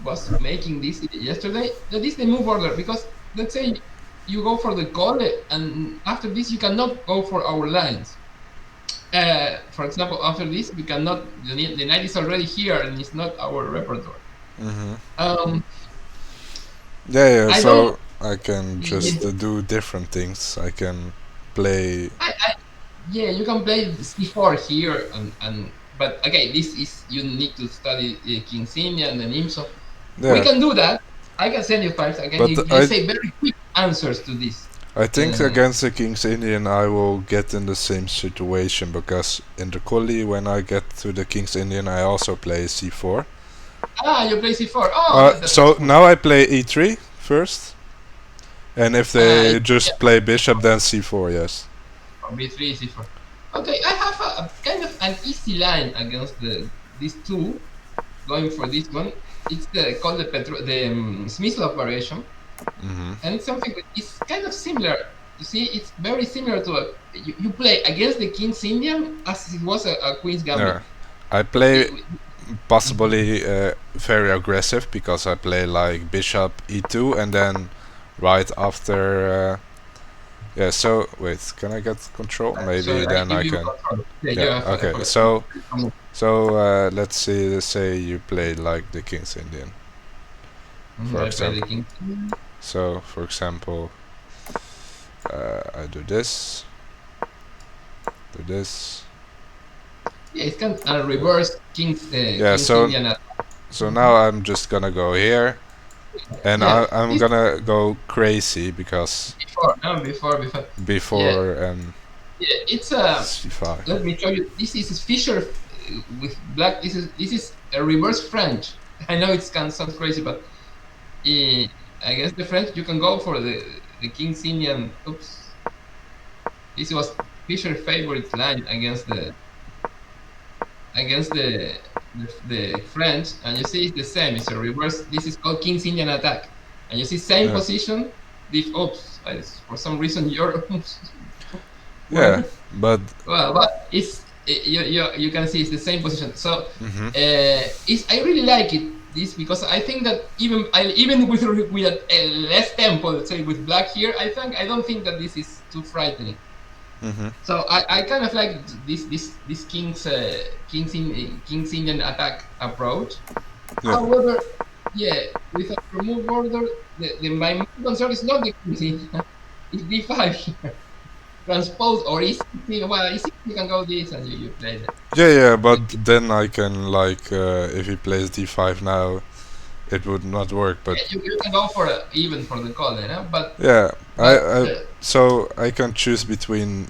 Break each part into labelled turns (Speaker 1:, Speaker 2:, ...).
Speaker 1: was making this yesterday. That is the move order, because let's say you go for the call, and after this you cannot go for our lines. For example, after this we cannot. The knight is already here, and it's not our repertoire. Um,
Speaker 2: Yeah,
Speaker 1: I don't.
Speaker 2: so I can just do different things. I can play.
Speaker 1: Yeah, you can play c4 here, and but okay, this is you need to study King's India and the neem. So we
Speaker 2: Yeah,
Speaker 1: can do that. I can send you files. I can
Speaker 2: but
Speaker 1: let's say very quick answers to this.
Speaker 2: I think against the King's Indian I will get in the same situation, because in the quali when I get to the King's Indian I also play c4.
Speaker 1: You play c4. Oh,
Speaker 2: So now I play e3 first, and if they just
Speaker 1: yeah.
Speaker 2: play bishop, then c4. Yes.
Speaker 1: Or b3, c4. Okay, I have a kind of an easy line against these two. Going for this one, it's called the Smyslov variation, and it's something that is kind of similar. You see, it's very similar to you play against the King's Indian as it was a Queen's Gambit.
Speaker 2: Yeah. I play possibly very aggressive, because I play like bishop e2 and then right after. Yeah. So wait, can I get control? Maybe
Speaker 1: Sorry,
Speaker 2: then I can. Yeah. Okay. So let's see. Let's say you play like the King's Indian. For example. So for example, I do this. Do this.
Speaker 1: Yeah, it's kind of a reverse King's
Speaker 2: King's
Speaker 1: Indian.
Speaker 2: So now I'm just gonna go here, and I'm gonna go crazy because before and
Speaker 1: it's
Speaker 2: c5.
Speaker 1: Let me show you. This is Fischer with black. This is a reverse French. I know it sounds crazy, but I guess the French you can go for the King's Indian. Oops, this was Fischer's favorite line against the French, and you see it's the same. It's a reverse. This is called King's Indian attack, and you see same position. Oops, for some reason you're.
Speaker 2: Yeah, but
Speaker 1: it's you can see it's the same position. So I really like this because I think that even with a less tempo, let's say with black here, I don't think that this is too frightening. So I kind of like this King's Indian attack approach. However, with a remove order, my main concern is not the King's Indian, it's d5 here. Transpose or easy. Well, easy you can go this and you play that.
Speaker 2: Yeah, but then I can if he plays d5 now, it would not work. But
Speaker 1: you can go for even for the call, But
Speaker 2: yeah, so I can choose between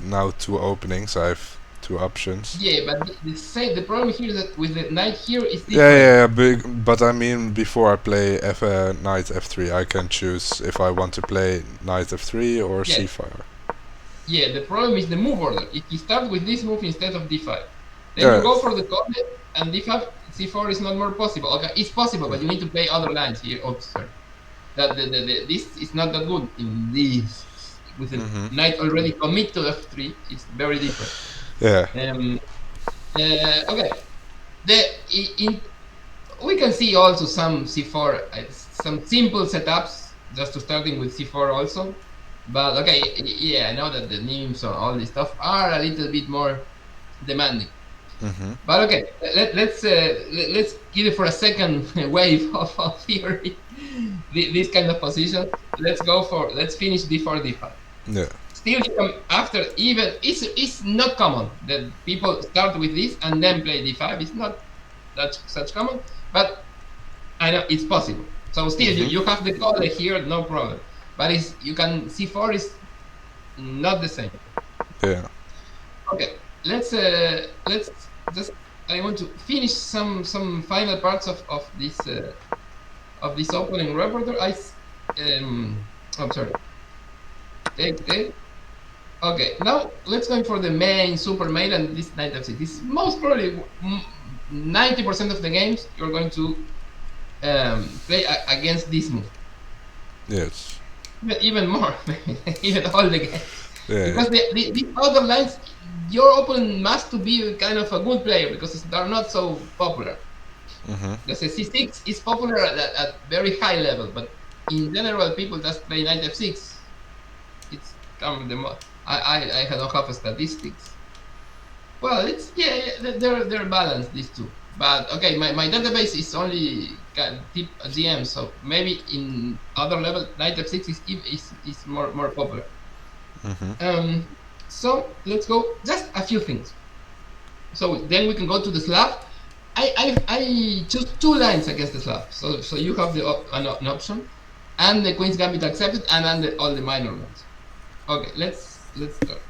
Speaker 2: now two openings. I have two options.
Speaker 1: Yeah, but the problem here is that with the knight here is different.
Speaker 2: Yeah, but I mean before I play knight f3, I can choose if I want to play knight f3 or c5.
Speaker 1: Yeah, the problem is the move order. If you start with this move instead of d5, then you go for the call, and d5, c4 is not more possible. Okay, it's possible, but you need to play other lines here. Oh, sorry. This is not that good in this. With the knight already commit to f3, it's very different.
Speaker 2: Yeah.
Speaker 1: Okay. We can see also some c4, some simple setups, just to starting with c4 also. But okay, yeah, I know that the names and all this stuff are a little bit more demanding. But okay, let's give it for a second wave of theory. This kind of position. Let's finish d4, d5.
Speaker 2: Yeah.
Speaker 1: Still, after even it's not common that people start with this and then play d5. It's not such common, but I know it's possible. So still, you have the call here, no problem. But you can c4 is not the same.
Speaker 2: Yeah.
Speaker 1: Okay, let's just. I want to finish some final parts of this opening repertoire. I'm sorry. Take. Okay, now let's go for the main super main and this knight f6. This is most probably 90% of the games you're going to play against this move.
Speaker 2: Yes.
Speaker 1: Even more, even all the games.
Speaker 2: Yeah.
Speaker 1: Because the other lines, your opponent must to be kind of a good player because they're not so popular. Because c6 is popular at very high level, but in general, people just play knight f6. It's I don't have statistics. Well, it's they're balanced, these two. But okay, my database is only tip GM, so maybe in other level knight f6 is more popular. So let's go just a few things. So then we can go to the Slav. I choose 2 lines against the Slav. So you have an option, and the Queen's Gambit accepted, and then all the minor ones. Okay, let's start.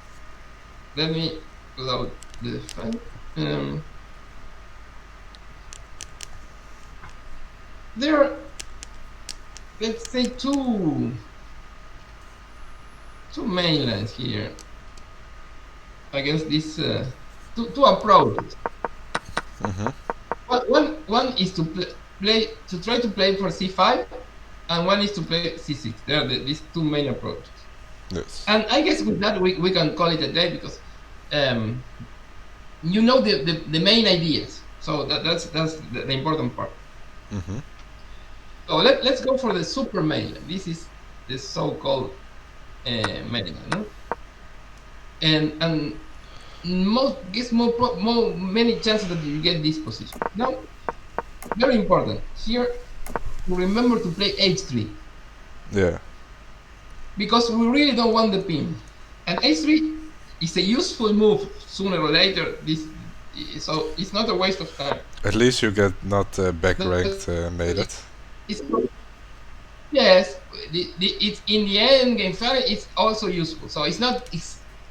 Speaker 1: Let me load the file. There are, let's say, two main lines here against this two approaches. One is to try to play for c5, and one is to play c6. There are these 2 main approaches.
Speaker 2: Yes.
Speaker 1: And I guess with that we can call it a day, because you know the main ideas. So that's the important part. So let's go for the super main line. This is the so-called main line, no? And many chances that you get this position. Now, very important here, remember to play h3.
Speaker 2: Yeah.
Speaker 1: Because we really don't want the pin, and h3 is a useful move sooner or later. So it's not a waste of time.
Speaker 2: At least you get not back ranked made it.
Speaker 1: Yes, it's in the end game fairly, it's also useful. So it's not.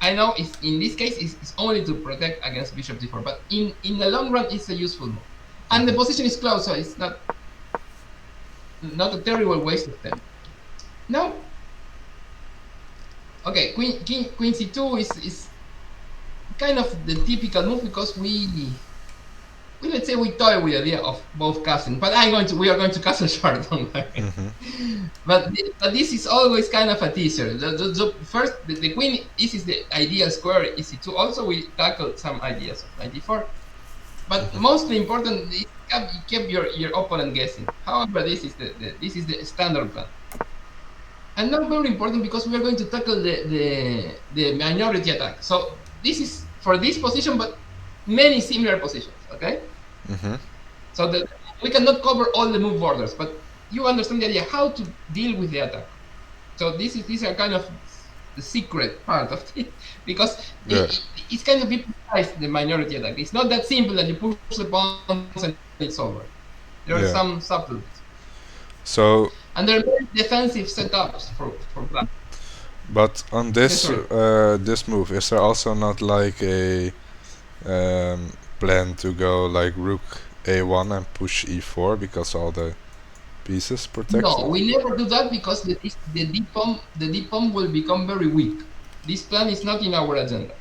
Speaker 1: I know it's in this case it's only to protect against bishop d4, but in the long run it's a useful move, and the position is close, so it's not a terrible waste of time. Now, okay, queen c2 is kind of the typical move, because we let's say we toy with the idea of both castling, but we are going to castle short, don't worry. But this is always kind of a teaser. First, the queen, this is the ideal square, e2. Also, we tackled some ideas of knight d4, but mostly important is keep your opponent guessing. However, this is the standard plan, and not very important, because we are going to tackle the minority attack. So this is for this position, but many similar positions. Okay. So that we cannot cover all the move borders, but you understand the idea how to deal with the attack. So these are kind of the secret part of it, because it's kind of be precise, the minority attack. It's not that simple that you push the pawns and it's over. There are some subtleties.
Speaker 2: So,
Speaker 1: and there are many defensive setups for black.
Speaker 2: But on this this move, is there also not like a plan to go like rook a1 and push e4, because all the pieces protect?
Speaker 1: No, we never do that, because the d pawn will become very weak. This plan is not in our agenda.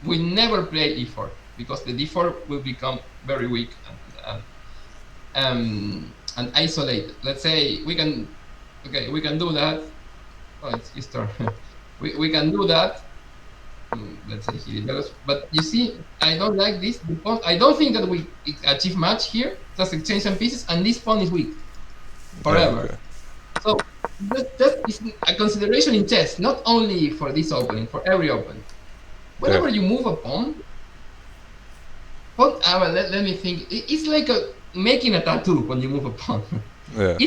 Speaker 1: We never play e4, because the d4 will become very weak and isolated. Let's say we can do that. Oh, it's his turn. we can do that. Let's say he does, but you see, I don't like this. The pawn, I don't think that we achieve much here. Just exchange some pieces, and this pawn is weak forever. Okay. So that is a consideration in chess, not only for this opening, for every opening. Whenever you move a pawn, let me think. It's like making a tattoo when you move a pawn.
Speaker 2: Yeah.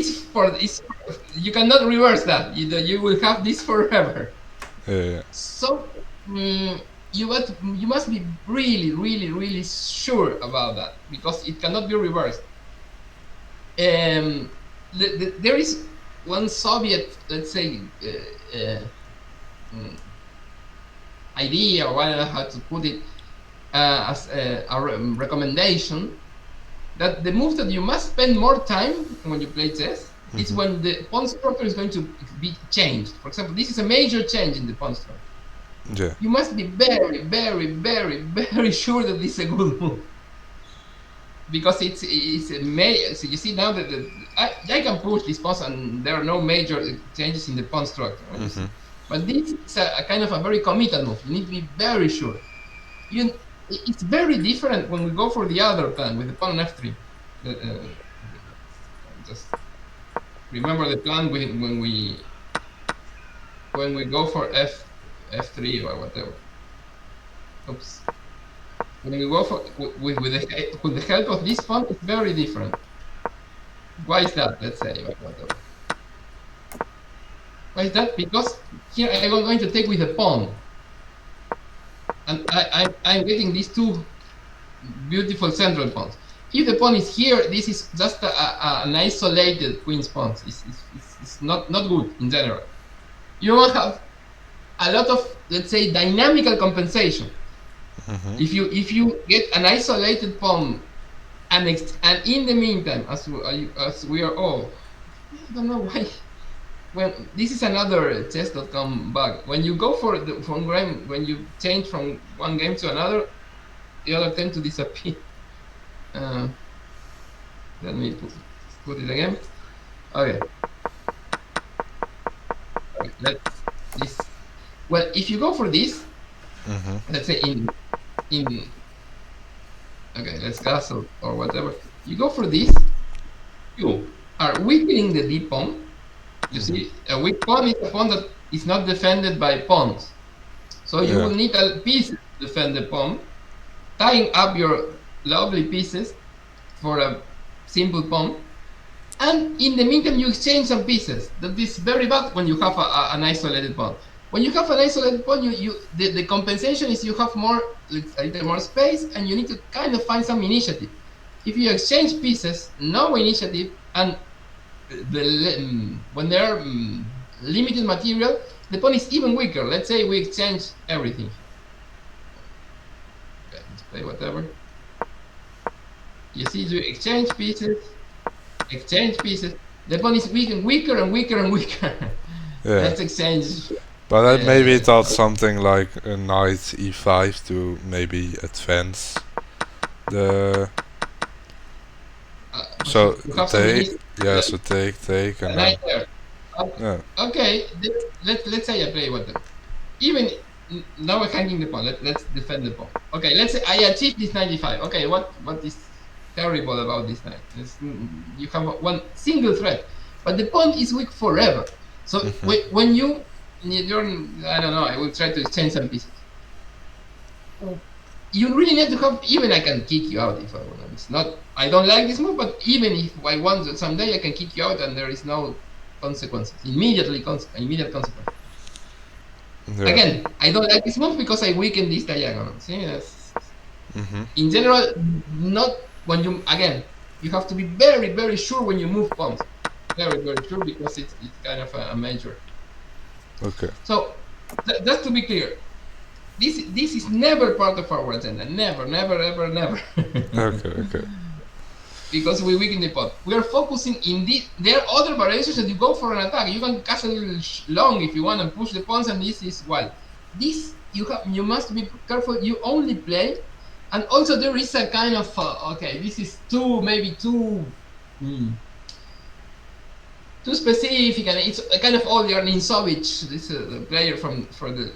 Speaker 1: You cannot reverse that. You will have this forever.
Speaker 2: Yeah.
Speaker 1: So you must be really sure about that, because it cannot be reversed. There is one Soviet, let's say, idea, or I don't know how to put it, as a recommendation, that the move that you must spend more time when you play chess is when the pawn structure is going to be changed. For example, this is a major change in the pawn structure.
Speaker 2: Yeah.
Speaker 1: You must be very sure that this is a good move, because it's a so you see now that I can push this pawn and there are no major changes in the pawn structure. But this is a kind of a very committal move. You need to be very sure. It's very different when we go for the other plan with the pawn on f3. just remember the plan when we go for f3 or whatever. Oops. When we go for with the help of this pawn, it's very different. Why is that? Let's say whatever. Why is that? Because here I'm going to take with the pawn, and I'm getting these two beautiful central pawns. If the pawn is here, this is just an isolated queen's pawn. It's not good in general. You will have a lot of, let's say, dynamical compensation. If you get an isolated pawn, and in the meantime, as we are all, I don't know why. When this is another chess.com bug. When you go for when you change from one game to another, the other tend to disappear. Let me put it again. Okay. This. Well, if you go for this, let's say in okay, let's castle or whatever. You go for this, you are weakening the deep pawn. You see, a weak pawn is a pawn that is not defended by pawns. So you will need a piece to defend the pawn, tying up your lovely pieces for a simple pawn. And in the meantime, you exchange some pieces. That is very bad when you have an isolated pawn. When you have an isolated pawn, the compensation is you have a little more space, and you need to kind of find some initiative. If you exchange pieces, no initiative, and when there are limited material, the pawn is even weaker. Let's say we exchange everything. Okay, let's play whatever. You see, you exchange pieces. The pawn is weaker and weaker and weaker. Let's exchange.
Speaker 2: But maybe it thought something like a knight e5 to maybe advance the. So take, so take, and
Speaker 1: right there. Okay, let's say I play whatever. Even now we're hanging the pawn. Let's defend the pawn. Okay, let's say I achieve this 95. Okay, what is terrible about this knight? You have one single threat, but the pawn is weak forever. So when you're, I don't know, I will try to exchange some pieces. You really need to have, even I can kick you out if I want. It's not, I don't like this move, but even if I want to, someday I can kick you out and there is no consequences, immediate consequences. Again, I don't like this move because I weaken this diagonal. See, in general, not when you, again, you have to be very, very sure when you move pawns. Very, very sure, because it's kind of a major.
Speaker 2: Okay.
Speaker 1: So, just to be clear, this is never part of our agenda. Never, ever, never.
Speaker 2: Okay.
Speaker 1: Because we weaken the pawn. We are focusing in this. There are other variations that you go for an attack. You can castle long if you want and push the pawns, and this is wild. This you must be careful. You only play, and also there is a kind of okay. This is too specific, and it's a kind of old Yarnin-Sovic. This is a player for the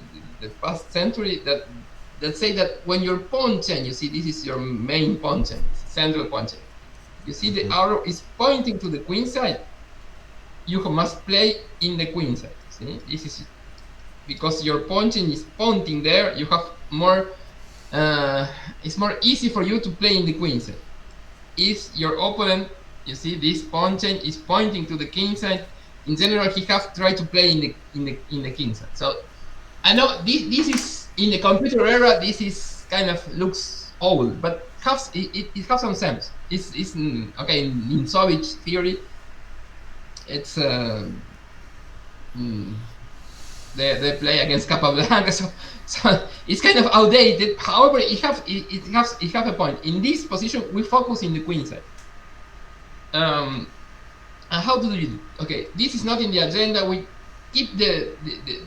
Speaker 1: past century that say that when your pawn chain, you see, this is your main pawn chain, central pawn chain. You see the arrow is pointing to the queen side. You must play in the queen side. See, this is because your pawn chain is pointing there. You have more. It's more easy for you to play in the queen side. If your opponent, you see, this pawn chain is pointing to the king side, in general he has tried to play in the king side. So I know this is in the computer era. This is kind of looks old, but it has some sense. It's okay in Soviet theory. It's they play against Capablanca, so it's kind of outdated. However, it has a point. In this position, we focus in the queen side. And how do we do? Okay, this is not in the agenda. We keep the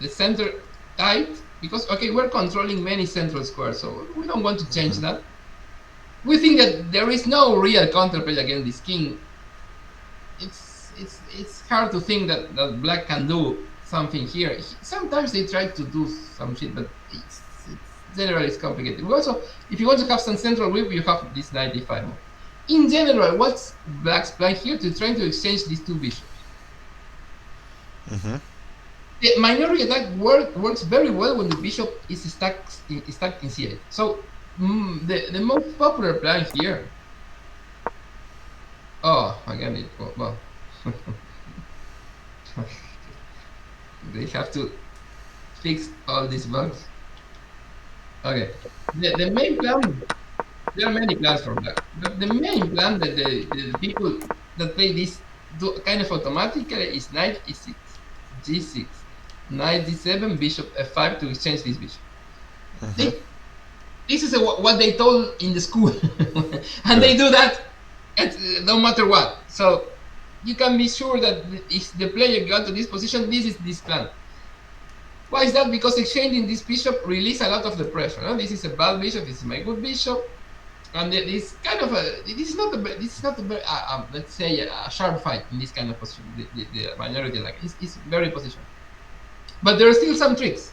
Speaker 1: center tight because we're controlling many central squares, so we don't want to change that. We think that there is no real counterplay against this king. It's hard to think that black can do something here. Sometimes they try to do some shit, but it's generally it's complicated. We also, if you want to have some central whip, you have this 95 move. in general, what's black's plan here? To trying to exchange these two bishops. The minority attack works very well when the bishop is stuck in c8. So the most popular plan here. Oh, again, well, they have to fix all these bugs. Okay, the main plan. There are many plans for black, but the main plan that the people that play this do kind of automatically is knight e6, g6, knight d7, bishop f5 to exchange this bishop. This is what they told in the school, and they do that no matter what. So you can be sure that if the player got to this position, this is this plan. Why is that? Because exchanging this bishop release a lot of the pressure. No? This is a bad bishop. This is my good bishop. And this kind of this is not a let's say a sharp fight in this kind of position. The minority like is very positional, but there are still some tricks.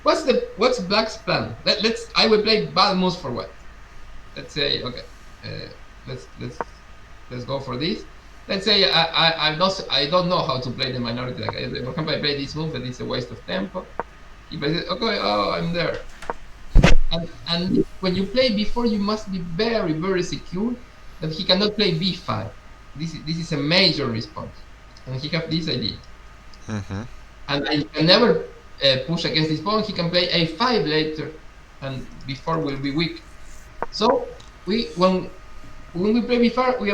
Speaker 1: What's black's plan? I will play bad moves for what? Let's say okay, let's go for this. Let's say I don't know how to play the minority like. For example, I play this move that is a waste of tempo. He plays it, okay, oh, I'm there. And when you play b4, you must be very, very secure that he cannot play b5. This is a major response, and he have this idea. And I can never push against this pawn. He can play a5 later, and b4 will be weak. So when we play b5, we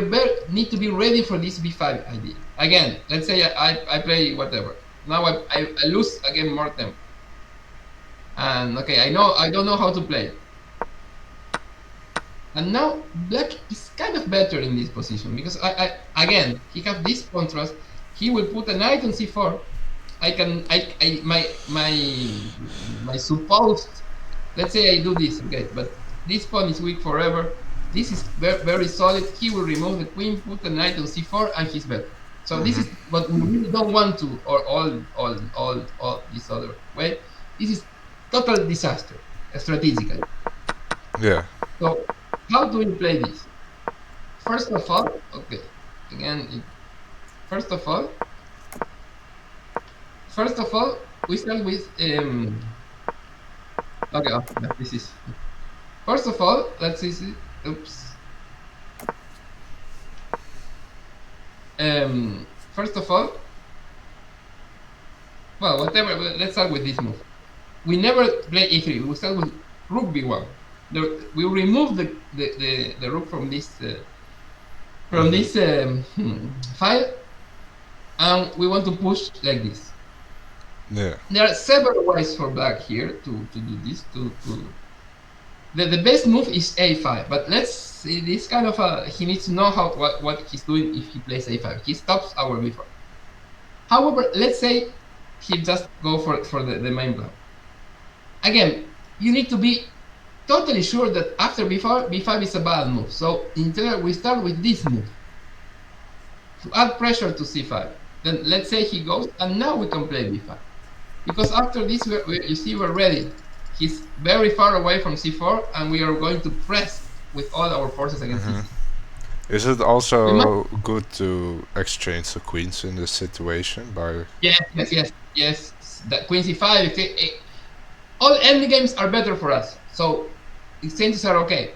Speaker 1: need to be ready for this b5 idea. Again, let's say I play whatever. Now I lose again more tempo. And okay, I don't know how to play. And now black is kind of better in this position because again he have this contrast. He will put a knight on c4. My supposed, let's say I do this, okay, but this pawn is weak forever. This is very solid. He will remove the queen, put the knight on c4, and he's better. So this is what we really don't want to, or all this other way. This is total disaster, strategically.
Speaker 2: Yeah.
Speaker 1: So how do we play this? First of all, okay, again, first of all, we start with okay. Oh, this is. First of all, let's see. Oops. First of all, well, whatever. Let's start with this move. We never play e3. We start with rook b1. We remove the rook from this file, and we want to push like this.
Speaker 2: Yeah.
Speaker 1: There are several ways for black here to do this. The best move is a5, but let's see this kind of he needs to know what he's doing if he plays a5. He stops our b4. However, let's say he just go for the main plan. Again, you need to be totally sure that after b5 is a bad move. So instead we start with this move to add pressure to c5. Then let's say he goes, and now we can play b5. Because after this, you see we're ready. He's very far away from c4, and we are going to press with all our forces against c6.
Speaker 2: Is it also good to exchange the queens in this situation?
Speaker 1: Yes. That queen c5. All endgames are better for us, so exchanges are okay.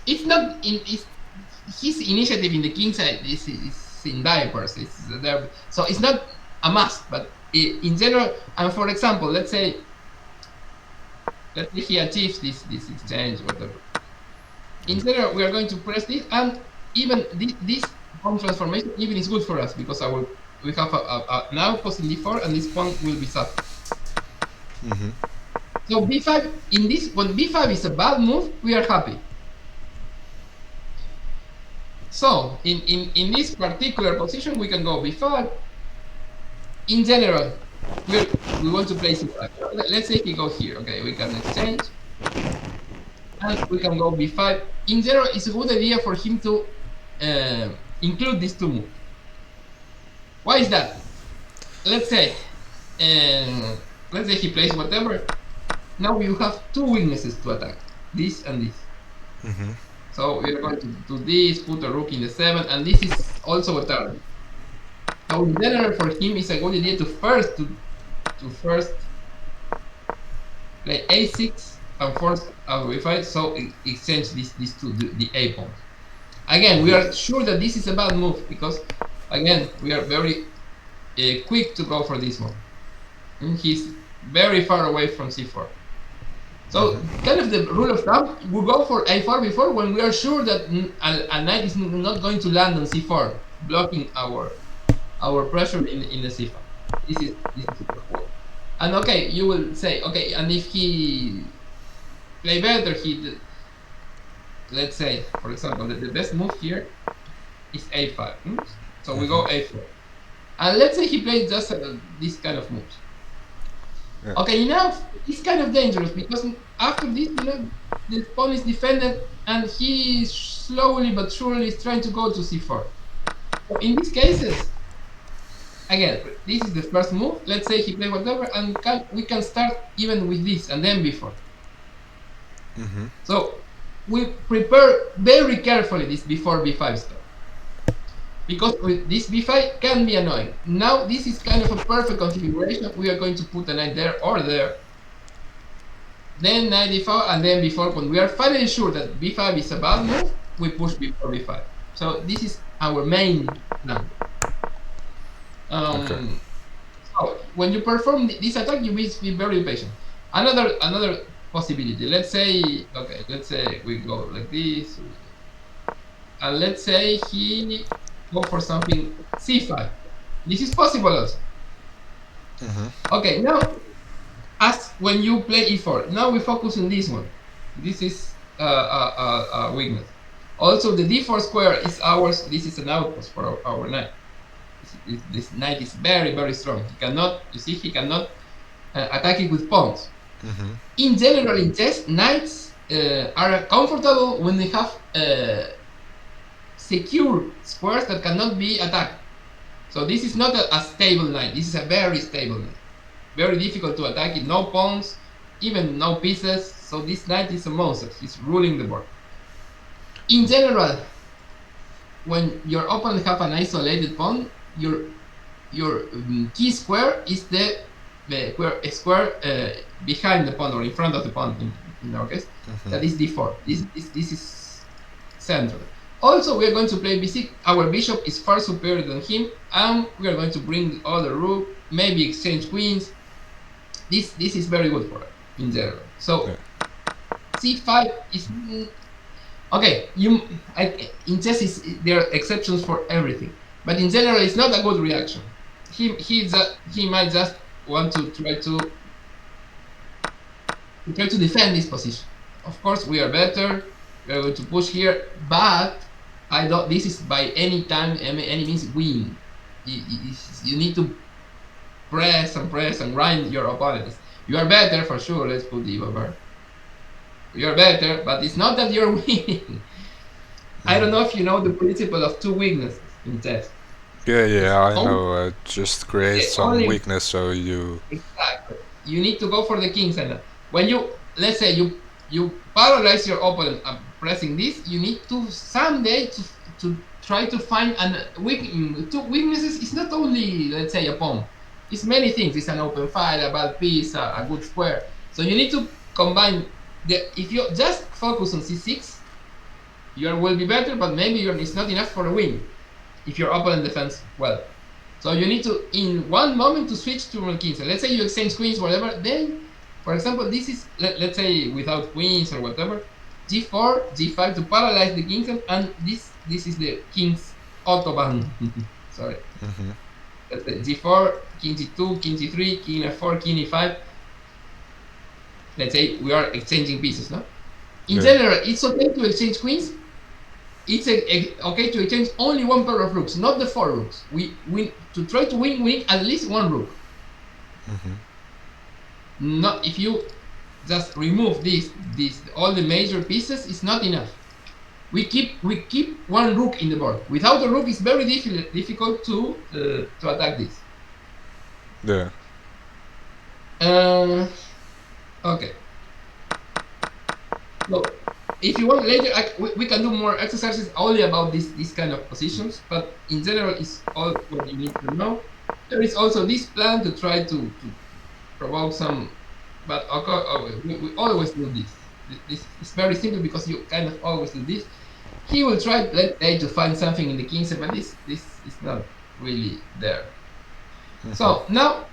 Speaker 1: It's not his initiative in the king side is in diapers. So it's not a must, but in general. And for example, let's say he achieves this exchange, whatever. In general, we are going to press this, and even this pawn transformation even is good for us because we have a now post in d4, and this pawn will be suffered. So b5 when b5 is a bad move, we are happy. So in this particular position, we can go b5. In general, we want to play c5. Let's say he goes here. Okay, we can exchange, and we can go b5. In general, it's a good idea for him to include these two moves. Why is that? Let's say he plays whatever. Now you have two weaknesses to attack, this and this. So we are going to do this, put a rook in the 7, and this is also a turn. So in general, for him, it's a good idea to first play a6 and force b5, so exchange these two, the a pawns. Again, we are sure that this is a bad move because, again, we are very quick to go for this move. And he's very far away from c4. So, kind of the rule of thumb, we go for a4 before when we are sure that a knight is not going to land on c4, blocking our pressure in the c5. This is super cool. And okay, you will say, okay, and if he play better, let's say, for example, the best move here is a5. So we go a4. And let's say he plays just this kind of moves. Yeah. Okay, now it's kind of dangerous because after this, the pawn is defended and he slowly but surely is trying to go to c4. So in these cases, again, this is the first move. Let's say he plays whatever, and we can start even with this and then before. So we prepare very carefully this before b5 step, because with this b5 can be annoying. Now this is kind of a perfect configuration. We are going to put a knight there or there, then knight d4, and then before, when we are finally sure that b5 is a bad move, we push before b5. So this is our main plan. So when you perform this attack, you must be very patient. Another possibility. Let's say we go like this, and let's say he go for something c5. This is possible also. Okay, now as when you play e4, now we focus on this one. This is a weakness. Also, the d4 square is ours. This is an outpost for our knight. This knight is very, very strong. He cannot, he cannot attack it with pawns. In general, in chess, knights are comfortable when they have secure squares that cannot be attacked. So this is not a stable knight. This is a very stable knight. Very difficult to attack it. No pawns, even no pieces. So this knight is a monster. He's ruling the board. In general, when your opponent have an isolated pawn, your key square is the square behind the pawn or in front of the pawn in our case. That is d4. This is central. Also, we are going to play b6. Our bishop is far superior than him, and we are going to bring the other rook, maybe exchange queens. This is very good for us in general. So c5 is okay. In chess there are exceptions for everything. But in general, it's not a good reaction. He might just want to try to defend this position. Of course, we are better. We are going to push here, but I don't. This is by any time, any means win. You need to press and grind your opponents. You are better for sure. Let's put the over. You are better, but it's not that you're winning. I don't know if you know the principle of two weaknesses in chess.
Speaker 2: Yeah, I know. Just create some weakness so you...
Speaker 1: Exactly. You need to go for the kings. And when you, let's say you paralyze your opponent pressing this, you need to someday to try to find two weaknesses. It's not only, let's say, a pawn. It's many things. It's an open file, a bad piece, a good square. So you need to combine if you just focus on c6, you will be better, but maybe it's not enough for a win if your opponent defends well. So you need to, in one moment, to switch to kings. So let's say you exchange queens, whatever. Then, for example, this is, let's say, without queens or whatever, g4, g5 to paralyze the kings, and this is the king's autobahn. Sorry. Let's say g4, king g2, king g3, king f4, king e5. Let's say we are exchanging pieces, no? In general, it's okay to exchange queens. It's okay to exchange only one pair of rooks, not the 4 rooks. We to try to win at least one rook. Not if you just remove all the major pieces, it's not enough. We keep one rook in the board. Without a rook, it's very difficult to attack this.
Speaker 2: Yeah.
Speaker 1: Okay. So if you want later, we can do more exercises only about this kind of positions. But in general, it's all what you need to know. There is also this plan to try to provoke some, but we always do this. This is very simple because you kind of always do this. He will try, let's say, to find something in the king set, but this is not really there. So now,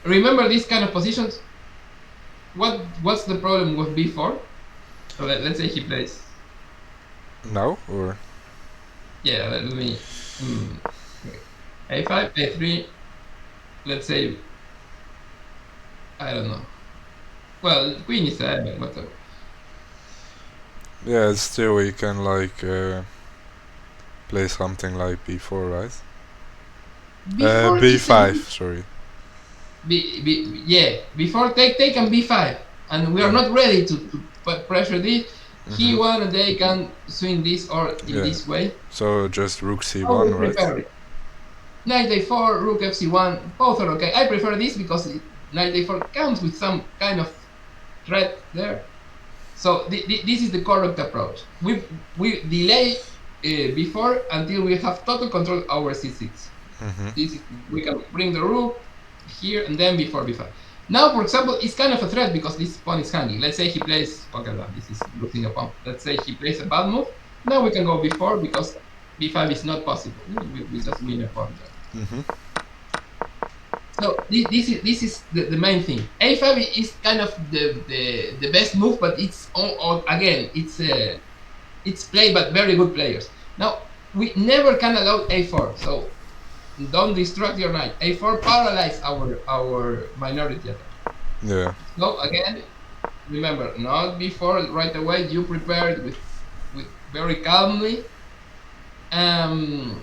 Speaker 1: remember these kind of positions. What's the problem with b4? So let's say he plays.
Speaker 2: Now or?
Speaker 1: Yeah, let me. A5, A3. Let's say. I don't know. Well, queen is a whatever.
Speaker 2: Yeah, still we can like play something like b4, right? B5, sorry.
Speaker 1: Yeah, before take and b5, and we are not ready to pressure this. He won, and they can swing this or in this way.
Speaker 2: So just rook c1, right?
Speaker 1: Knight a4, rook fc1, both are okay. I prefer this because knight a4 comes with some kind of threat there. So this is the correct approach. We delay before until we have total control over c6. We can bring the rook here and then before b5. Now, for example, it's kind of a threat because this pawn is hanging. Let's say he plays, okay, this is losing a pawn. Let's say he plays a bad move. Now we can go b4 because b5 is not possible. We just win a pawn there. So this is the main thing. A5 is kind of the best move, but it's again it's played by very good players. Now we never can allow a4, so don't distract your knight. A4 paralyze our minority attack.
Speaker 2: Yeah.
Speaker 1: So again, remember, not before right away. You prepare it with very calmly. And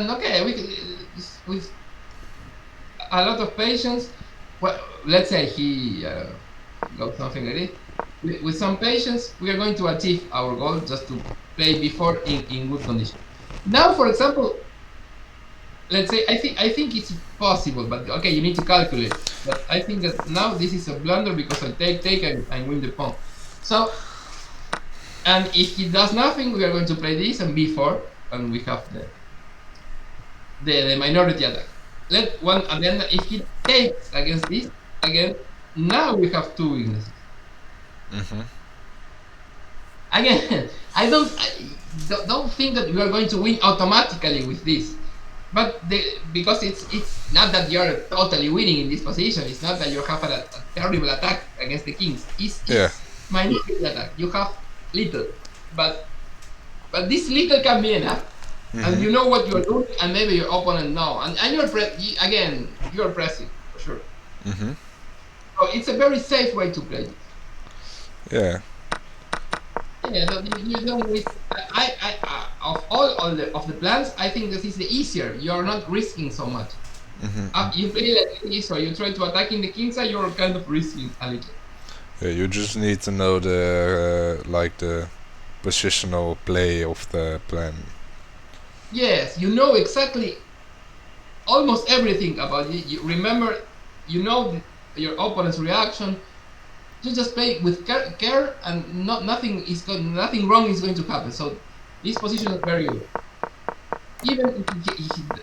Speaker 1: okay, with a lot of patience. Well, let's say he got something like this. With some patience, we are going to achieve our goal, just to play before in good condition. Now, for example, let's say I think it's possible, but okay, you need to calculate. But I think that now this is a blunder because I take and win the pawn. So, and if he does nothing, we are going to play this and b4, and we have the minority attack. And then if he takes against this again, now we have two weaknesses. Again, I don't think that we are going to win automatically with this, but because it's not that you're totally winning in this position. It's not that you have a terrible attack against the kings. It's minority attack. You have little, but this little can be enough. And you know what you're doing, and maybe your opponent know, and you're you're pressing for sure. So it's a very safe way to play.
Speaker 2: Yeah.
Speaker 1: Yeah, you don't risk. Of all of the plans, I think this is the easier. You're not risking so much. You play like this, or you try to attack in the king side, you're kind of risking a little.
Speaker 2: Yeah, you just need to know the the positional play of the plan.
Speaker 1: Yes, you know exactly almost everything about it. You remember, you know your opponent's reaction. You just play with care, and nothing wrong is going to happen. So this position is very good. Even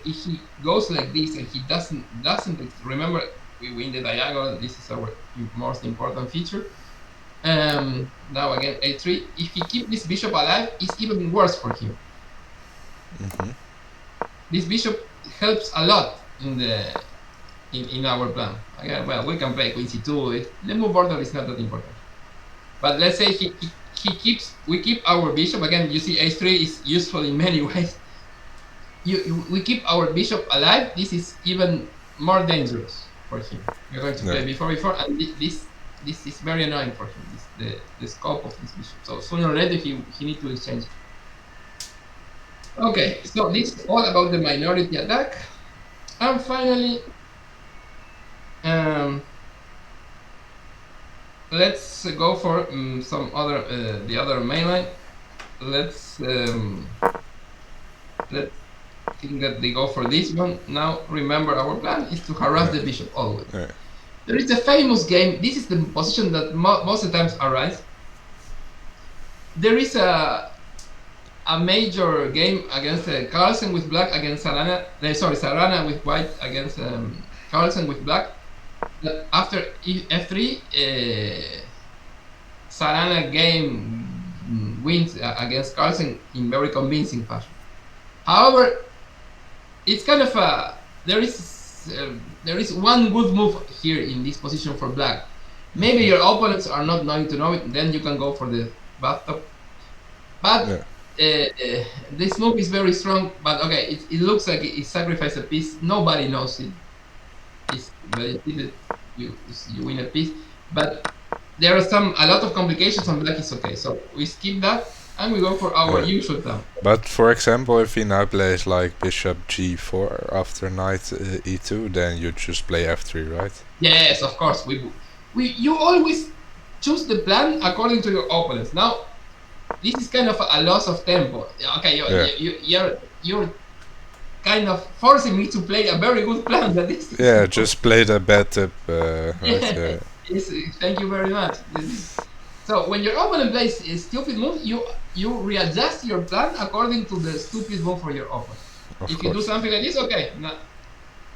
Speaker 1: if he goes like this and he doesn't remember, we win the diagonal. This is our most important feature. Now again a3. If he keeps this bishop alive, it's even worse for him. This bishop helps a lot in our plan. Again, well, we can play queen c2. The move order is not that important. But let's say we keep our bishop. Again, you see a3 is useful in many ways. We keep our bishop alive. This is even more dangerous for him. We're going to play before, and this is very annoying for him. The scope of this bishop. So sooner or later he needs to exchange it. Okay, so this is all about the minority attack. And finally, let's go for some other the other main line. Let's think that they go for this one. Now, remember, our plan is to harass the bishop always. There is a famous game. This is the position that most of the times arise. There is a major game against Carlsen with black against Sarana. Sorry, Sarana with white against Carlsen with black. That after f3, Sarana game wins against Carlsen in very convincing fashion. However, it's kind of there is one good move here in this position for black. Maybe your opponents are not going to know it, then you can go for the bathtub. But this move is very strong, but okay, it looks like it sacrificed a piece. Nobody knows it. You win a piece, but there are a lot of complications on black is okay. So we skip that and we go for our usual plan.
Speaker 2: But for example, if he now plays like bishop g4 after knight e2, then you just play f3, right? Yes,
Speaker 1: of course. You always choose the plan according to your opponents. Now, this is kind of a loss of tempo. Okay, you're kind of forcing me to play a very good plan. That is.
Speaker 2: Yeah, just play the bad tip. Right,
Speaker 1: yes, thank you very much. So when your opponent plays a stupid move, you readjust your plan according to the stupid move for your opponent. If you do something like this, okay.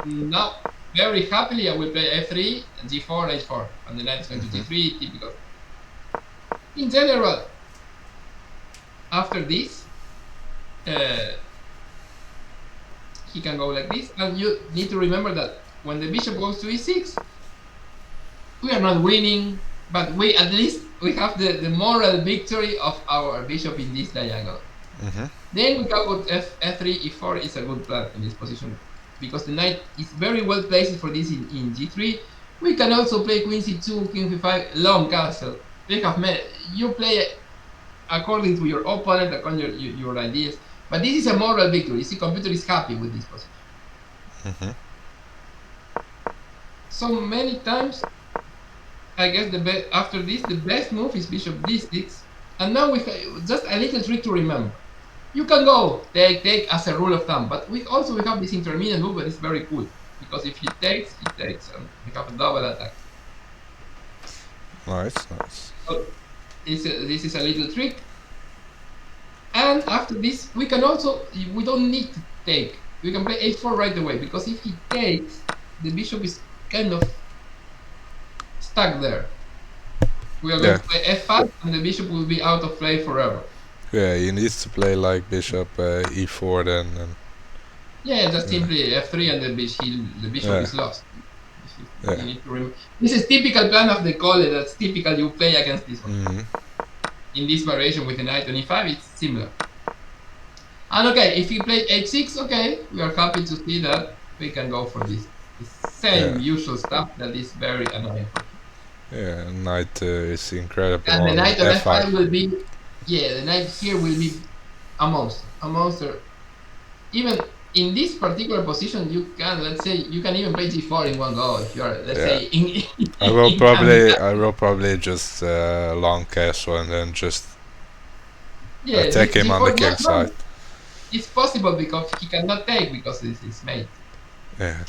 Speaker 1: Now very happily I will play f3, g4, h4, and the knight is going to g3, typical. In general, after this, he can go like this, and you need to remember that when the bishop goes to e6, we are not winning, but at least we have the moral victory of our bishop in this diagonal. Then we can go f3, e4 is a good plan in this position, because the knight is very well placed for this in g3. We can also play queen c2, king c5, long castle. You play according to your opponent, according to your ideas. But this is a moral victory. You see, computer is happy with this position. So many times, I guess after this, the best move is bishop d6. And now we have just a little trick to remember. You can go take as a rule of thumb, but we have this intermediate move that is very cool. Because if he takes, and we have a double attack.
Speaker 2: Nice.
Speaker 1: So this is a little trick. And after this, we don't need to take. We can play h4 right away, because if he takes, the bishop is kind of stuck there. We are going to play f5, and the bishop will be out of play forever.
Speaker 2: Yeah, he needs to play like bishop e4 then.
Speaker 1: Yeah, just simply f3 and the bishop is lost. You need to remember. This is typical plan of the college. That's typical you play against this one. In this variation with the knight on e5, it's similar. And okay, if you play h6, okay, we are happy to see that we can go for this same usual stuff that is very annoying.
Speaker 2: Yeah, knight is incredible.
Speaker 1: And the knight on f5 will be, the knight here will be a monster. Even in this particular position, you can, let's say, you can even play g4 in one go if you are, let's say,
Speaker 2: I will probably just long castle and then just attack him on the king side.
Speaker 1: It's possible because he cannot take because this is mate.
Speaker 2: Yeah.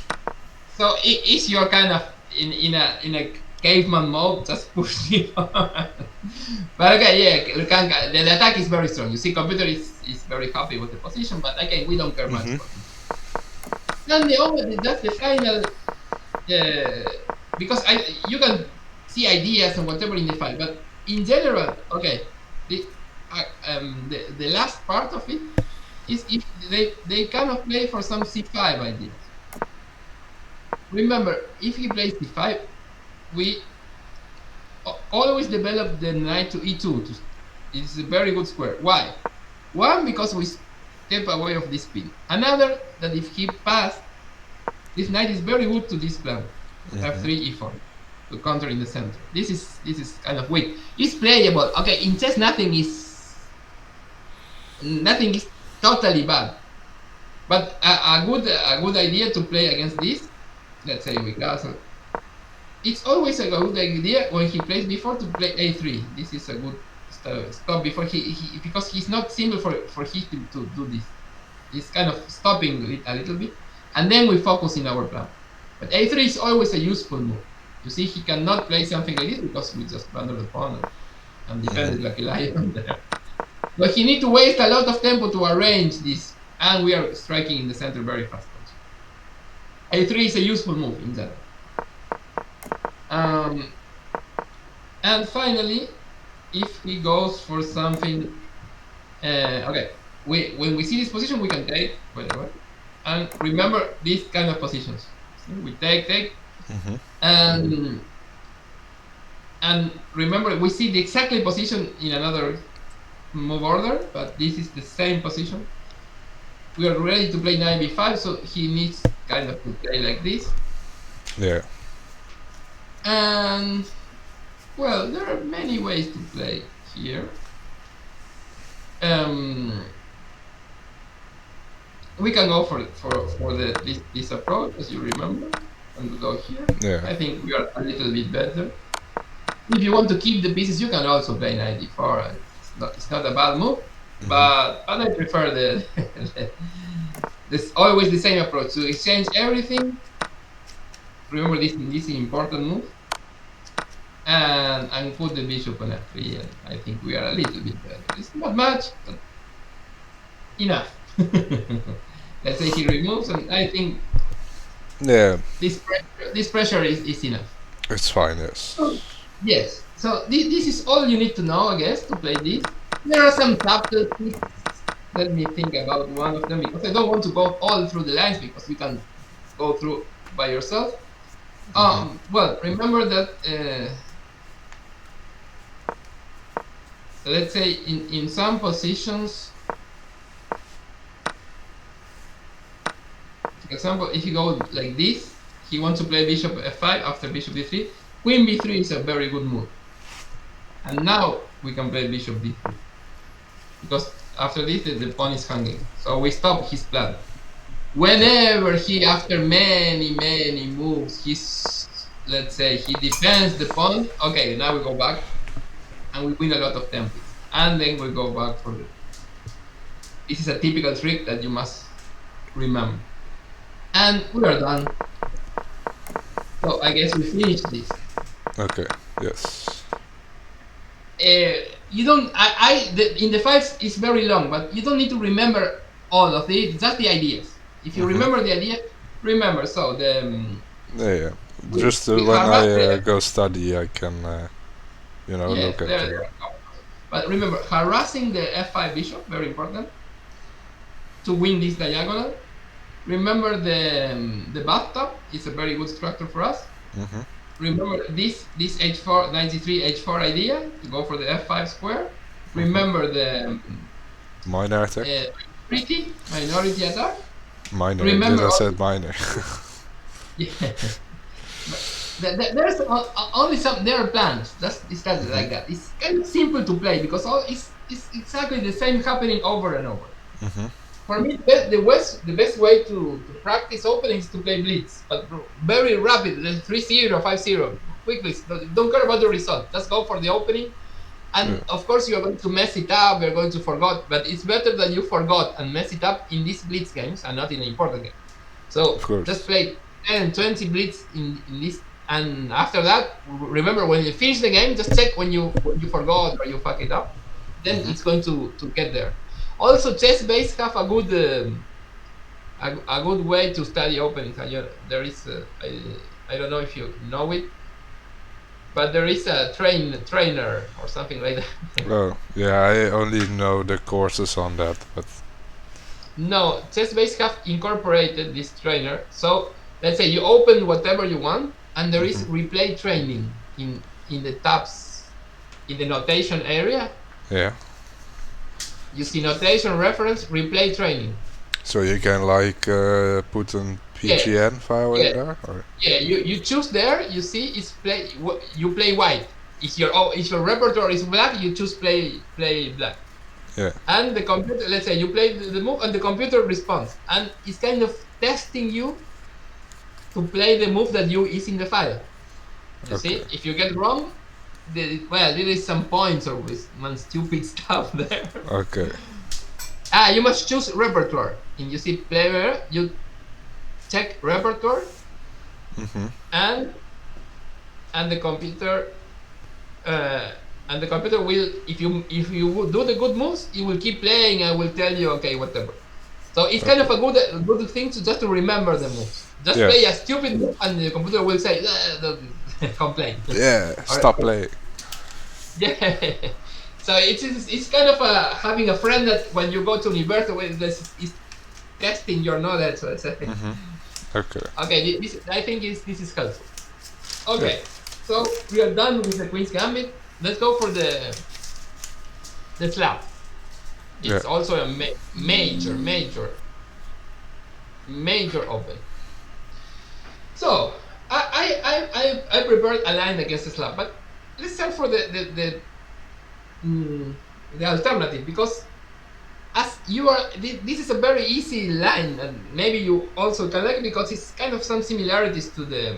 Speaker 1: So if you're kind of in a caveman mode, just push him. But okay, the attack is very strong. You see, computer is very happy with the position, but again, we don't care much. Then that's the final, because you can see ideas and whatever in the file, but in general, okay, the last part of it is if they cannot play for some c5 ideas. Remember, if he plays c5, we always develop the knight to e2. It's a very good square. Why? One, because we step away of this pin. Another, that if he passed, this knight is very good to this plan. f3, e4, to counter in the center. This is kind of weak. It's playable. Okay, in chess nothing is totally bad. But a good idea to play against this, let's say we castle. It's always a good idea when he plays before to play a3. This is a good stop before he because he's not simple for him to do this. is kind of stopping it a little bit, and then we focus in our plan. But a3 is always a useful move. You see, he cannot play something like this because we just bundle the pawn and defend it like a lion there. But he needs to waste a lot of tempo to arrange this, and we are striking in the center very fast. A3 is a useful move in that. And finally, if he goes for something, okay, when we see this position, we can take whatever, and remember these kind of positions. So we take, and remember we see the exactly position in another move order, but this is the same position. We are ready to play knight b5, so he needs kind of to play like this.
Speaker 2: Yeah.
Speaker 1: And well, there are many ways to play here. We can go for this approach, as you remember, and we go here.
Speaker 2: Yeah.
Speaker 1: I think we are a little bit better. If you want to keep the pieces, you can also play knight d4. It's not a bad move, but I prefer this always the same approach to exchange everything. Remember this is an important move, and put the bishop on f3. And I think we are a little bit better. It's not much, but enough. Let's say he removes, and I think this pressure is enough.
Speaker 2: It's fine, yes.
Speaker 1: So, yes. So this is all you need to know, I guess, to play this. There are some subtle tricks. Let me think about one of them, because I don't want to go all through the lines, because you can go through by yourself. Well, remember that let's say in some positions, for example, if you go like this, he wants to play bishop f5 after bishop d3. Queen b3 is a very good move. And now we can play bishop d3. Because after this, the pawn is hanging. So we stop his plan. Whenever he, after many moves, let's say he defends the pawn, okay, now we go back and we win a lot of tempo. And then we go back for this is a typical trick that you must remember. And we are done. So I guess we finished this.
Speaker 2: Okay, yes.
Speaker 1: You don't, in the files it's very long, but you don't need to remember all of it, just the ideas. If you remember the idea, remember, so the...
Speaker 2: yeah. Just when I go study, I can, look at it.
Speaker 1: But remember, harassing the f5 bishop, very important, to win this diagonal. Remember the bathtub is a very good structure for us. Remember this h4, 93 h4 idea, to go for the f5 square. Remember the...
Speaker 2: minor attack?
Speaker 1: Minority attack.
Speaker 2: Minor, remember I said minor.
Speaker 1: Yeah. There's only some, there are plans, it's like that. It's kind of simple to play, because it's exactly the same happening over and over. For me, the best way to practice openings is to play blitz, but very rapid, 3-0, 5-0, quickly. Don't care about the result. Just go for the opening, and of course you are going to mess it up. You're going to forget, but it's better that you forgot and mess it up in these blitz games and not in an important game. So just play 10, 20 blitz in this, and after that, remember when you finish the game, just check when you forgot or you fuck it up. Then it's going to get there. Also, chess base have a good way to study openings. There is I don't know if you know it, but there is a trainer or something like that.
Speaker 2: Oh yeah, I only know the courses on that, but
Speaker 1: no, chess base have incorporated this trainer. So let's say you open whatever you want, and there is replay training in the tabs in the notation area.
Speaker 2: Yeah.
Speaker 1: You see notation, reference, replay training.
Speaker 2: So you can like put an PGN file in there? Or?
Speaker 1: Yeah, you choose there, you see it's you play white. If your repertoire is black, you choose play black.
Speaker 2: Yeah.
Speaker 1: And the computer, let's say you play the move and the computer responds. And it's kind of testing you to play the move that is in the file. You see, if you get wrong, there is some points or some stupid stuff there.
Speaker 2: Okay.
Speaker 1: You must choose repertoire. And you see player, you check repertoire, and the computer will, if you do the good moves, it will keep playing and will tell you, okay, whatever. So it's kind of a good thing to just to remember the moves. Just play a stupid move and the computer will say, complain.
Speaker 2: Yeah, stop playing.
Speaker 1: Yeah. So it's kind of having a friend that when you go to university is testing your knowledge. Let's say.
Speaker 2: Okay.
Speaker 1: Okay. I think this is helpful. Okay. So we are done with the Queen's Gambit. Let's go for the Slav. It's also a major open. So I prepared a line against the Slav, but let's start for the alternative, because as you are, this is a very easy line, and maybe you also can like it because it's kind of some similarities to the.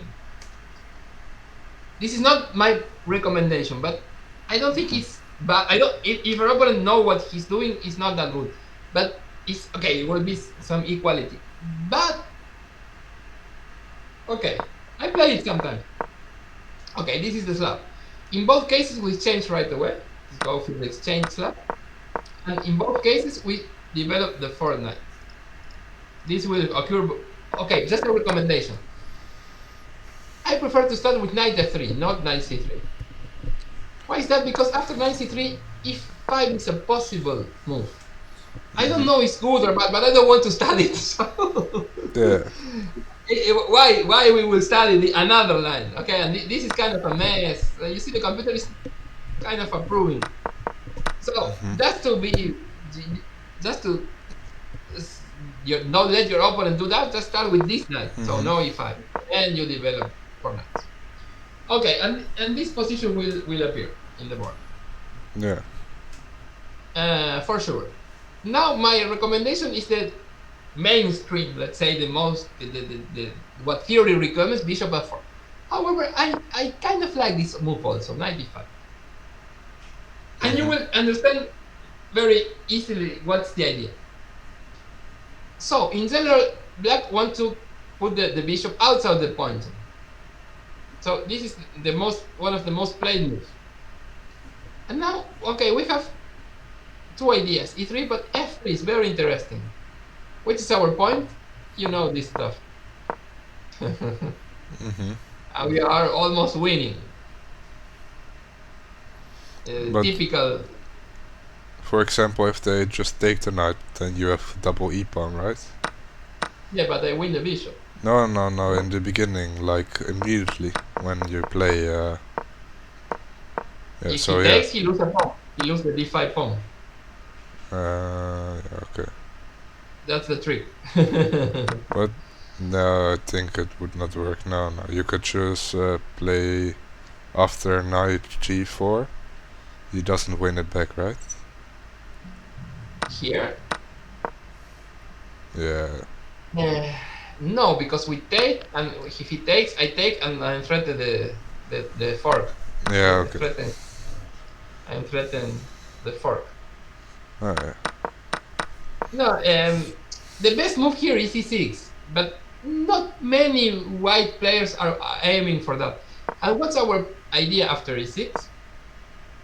Speaker 1: This is not my recommendation, but I don't think it's bad. If your opponent know what he's doing, it's not that good, but it's okay. It will be some equality, but okay, I play it sometimes. Okay, this is the Slav. In both cases, we change right away. Let's go for the exchange Slav, and in both cases, we develop the fourth knight. This will occur. Okay, just a recommendation. I prefer to start with knight f3, not knight c3. Why is that? Because after knight c3, e5 is a possible move. I don't know it's good or bad, but I don't want to study it. So why we will study another line? Okay, and this is kind of a mess. You see, the computer is kind of approving. So just to don't let your opponent do that. Just start with this knight. So no e5, and you develop 4 knights. Okay, and this position will appear in the board.
Speaker 2: Yeah.
Speaker 1: For sure. Now my recommendation is the mainstream. Let's say the most what theory recommends, bishop f4. However, I kind of like this move also, knight e5. And you will understand very easily what's the idea. So in general, black want to put the bishop outside the point. So this is one of the most played moves. And now, okay, we have 2 ideas, e3, but f3 is very interesting. Which is our point? You know this stuff. We are almost winning. Typical.
Speaker 2: For example, if they just take the knight, then you have double e-pawn, right?
Speaker 1: Yeah, but they win the bishop.
Speaker 2: No, in the beginning, like immediately when you play.
Speaker 1: If he takes, he loses a pawn. He loses the d5 pawn.
Speaker 2: Okay.
Speaker 1: That's the trick.
Speaker 2: But no, I think it would not work. No. You could choose play after knight g4. He doesn't win it back, right?
Speaker 1: Here?
Speaker 2: Yeah.
Speaker 1: No, because we take, and if he takes, I take, and I threaten the fork.
Speaker 2: Yeah, okay.
Speaker 1: I threaten the fork.
Speaker 2: Oh, yeah.
Speaker 1: No, the best move here is e6, but not many white players are aiming for that. And what's our idea after e6?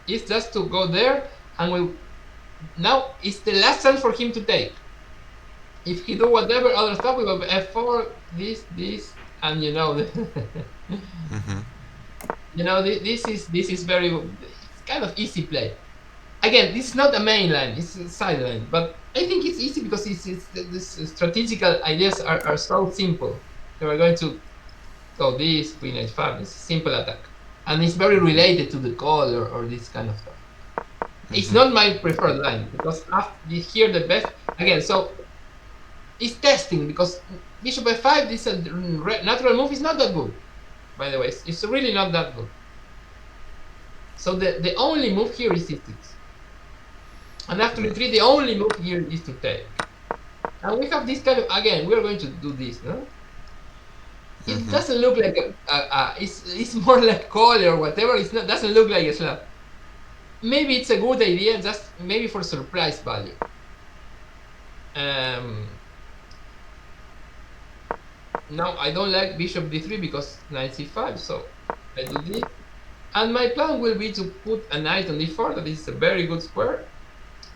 Speaker 1: It's just to go there, and now it's the last chance for him to take. If he do whatever other stuff, we go f4, this, and you know, you know, this is very, it's kind of easy play. Again, this is not a main line; it's a side line. But I think it's easy because the strategical ideas are so simple. So we're going to go this queen h5. It's a simple attack, and it's very related to the call or this kind of stuff. It's not my preferred line because after here the best again. So it's testing because bishop f5. This is a natural move. Is not that good, by the way. It's really not that good. So the only move here is e6. And after e3, the only move here is to take. And we have this kind of, again, we're going to do this, no? It doesn't look like it's more like call or whatever. It doesn't look like a Slav. Maybe it's a good idea, just maybe for surprise value. Now I don't like bishop d3 because knight c5, so I do this. And my plan will be to put a knight on d4. That is a very good square.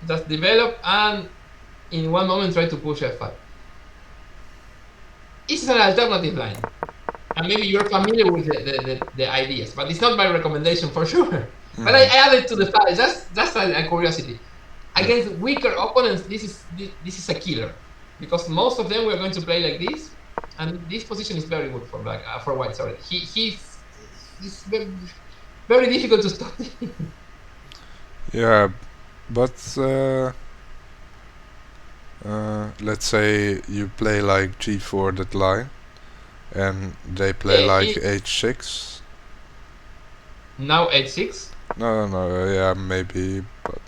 Speaker 1: Just develop and in one moment try to push f5. This is an alternative line. And maybe you're familiar with the ideas, but it's not my recommendation for sure. But I added to the file, just a curiosity. Against weaker opponents, this is a killer. Because most of them we're going to play like this. And this position is very good for black, for white, sorry. He's very, very difficult to stop.
Speaker 2: Yeah, but let's say you play like g4 that line, and they play like h6.
Speaker 1: Now h6?
Speaker 2: No, yeah, maybe, but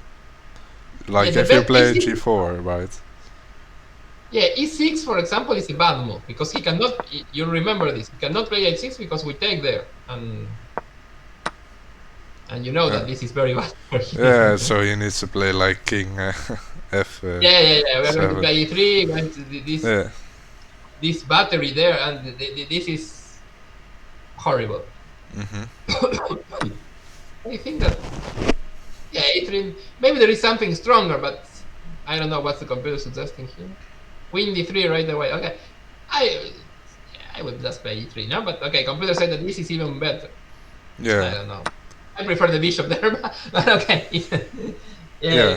Speaker 2: like if you play g4, right?
Speaker 1: Yeah, e6, for example, is a bad move because he cannot. You remember this? He cannot play h6 because we take there, and you know that this is very bad for him.
Speaker 2: Yeah, so he needs to play like king f.
Speaker 1: Yeah. We're going to play e3. Going to this battery there, and this is horrible. I think that e3. Maybe there is something stronger, but I don't know what the computer is suggesting here. Queen d3 right away. Okay, I would just play e3 now, but okay, computer said that this is even better.
Speaker 2: Yeah.
Speaker 1: I don't know. I prefer the bishop there, but okay.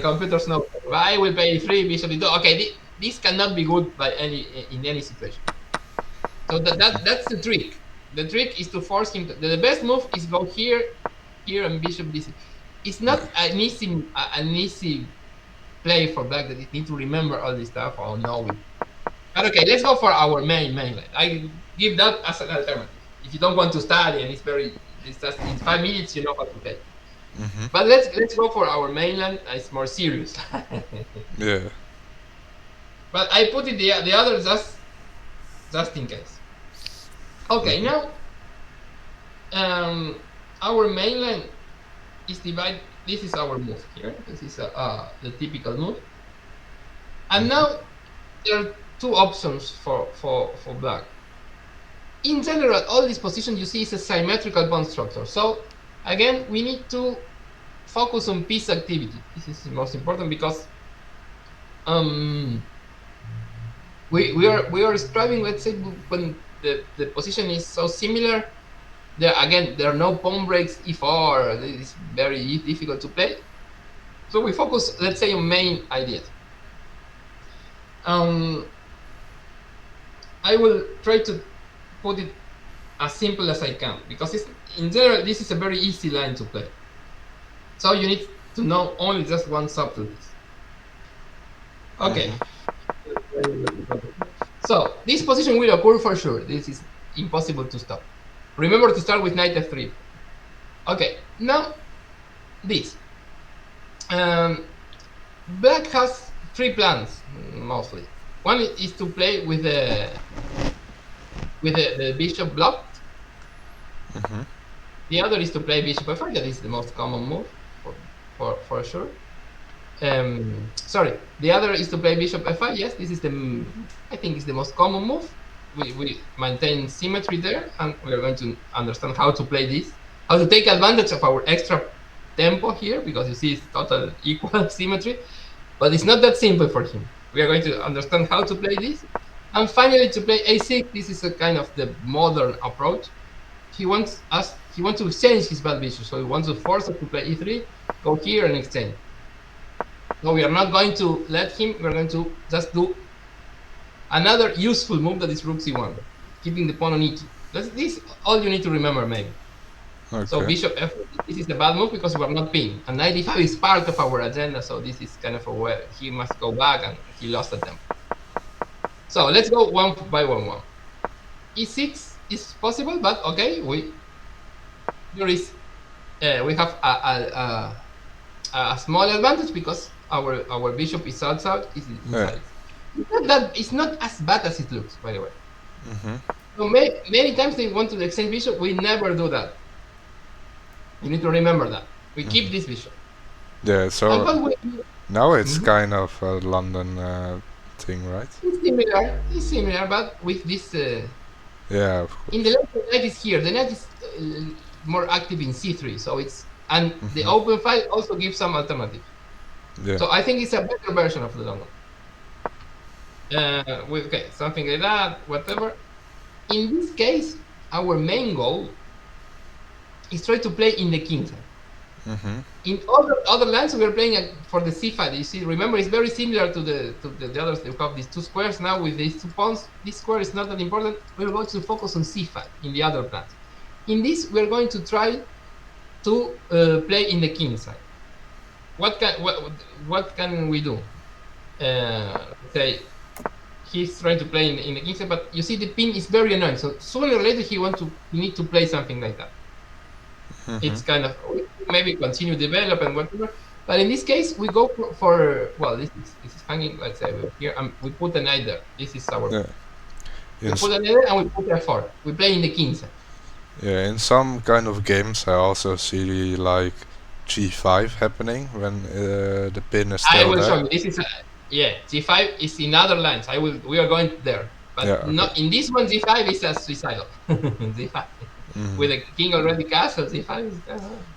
Speaker 1: Computers know. I will play e3, bishop d2. Okay, this cannot be good by in any situation. So that's the trick. The trick is to force him. The best move is go here, and bishop d6. It's not an easy play for black that it need to remember all this stuff or know it. But okay, let's go for our main line. I give that as an alternative. If you don't want to study and it's just in 5 minutes you know how to play. But let's go for our mainland. It's more serious.
Speaker 2: Yeah.
Speaker 1: But I put it the other just in case. Okay, now our mainland is divided. This is our move here. This is the typical move. And now there are two options for black. In general, all these positions you see is a symmetrical pawn structure. So again, we need to focus on piece activity. This is the most important because we are striving. Let's say when the position is so similar. There are no pawn breaks e4. It's very difficult to play. So we focus, let's say, on main ideas. I will try to put it as simple as I can because in general this is a very easy line to play. So you need to know only just one subtleties. Okay. So this position will occur for sure. This is impossible to stop. Remember to start with knight f3. Okay, now this. Black has 3 plans mostly. One is to play with the bishop blocked. The other is to play bishop f5. That is the most common move for sure. Sorry, the other is to play bishop f5. Yes, this is I think is the most common move. We maintain symmetry there, and we are going to understand how to play this, how to take advantage of our extra tempo here, because you see it's total equal symmetry, but it's not that simple for him. We are going to understand how to play this, and finally to play a6. This is a kind of the modern approach. He wants to exchange his bad bishop, so he wants to force us to play e3, go here and exchange. So we are not going to let him. We are going to just do another useful move that is rook c1, keeping the pawn on e2. This is all you need to remember, maybe. Okay. So bishop f. This is the bad move because we are not pinned. And knight e5 is part of our agenda, so this is kind of a way he must go back, and he lost the tempo. So let's go one by one. E6 is possible, but okay, we have a small advantage because our bishop is outside. Inside. It's not as bad as it looks, by the way. So many times they want to exchange bishop. We never do that. You need to remember that. We keep this bishop.
Speaker 2: Yeah, so now it's kind of a London thing, right?
Speaker 1: It's similar, but with this.
Speaker 2: Yeah, of course.
Speaker 1: In the left, the knight is here. The knight is more active in c3, so it's and the open file also gives some alternative.
Speaker 2: Yeah.
Speaker 1: So I think it's a better version of the long one. With okay, something like that, whatever. In this case, our main goal is try to play in the king side. In other lands, we are playing for the c5. You see, remember, it's very similar to the others. We have these two squares now with these 2 pawns. This square is not that important. We're going to focus on c5 in the other plans. In this, we're going to try to play in the king side. What can we do? Say he's trying to play in the king side, but you see the pin is very annoying. So sooner or later he need to play something like that. It's kind of maybe continue develop and whatever. But in this case, we go for well, this is hanging. Let's say here, we put a knight there. This is our. Yeah. We put a knight there and we put a 4. We play in the king side.
Speaker 2: Yeah, in some kind of games, I also see like g5 happening when the pin is still there.
Speaker 1: I will show you. This is g5 is in other lines. We are going there, but okay. Not in this one. G5 is a suicidal. G5. With a king already castled, c5 is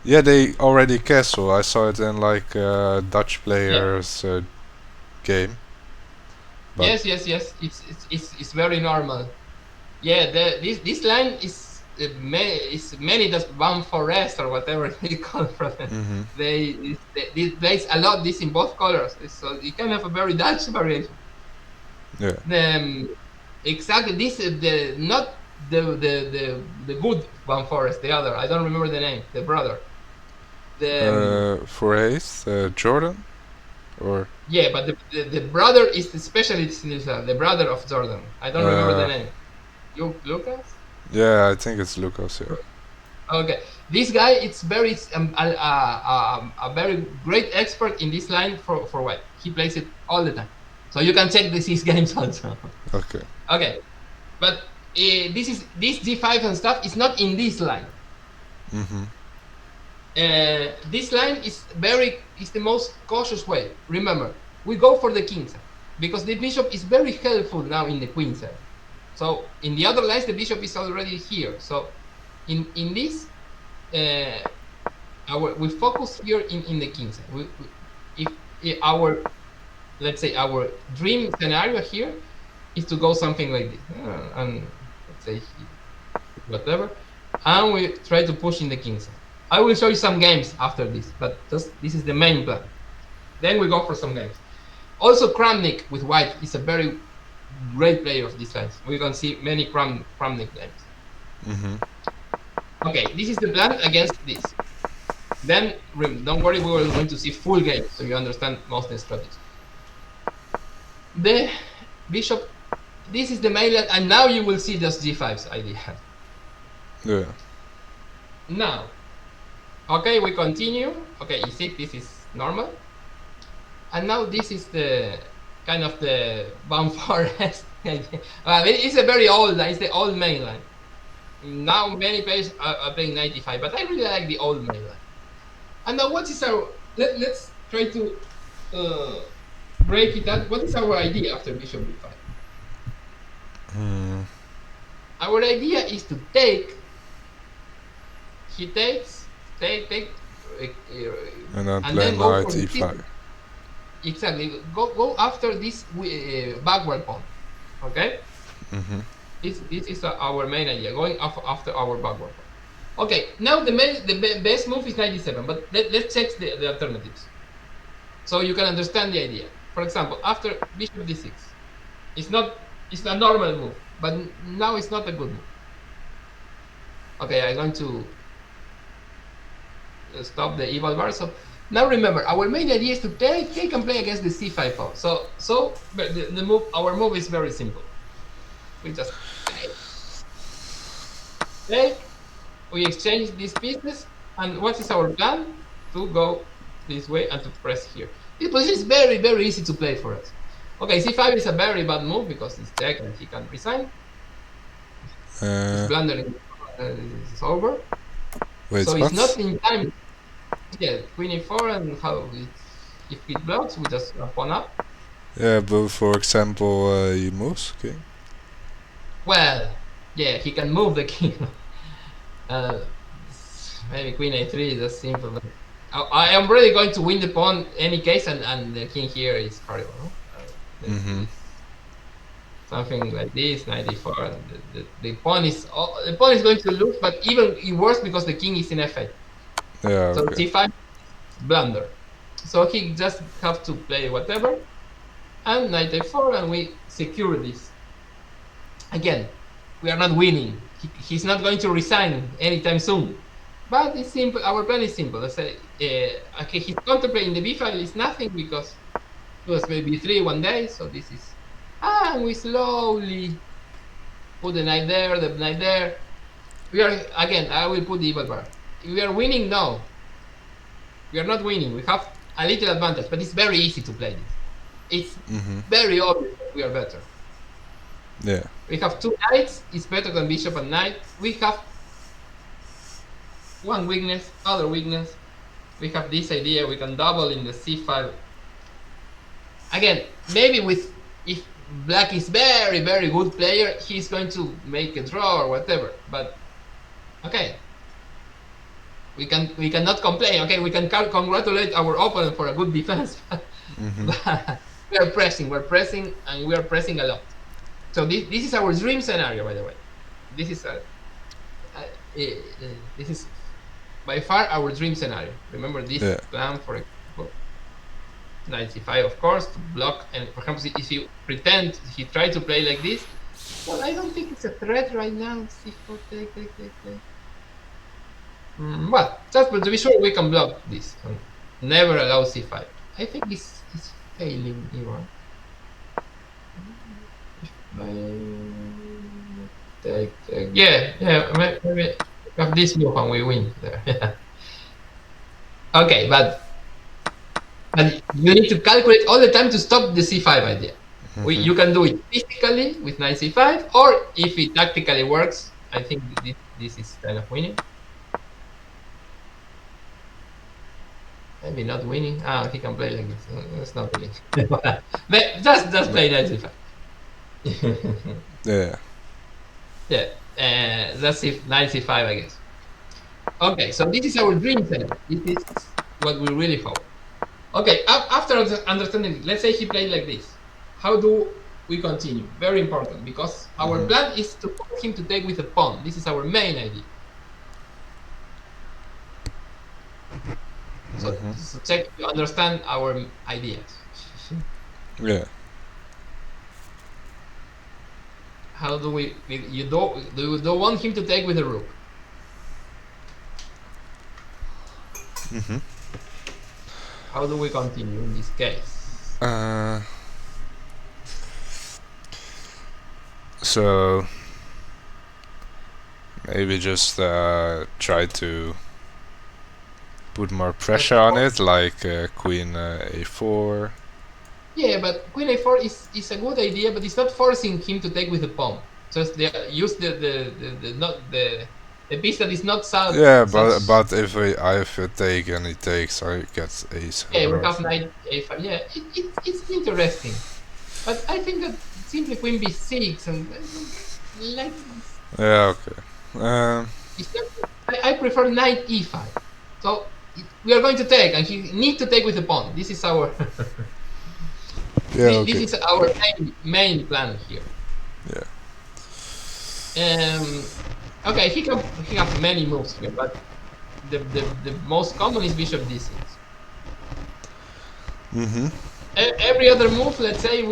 Speaker 2: yeah, they already castle. I saw it in like Dutch players game.
Speaker 1: But yes. It's very normal. Yeah, this line is many just one forest or whatever they call it. They plays a lot this in both colors, so you can have a very Dutch variation.
Speaker 2: Yeah.
Speaker 1: Exactly. This is not the good one forest, the other. I don't remember the name. The brother.
Speaker 2: For Ace, Jordan, or
Speaker 1: yeah, but the brother is the specialist. The brother of Jordan. I don't remember the name. Lucas?
Speaker 2: Yeah, I think it's Lucas. Yeah.
Speaker 1: Okay, this guy it's very a very great expert in this line for white. He plays it all the time, so you can check his games also.
Speaker 2: Okay.
Speaker 1: Okay, but this g5 and stuff is not in this line. This line is the most cautious way. Remember, we go for the king side because the bishop is very helpful now in the queen side. So in the other lines, the bishop is already here. So in this, we focus here in the king side. If our, let's say, our dream scenario here is to go something like this, and let's say whatever, and we try to push in the king side. I will show you some games after this, but this is the main plan. Then we go for some games. Also, Kramnik with white is a very great player of these lines. We can see many Kramnik games. Okay, this is the plan against this. Then don't worry, we are going to see full game, so you understand most of the strategy. The bishop, this is the main line, and now you will see just g5's idea.
Speaker 2: Yeah.
Speaker 1: Now, okay, we continue. Okay, e6, this is normal. And now this is the kind of the bound forest. It's a very old line, it's the old main line. Now many players are playing 95, but I really like the old main line. And now what is our, let's try to break it up. What is our idea after bishop b5? Our idea is to take, he takes, take,
Speaker 2: and then play knight e5.
Speaker 1: Exactly. Go after this backward pawn. Okay. This is our main idea. Going after our backward pawn. Okay. Now the best move is 97, but let's check the alternatives, so you can understand the idea. For example, after bishop d6, it's a normal move, but now it's not a good move. Okay, I'm going to stop the evil bar. So now remember, our main idea is to take and play against the c5 pawn. So the move, our move is very simple. We just take, we exchange these pieces, and what is our plan? To go this way and to press here. This position is very, very easy to play for us. Okay, c5 is a very bad move because it's check and he can resign. His blundering is over.
Speaker 2: Wait,
Speaker 1: so it's not in time. Yeah, queen e4, and how if it blocks, we just pawn up.
Speaker 2: Yeah, but for example, he moves king.
Speaker 1: Well, yeah, he can move the king. Maybe queen a3, that's simple. But I am really going to win the pawn any case, and the king here is horrible. No? Something like this, 94. The pawn is going to lose, but even worse because the king is in f8.
Speaker 2: Yeah.
Speaker 1: So
Speaker 2: okay.
Speaker 1: c5 blunder. So he just have to play whatever, and knight a4, and we secure this. Again, we are not winning. He's not going to resign anytime soon. But it's simple. Our plan is simple. Let's say, okay, his counterplay in the b file is nothing because it was maybe 3 one day. So this is, and we slowly put the knight there, the knight there. We are, again, I will put the evil bar. We are winning? No. We are not winning. We have a little advantage, but it's very easy to play this. It's very obvious that we are better.
Speaker 2: Yeah.
Speaker 1: We have 2 knights. It's better than bishop and knight. We have one weakness, other weakness. We have this idea. We can double in the c5. Again, maybe if black is very, very good player, he's going to make a draw or whatever. But okay, we cannot complain. Okay, we can congratulate our opponent for a good defense. But we're pressing, and we are pressing a lot. So this is our dream scenario, by the way. This is by far our dream scenario. Remember this plan, for example, 95, of course, to block. And for example, if you pretend he tried to play like this, well, I don't think it's a threat right now. C4, take. Well, just to be sure, we can block this. Never allow c5. I think it's failing here. Take. Yeah, maybe have this move and we win there. Okay, but you need to calculate all the time to stop the c5 idea. You can do it physically with knight c5, or if it tactically works, I think this is kind of winning. Maybe not winning. He can play like this. It's not winning. just play knight c5. That's knight c5, I guess. Okay, so this is our dream scenario. This is what we really hope. Okay, after understanding, let's say he played like this. How do we continue? Very important, because our plan is to force him to take with a pawn. This is our main idea. So check to understand our ideas.
Speaker 2: Yeah.
Speaker 1: How do you don't want him to take with a rook? How do we continue in this case?
Speaker 2: So maybe just try to put more pressure on it, like queen a4.
Speaker 1: Yeah, but queen a4 is a good idea, but it's not forcing him to take with the pawn. Just use the piece that is not sound.
Speaker 2: Yeah, but if I take and he takes, I get ace.
Speaker 1: Yeah, we have knight a5. Yeah, it's interesting, but I think that simply queen b6 and like.
Speaker 2: Yeah, okay.
Speaker 1: I prefer knight e5. So we are going to take, and he need to take with the pawn. This is our.
Speaker 2: Yeah,
Speaker 1: this is our main plan here.
Speaker 2: Yeah.
Speaker 1: Okay, he have many moves here, but the most common is bishop d6. Every other move, let's say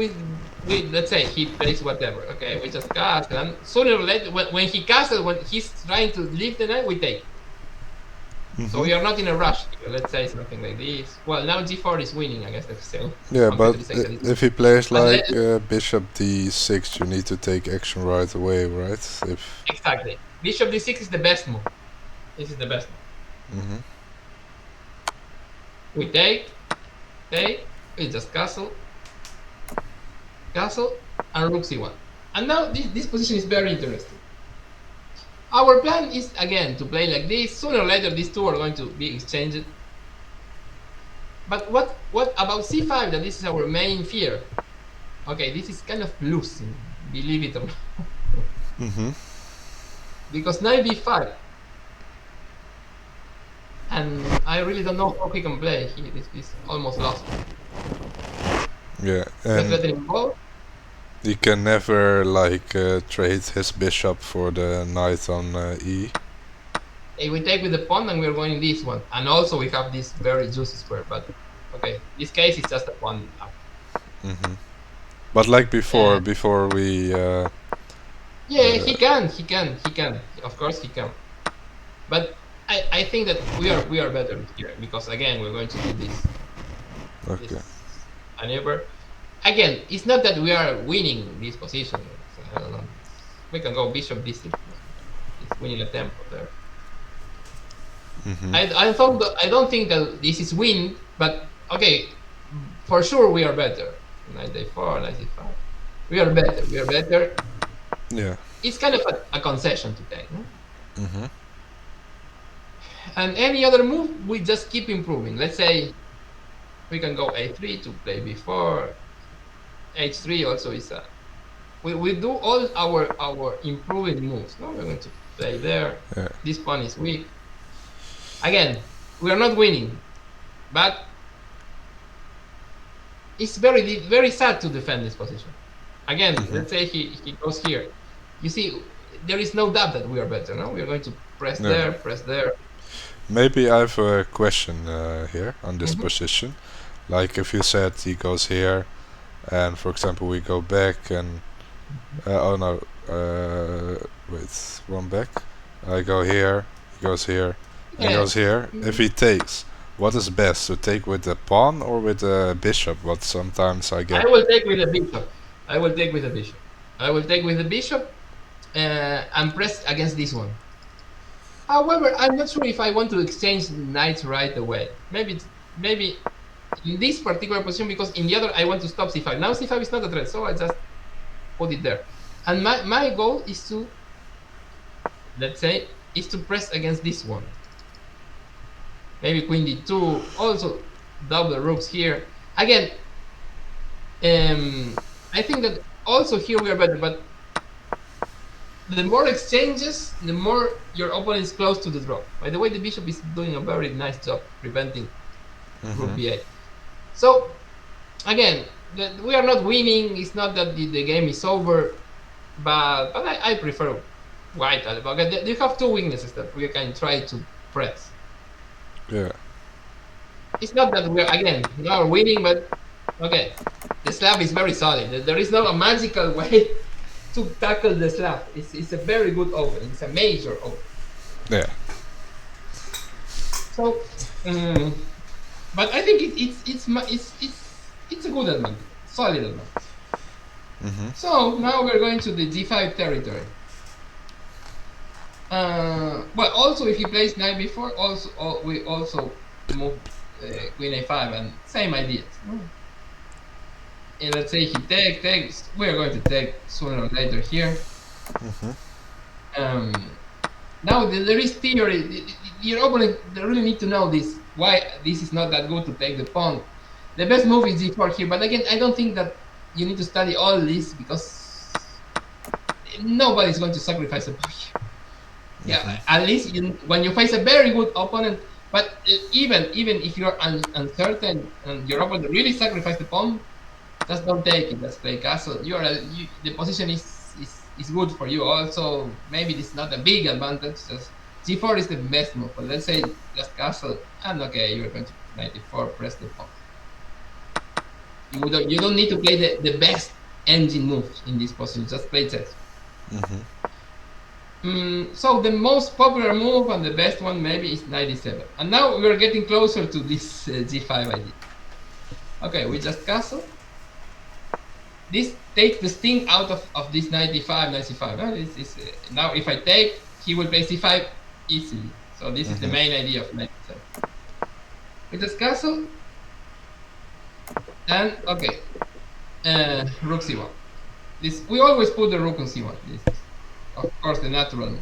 Speaker 1: let's say he plays whatever. Okay, we just cast, and sooner or later, when he casts, when he's trying to leave the knight, we take. So we are not in a rush here. Let's say something like this. Well, now g4 is winning, I guess. Still.
Speaker 2: Yeah, but if he plays like bishop d6, you need to take action right away, right?
Speaker 1: Exactly. Bishop d6 is the best move. This is the best move. We take, we just castle, and rook c1. And now this position is very interesting. Our plan is, again, to play like this. Sooner or later, these two are going to be exchanged. But what about c5, that this is our main fear? Okay, this is kind of losing, believe it or not. Because knight b5. And I really don't know how he can play. He's almost lost.
Speaker 2: Yeah, and he can never like trade his bishop for the knight on e.
Speaker 1: Hey, we take with the pawn and we're going this one. And also we have this very juicy square, but okay, this case is just a pawn up.
Speaker 2: But like before we...
Speaker 1: yeah, he can. Of course he can. But I think that we are better here, because again, we're going to do this.
Speaker 2: Okay.
Speaker 1: This maneuver. Again, it's not that we are winning this position. I don't know. We can go bishop this. It's winning a tempo there. I don't think that this is win, but okay, for sure we are better. Knight a4, knight c5. We are better.
Speaker 2: Yeah.
Speaker 1: It's kind of a concession to take. No? And any other move, we just keep improving. Let's say we can go a3 to play b4. h3 also is a... We do all our improving moves. No, we're going to play there.
Speaker 2: Yeah.
Speaker 1: This pawn is weak. Again, we are not winning, but it's very sad to defend this position. Again, let's say he goes here. You see, there is no doubt that we are better. No, we are going to press there, press there.
Speaker 2: Maybe I have a question here on this position. Like if you said he goes here, and for example we go back and wait, one back. I go here, he goes here, and he goes here. If he takes, what is best, to take with the pawn or with the bishop? What sometimes I get.
Speaker 1: I will take with the bishop. And press against this one. However, I'm not sure if I want to exchange knights right away. Maybe in this particular position, because in the other I want to stop c5. Now c5 is not a threat, so I just put it there. And my goal is to, let's say, press against this one. Maybe queen d2, also double rooks here. Again, I think that also here we are better, but the more exchanges, the more your opponent is close to the draw. By the way, the bishop is doing a very nice job preventing rook b8. So, again, we are not winning. It's not that the game is over, but I prefer white. Okay, you have two weaknesses that we can try to press.
Speaker 2: Yeah.
Speaker 1: It's not that we are winning, but okay, the Slav is very solid. There is no a magical way to tackle the Slav. It's a very good opening. It's a major opening.
Speaker 2: Yeah.
Speaker 1: So, but I think it's a good advantage, solid advantage. So now we're going to the g5 territory. Well, also if he plays knight b4, we also move queen a5, and same ideas. And let's say he takes. We are going to take sooner or later here. Now there is theory. Your opponent really need to know this. Why this is not that good to take the pawn. The best move is g4 here, but again, I don't think that you need to study all this, because nobody's going to sacrifice a pawn here. Yeah, at least when you face a very good opponent. But even if you're uncertain and your opponent really sacrifice the pawn, just don't take it. Just play castle. The position is good for you. Also, maybe it's not a big advantage. Just g4 is the best move. But let's say just castle, and okay, you're going to knight e4, press the pawn. You don't need to play the best engine moves in this position. Just play chess. So the most popular move and the best one maybe is knight e7. And now we're getting closer to this g5 idea. Okay, we just castle. This takes the sting out of this knight e5, knight c5. Now if I take, he will play c5 easily. So this is the main idea of knight e7. We just castle. And okay, rook c1. We always put the rook on c1. This is, of course, the natural move.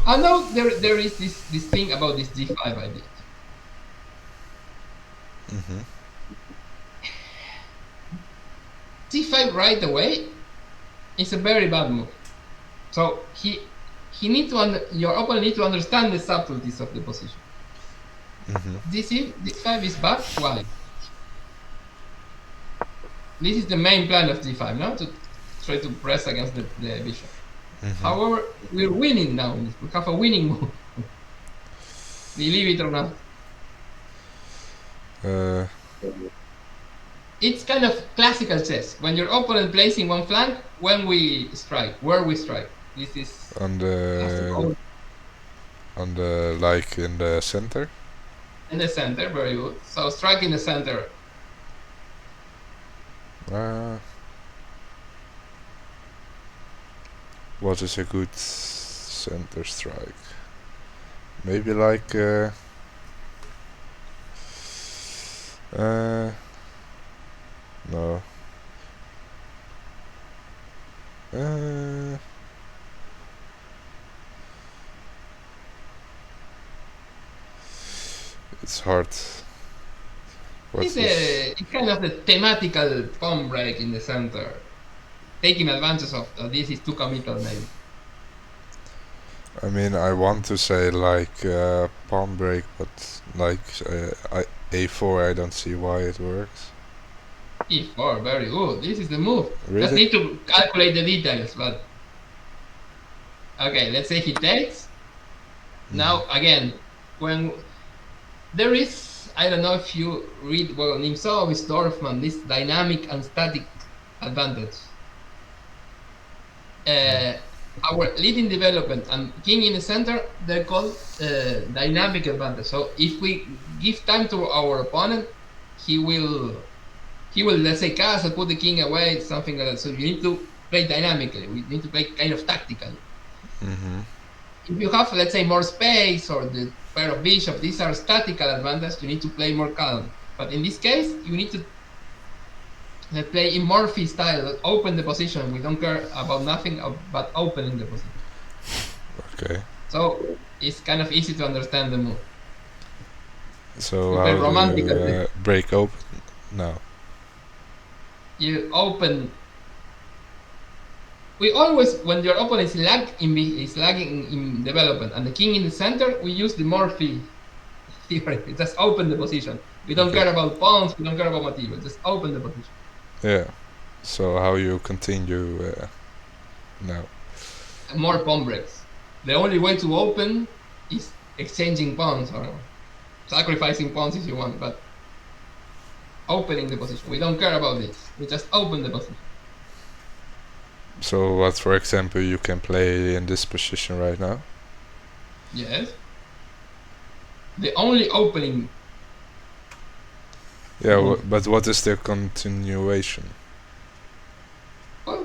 Speaker 1: And now there is this thing about this g5 idea. c5 right away is a very bad move. So he need to your opponent need to understand the subtleties of the position. This d5 is bad. Why? This is the main plan of d5 now, to try to press against the bishop. However, we're winning now. We have a winning move. Believe it or not. It's kind of classical chess. When your opponent plays in one flank, when we strike, where we strike. This is
Speaker 2: on the like in the center.
Speaker 1: In the center, very good. So strike in the center.
Speaker 2: What is a good center strike? Maybe like no. It's hard.
Speaker 1: It's kind of the thematical pawn break in the center. Taking advantage of this is too committal, maybe.
Speaker 2: I mean, I want to say like pawn break, but like a4, I don't see why it works.
Speaker 1: e4, very good. This is the move.
Speaker 2: Really?
Speaker 1: Just need to calculate the details, but okay. Let's say he takes. Now again, when there is, I don't know if you read well, Nimzov is Dorfman, this dynamic and static advantage. Our leading development and king in the center, they're called dynamic advantage. So if we give time to our opponent, he will let's say castle, put the king away, something like that. So you need to play dynamically. We need to play kind of tactically. If you have, let's say, more space or the pair of bishop, these are statical advantages. You need to play more calm. But in this case, you need to play in Murphy style, open the position. We don't care about nothing but opening the position.
Speaker 2: Okay.
Speaker 1: So it's kind of easy to understand the move.
Speaker 2: So how do you break open? No.
Speaker 1: You open. We always, when your opponent is lagging in development and the king in the center, we use the Murphy theory. We just open the position. We don't care about pawns. We don't care about material. Just open the position.
Speaker 2: Yeah. So how you continue now?
Speaker 1: More pawn breaks. The only way to open is exchanging pawns or sacrificing pawns if you want, but opening the position. We don't care about this. We just open the position.
Speaker 2: So what, for example, you can play in this position right now?
Speaker 1: Yes. The only opening.
Speaker 2: Yeah, but what is the continuation?
Speaker 1: Well,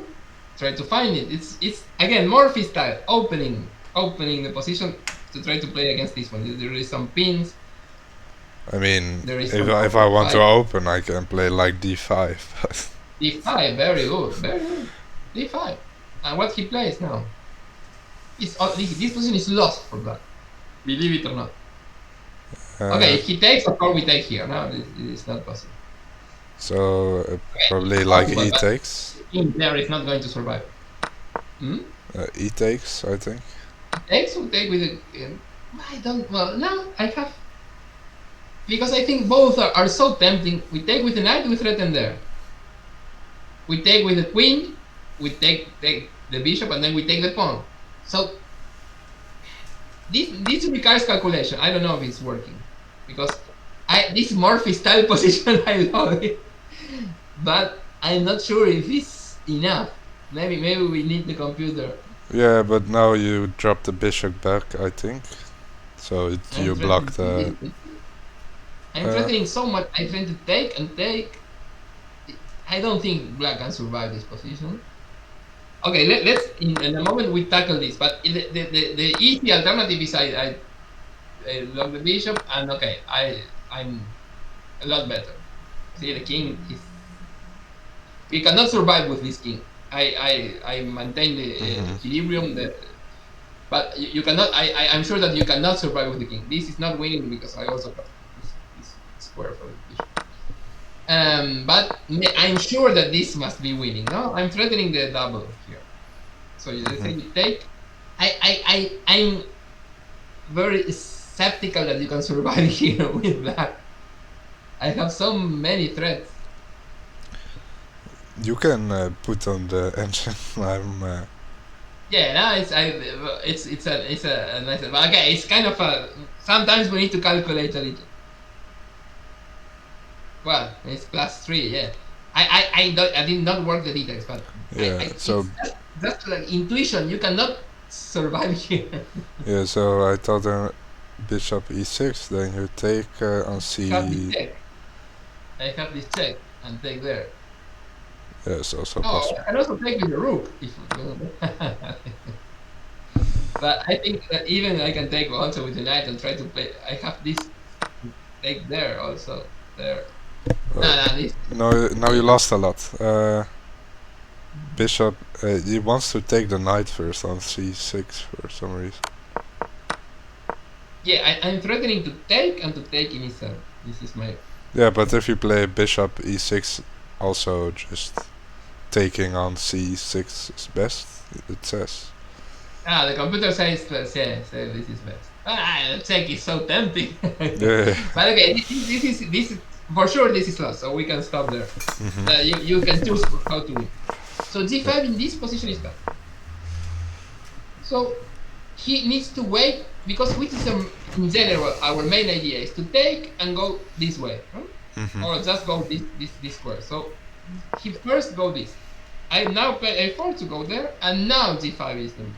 Speaker 1: try to find it. It's again Murphy style, opening the position to try to play against this one. There is some pins.
Speaker 2: I mean, if I want to open, I can play like d5.
Speaker 1: d5, very good, very good. d5, and what he plays now? This position is lost for black. Believe it or not. Okay, if he takes, of course we take here. Now it is not possible.
Speaker 2: So probably like e takes.
Speaker 1: In there is not going to survive.
Speaker 2: E takes, I think.
Speaker 1: Takes will take with the. I don't. Well, now I have. Because I think both are so tempting. We take with the knight, we threaten there. We take with the queen, we take the bishop, and then we take the pawn. So this requires calculation. I don't know if it's working, because this Murphy style position, I love it, but I'm not sure if it's enough. Maybe we need the computer.
Speaker 2: Yeah, but now you drop the bishop back, I think. So you block the.
Speaker 1: I'm threatening so much. I'm trying to take and take. I don't think black can survive this position. Okay, let's in a moment we tackle this. But the easy alternative is I lock the bishop, and okay, I'm a lot better. See, the king is. We cannot survive with this king. I maintain the equilibrium. But you cannot. I'm sure that you cannot survive with the king. This is not winning because I also got this square for the bishop. But I'm sure that this must be winning. No, I'm threatening the double here. So you say you take. I'm very skeptical that you can survive here with black. I have so many threats.
Speaker 2: You can put on the engine. I'm.
Speaker 1: Yeah, no, it's a nice. Okay, it's kind of a. Sometimes we need to calculate a little. Well, it's +3. Yeah, I did not work the details, but
Speaker 2: yeah. So
Speaker 1: that's like intuition. You cannot survive here.
Speaker 2: Yeah. So I thought bishop e6. Then you take on c.
Speaker 1: I have this check and take there.
Speaker 2: Yes, also possible.
Speaker 1: I can also take with the rook if but I think that even I can take also with the knight and try to play. I have this take there also there.
Speaker 2: Now you lost a lot. Bishop, he wants to take the knight first on c6 for some reason.
Speaker 1: Yeah, I'm threatening to take and to take in e7. This is my.
Speaker 2: Yeah, but if you play bishop e6, also just taking on c6 is best. It says.
Speaker 1: The computer says this is best. The check is so tempting.
Speaker 2: Yeah.
Speaker 1: But okay, this is for sure. This is lost, so we can stop there. You can choose how to win. So g5 in this position is bad. So he needs to wait because which is in general our main idea is to take and go this way, right? Or just go this square. So he first go this. I now play a4 to go there, and now g5 is the move.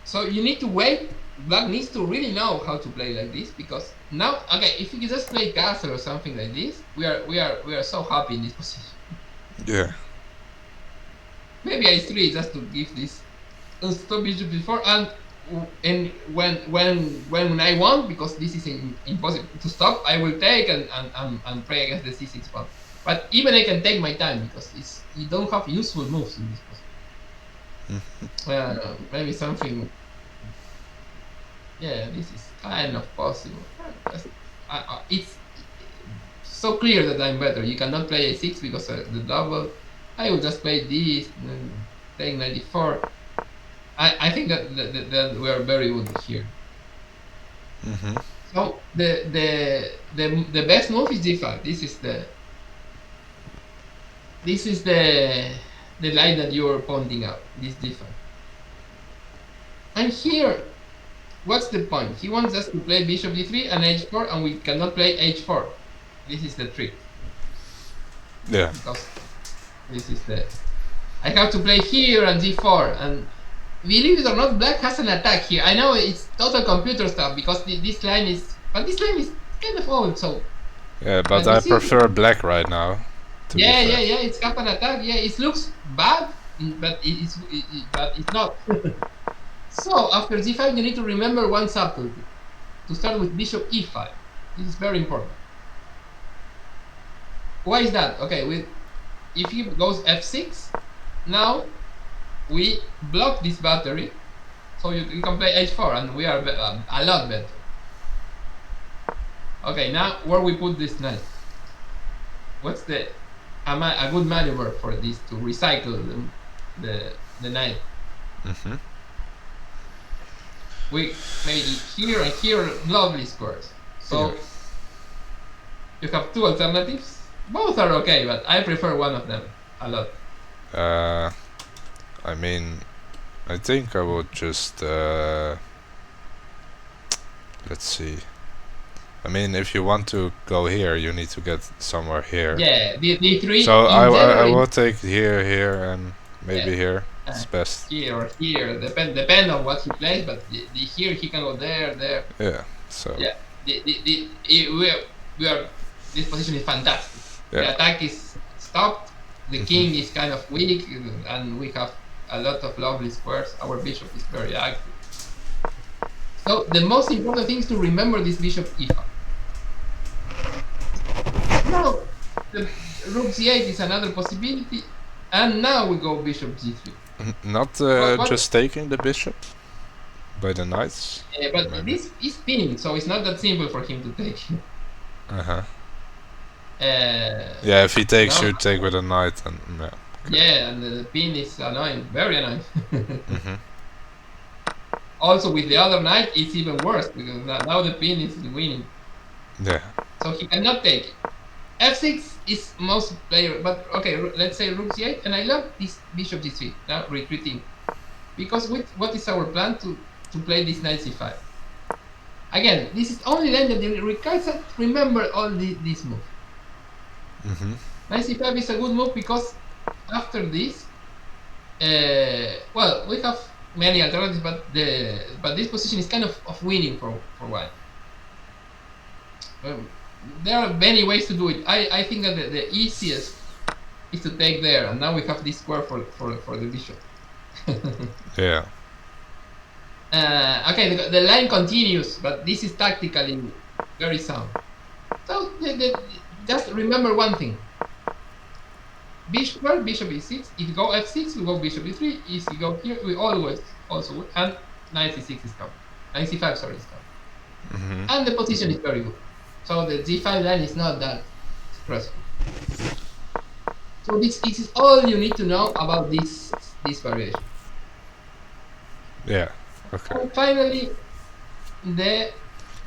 Speaker 1: So you need to wait. Black needs to really know how to play like this because now, okay, if you just play castle or something like this, we are so happy in this position.
Speaker 2: Yeah.
Speaker 1: Maybe I3 just to give this stop bishop before and when I want, because this is impossible to stop, I will take and play against the c6 pawn. But even I can take my time because you don't have useful moves in this position. Maybe something. Yeah, this is kind of possible. It's so clear that I'm better. You cannot play a6 because of the double. I will just play this, and take 94. I think that we are very good here. So the best move is g5. This is the line that you are pointing out. This g5. And here, what's the point? He wants us to play bishop d3 and h4, and we cannot play h4. This is the trick.
Speaker 2: Yeah.
Speaker 1: Because this is I have to play here and g4, and believe it or not, black has an attack here. I know it's total computer stuff because this line is kind of old. So.
Speaker 2: Yeah, but I prefer black right now.
Speaker 1: Yeah. It's got an attack. Yeah, it looks bad, but it's not. So after g5, you need to remember one subtlety. To start with bishop e5. This is very important. Why is that? Okay, if he goes f6, now we block this battery, so you can play h4, and we are a lot better. Okay, now where we put this knight? What's a good maneuver for this to recycle the knight? We made here and here lovely squares. So you have two alternatives. Both are okay, but I prefer one of them a lot.
Speaker 2: I mean, I think I would just let's see. I mean, if you want to go here, you need to get somewhere here.
Speaker 1: Yeah, d3.
Speaker 2: So I will take here, and maybe here. It's best.
Speaker 1: Here or here, depend on what he plays. But here he can go there.
Speaker 2: Yeah. So.
Speaker 1: Yeah. We are. This position is fantastic. Yeah. The attack is stopped. The king is kind of weak, and we have a lot of lovely squares. Our bishop is very active. So the most important thing is to remember this bishop e5. Now the rook c8 is another possibility, and now we go bishop g3.
Speaker 2: Not just taking the bishop by the knights.
Speaker 1: Yeah, but maybe. This is pinning, so it's not that simple for him to take.
Speaker 2: Yeah, if he takes, you take with a knight, and yeah.
Speaker 1: Okay. Yeah, and the pin is annoying, very annoying. Also, with the other knight, it's even worse because now the pin is winning.
Speaker 2: Yeah.
Speaker 1: So he cannot take it. F6 is most player, but okay, let's say rook c8, and I love this bishop g3 now retreating, because what is our plan to play this knight c5? Again, this is only line that requires us to remember all this move. Knight c5 is a good move because after this, well, we have many alternatives, but this position is kind of winning for white. There are many ways to do it. I think that the easiest is to take there, and now we have this square for the bishop.
Speaker 2: Yeah.
Speaker 1: Okay, the line continues, but this is tactically very sound. So just remember one thing. Bishop e6. If you go f6, we go bishop e3. If you go here, we always also, and knight c6 is coming. Knight c5, sorry, is coming. And the position is very good. So the g5 line is not that stressful. So this is all you need to know about this variation.
Speaker 2: Yeah. Okay.
Speaker 1: And finally, the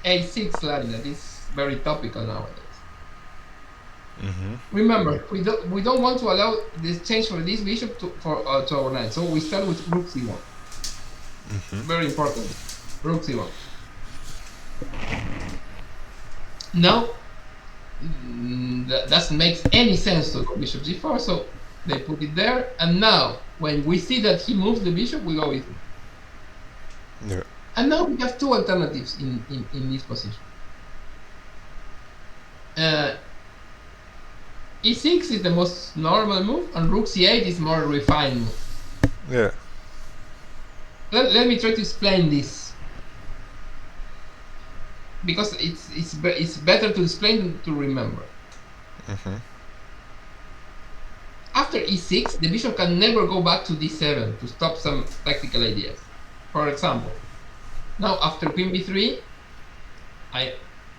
Speaker 1: a6 line that is very topical nowadays. Remember, we don't want to allow this change for this bishop to our knight. So we start with rook c1. Very important. Rook c1. Now, that doesn't make any sense to go bishop g4, so they put it there. And now, when we see that he moves the bishop, we go with him.
Speaker 2: Yeah.
Speaker 1: And now we have two alternatives in this position. E6 is the most normal move, and rook c8 is more refined move.
Speaker 2: Yeah.
Speaker 1: Let me try to explain this, because it's better to explain than to remember. After e6, the bishop can never go back to d7 to stop some tactical ideas. For example, now after queen b3, I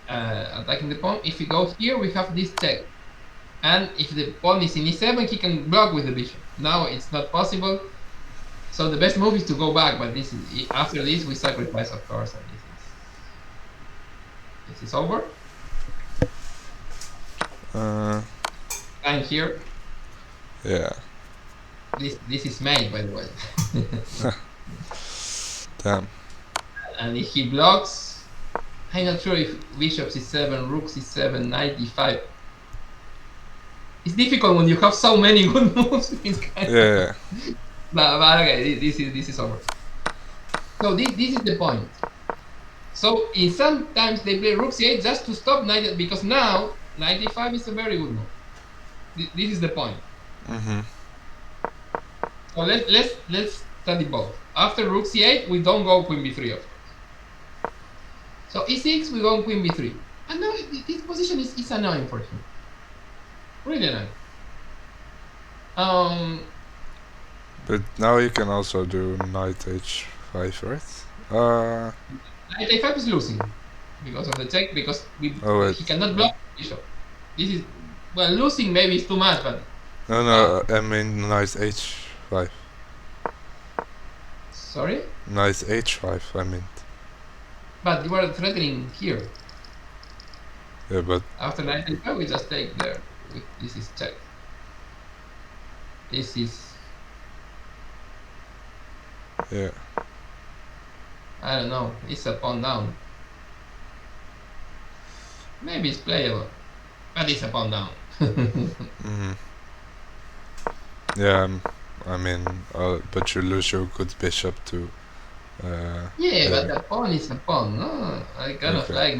Speaker 1: attacking the pawn. If we go here, we have this check. And if the pawn is in e7, he can block with the bishop. Now it's not possible. So the best move is to go back, but after this we sacrifice, of course, and this is over. And here.
Speaker 2: Yeah.
Speaker 1: This is made, by the way.
Speaker 2: Damn.
Speaker 1: And if he blocks, I'm not sure if bishop c7, rook c7, knight d5. It's difficult when you have so many good moves.
Speaker 2: Yeah.
Speaker 1: But okay, this is over. So this is the point. So in sometimes they play rook c8 just to stop knight, because now knight d5 is a very good move. This is the point. So let's study both. After rook c8, we don't go queen b3, of course. So e6, we go queen b3. And now this position is annoying for him. Really annoying.
Speaker 2: But now you can also do knight h5, right?
Speaker 1: Knight a5 is losing because of the check, because he cannot block the bishop. This is, well, losing maybe is too much, but
Speaker 2: no, I mean knight h5.
Speaker 1: Sorry?
Speaker 2: Knight h5, I mean.
Speaker 1: But you are threatening here.
Speaker 2: Yeah, but
Speaker 1: after knight a5, we just take there. This is check. This is.
Speaker 2: Yeah.
Speaker 1: I don't know. It's a pawn down. Maybe it's playable, but it's a pawn down.
Speaker 2: Yeah, I mean, but you lose your good bishop to.
Speaker 1: Yeah, but the pawn is a pawn. No, I kind of like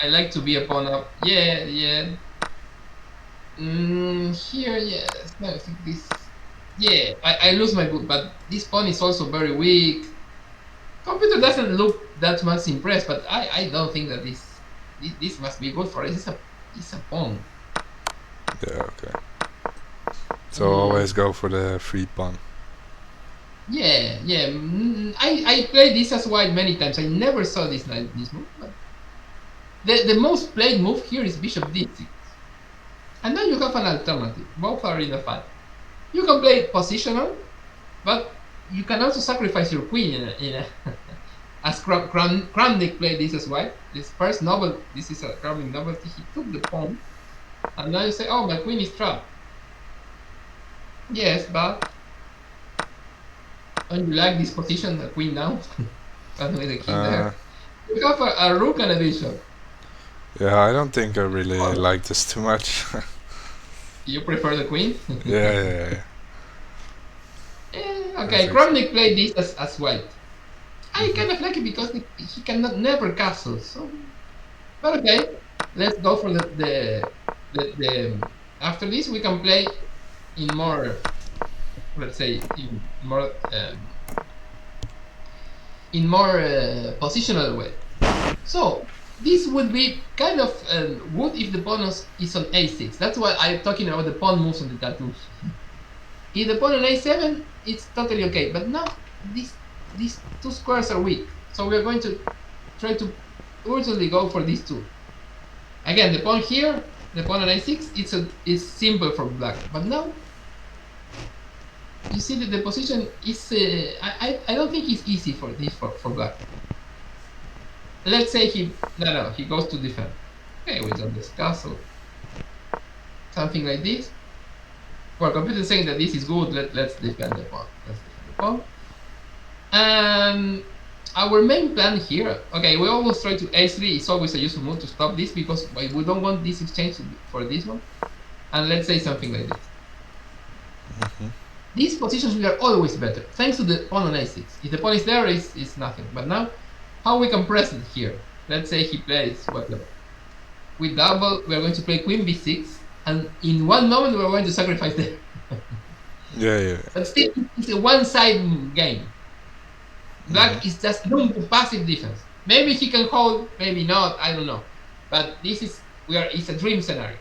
Speaker 1: I like to be a pawn up. Yeah. Here, yes. No, I think this. Yeah, I lose my book, but this pawn is also very weak. Computer doesn't look that much impressed, but I don't think that this must be good for it. It's a pawn.
Speaker 2: Yeah, okay. So always go for the free pawn.
Speaker 1: Yeah. I played this as white many times. I never saw this move. But the most played move here is bishop d6. And then you have an alternative. Both are in the file. You can play positional, but you can also sacrifice your queen in a as Kramnik played this as white. This first novel, this is a Kramnik novelty. He took the pawn, and now you say, "Oh, my queen is trapped." Yes, but don't you like this position, the queen down, and with the king there? You have a rook and a bishop.
Speaker 2: Yeah, I don't think I really like this too much.
Speaker 1: You prefer the queen?
Speaker 2: Yeah.
Speaker 1: Okay, Kramnik played this as white. I kind of like it because he cannot never castle. So, but okay, let's go for the after this we can play in more, let's say, in more positional way. So this would be kind of good if the pawn is on a6. That's why I'm talking about the pawn moves on the tattoos. If the pawn on a7, it's totally okay. But now these two squares are weak, so we're going to try to urgently go for these two. Again, the pawn here, the pawn on a6, it's simple for black. But now you see that the position is I don't think it's easy for this for black. Let's say he goes to defend. Okay, we don't discuss, so something like this. Well, computer is saying that this is good. Let's defend the pawn. And our main plan here, okay, we always try to a3. It's always a useful move to stop this because we don't want this exchange for this one. And let's say something like this. These positions are always better, thanks to the pawn on a6. If the pawn is there, it's nothing. But now, how we can press it here? Let's say he plays whatever. We double, we're going to play queen b6, and in one moment we're going to sacrifice there.
Speaker 2: Yeah.
Speaker 1: But still, it's a one-side game. Black is just doomed to passive defense. Maybe he can hold, maybe not, I don't know. But it's a dream scenario.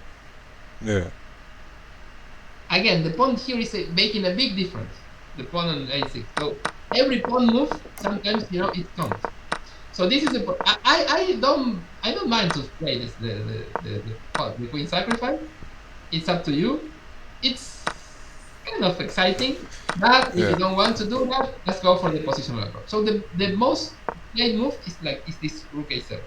Speaker 2: Yeah.
Speaker 1: Again, the pawn here is making a big difference. The pawn on a6. So every pawn move, sometimes it counts. So this is I don't mind to play this the queen sacrifice. It's up to you. It's kind of exciting, but if you don't want to do that, let's go for the positional approach. So the most played move is this rook a7.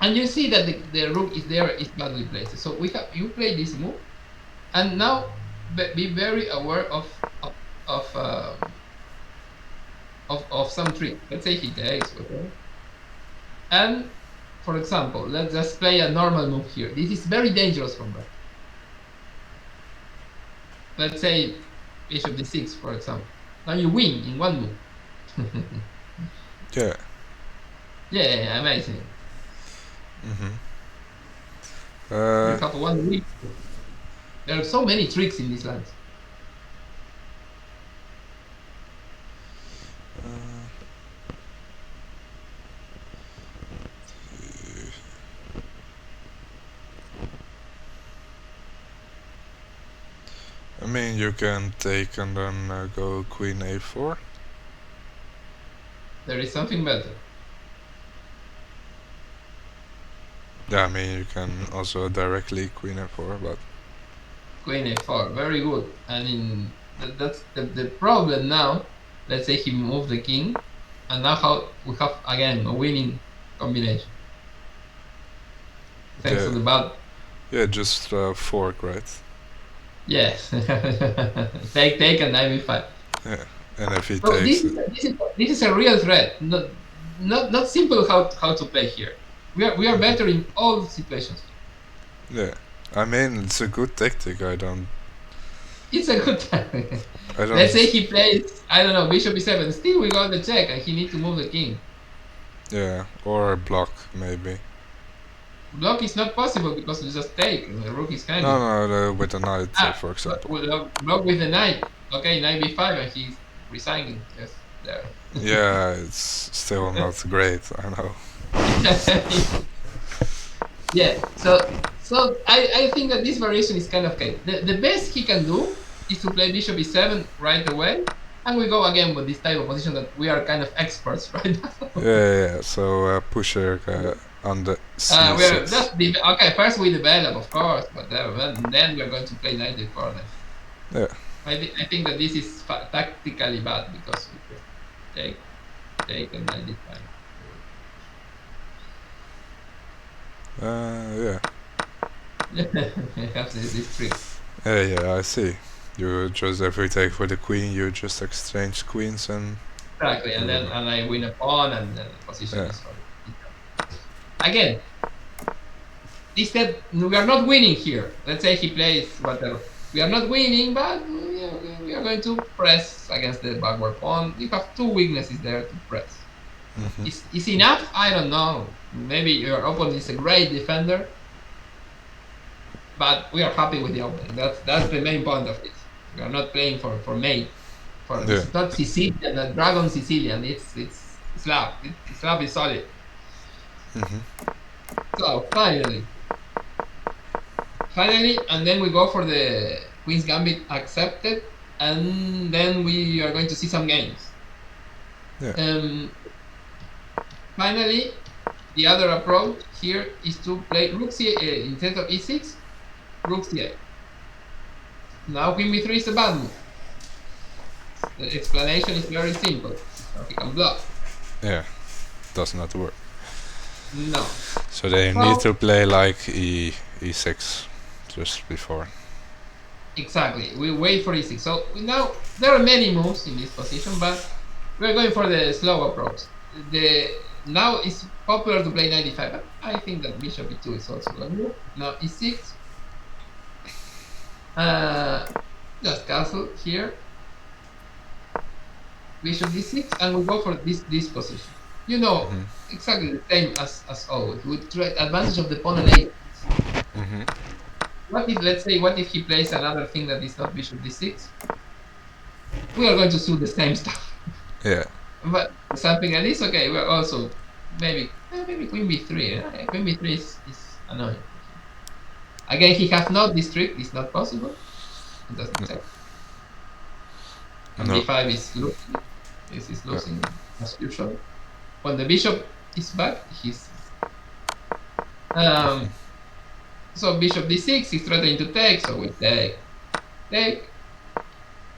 Speaker 1: And you see that the rook is badly placed. So you play this move, and now be very aware of some trick. Let's say he takes whatever. And for example, let's just play a normal move here. This is very dangerous from black. Let's say bishop d6, for example. Now you win in one move.
Speaker 2: Yeah.
Speaker 1: Yeah, amazing. You have one week. There are so many tricks in these lands.
Speaker 2: I mean, you can take and then go queen a4.
Speaker 1: There is something better.
Speaker 2: Yeah, I mean, you can also directly queen a4, but...
Speaker 1: Queen a4, very good. And that's the problem now. Let's say he moved the king, and now we have, again, a winning combination. Thanks to the bad...
Speaker 2: Yeah, just fork, right?
Speaker 1: Yes. take and knight b5.
Speaker 2: Yeah, and if he takes
Speaker 1: this is a real threat. Not simple how to play here. We are better in all situations.
Speaker 2: Yeah, I mean, it's a good tactic.
Speaker 1: It's a good tactic. Let's say he plays, I don't know, bishop e7. Still we got the check and he needs to move the king.
Speaker 2: Yeah, or block maybe.
Speaker 1: Block is not possible because you just take. The rook is kind
Speaker 2: of... No, with the knight, for example.
Speaker 1: Block with the knight. Okay, knight b5 and he's resigning. Yes, there.
Speaker 2: Yeah, it's still not great, I know.
Speaker 1: Yeah, so I think that this variation is kind of okay. The best he can do is to play bishop e7 right away, and we go again with this type of position that we are kind of experts right now.
Speaker 2: Yeah, so pusher on the
Speaker 1: C6. We're just okay. First we develop, of course, but then we're going to play knight d4.
Speaker 2: Yeah.
Speaker 1: I think that this is tactically bad because we could take and knight d5.
Speaker 2: Yeah.
Speaker 1: I have this trick.
Speaker 2: Yeah, I see. You just every take for the queen, you just exchange queens and.
Speaker 1: Exactly, and then I win a pawn, and the position is for again. Instead, we are not winning here. Let's say he plays whatever. We are not winning, but we are going to press against the backward pawn. You have two weaknesses there to press. Is enough? I don't know. Maybe your opponent is a great defender, but we are happy with the opening. That's the main point of this. We are not playing for mate. It's not Sicilian, the Dragon Sicilian. It's Slav. Slav is solid. So finally, and then we go for the Queen's Gambit accepted, and then we are going to see some games. Finally, the other approach here is to play Rook C8 instead of E6, Rook C8. Now Queen B3 is a bad move. The explanation is very simple. So he can bluff.
Speaker 2: Yeah, does not work.
Speaker 1: No.
Speaker 2: So they need to play like E6 just before.
Speaker 1: Exactly. We wait for E6. So now there are many moves in this position, but we're going for the slow approach. Now it's popular to play knight d5, but I think that bishop e2 is also a move. Now e6. Just castle here. Bishop d6, and we go for this position. You know, exactly the same as always. We try advantage of the pawn on a. What if he plays another thing that is not bishop d6? We are going to suit the same stuff.
Speaker 2: Yeah.
Speaker 1: But something like this, okay, we're also maybe queen b3. Queen b3 is annoying. Again, he has not this trick. It's not possible. It doesn't check. And b5 is losing. This is losing as usual. When the bishop is back, he's so bishop d6 is threatening to take, so we take,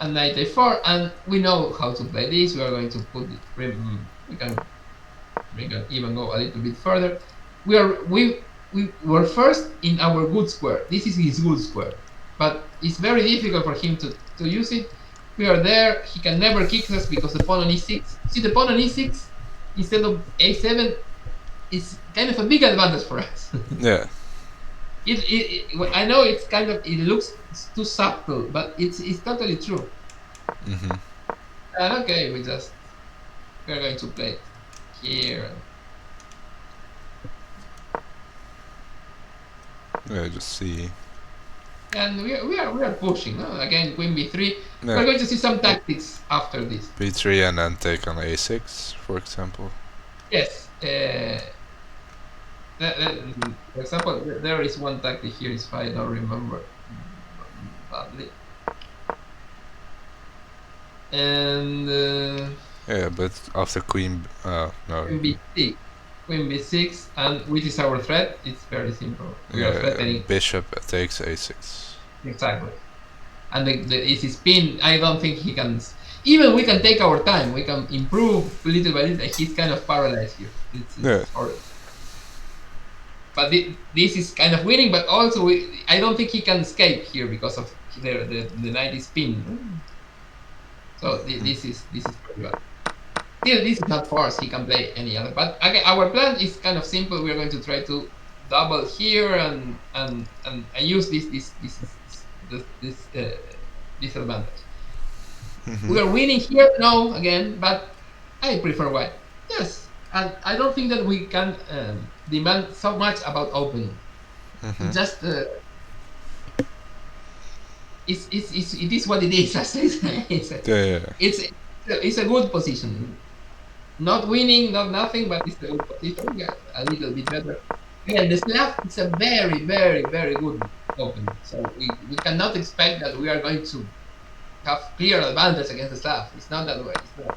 Speaker 1: and knight a4, and we know how to play this. We are going to put it. We can even go a little bit further. We were first in our good square. This is his good square, but it's very difficult for him to use it. We are there. He can never kick us because the pawn on e6. See, the pawn on e6 instead of a7 is kind of a big advantage for us.
Speaker 2: Yeah.
Speaker 1: I know it's it looks too subtle, but it's totally true. And okay, we're going to play it here.
Speaker 2: Yeah, just see.
Speaker 1: And we are pushing. No? Again, queen b3. Yeah. We're going to see some tactics after this.
Speaker 2: b3 and then take on a6, for example.
Speaker 1: Yes. For example, there is one tactic here, if I don't remember badly. And
Speaker 2: yeah, but after queen, no.
Speaker 1: Queen b6, and which is our threat? It's very simple. We are threatening.
Speaker 2: Bishop takes a6.
Speaker 1: Exactly. And the easy spin, I don't think he can. Even we can take our time. We can improve little by little. He's kind of paralyzed here. It's horrible. But this is kind of winning, but also I don't think he can escape here because of the knight is spin. So this is pretty bad. Still, this is not forced. He can play any other. But again, our plan is kind of simple. We are going to try to double here and use this disadvantage. We are winning here, no, again, but I prefer white. Yes, and I don't think that we can demand so much about opening. Just it is what it is. It's a good position. Not winning, not nothing, but it's a good position. Yeah, a little bit better. Again, the Slav is a very, very, very good opening. So we cannot expect that we are going to have clear advantage against the Slav. It's not that way. It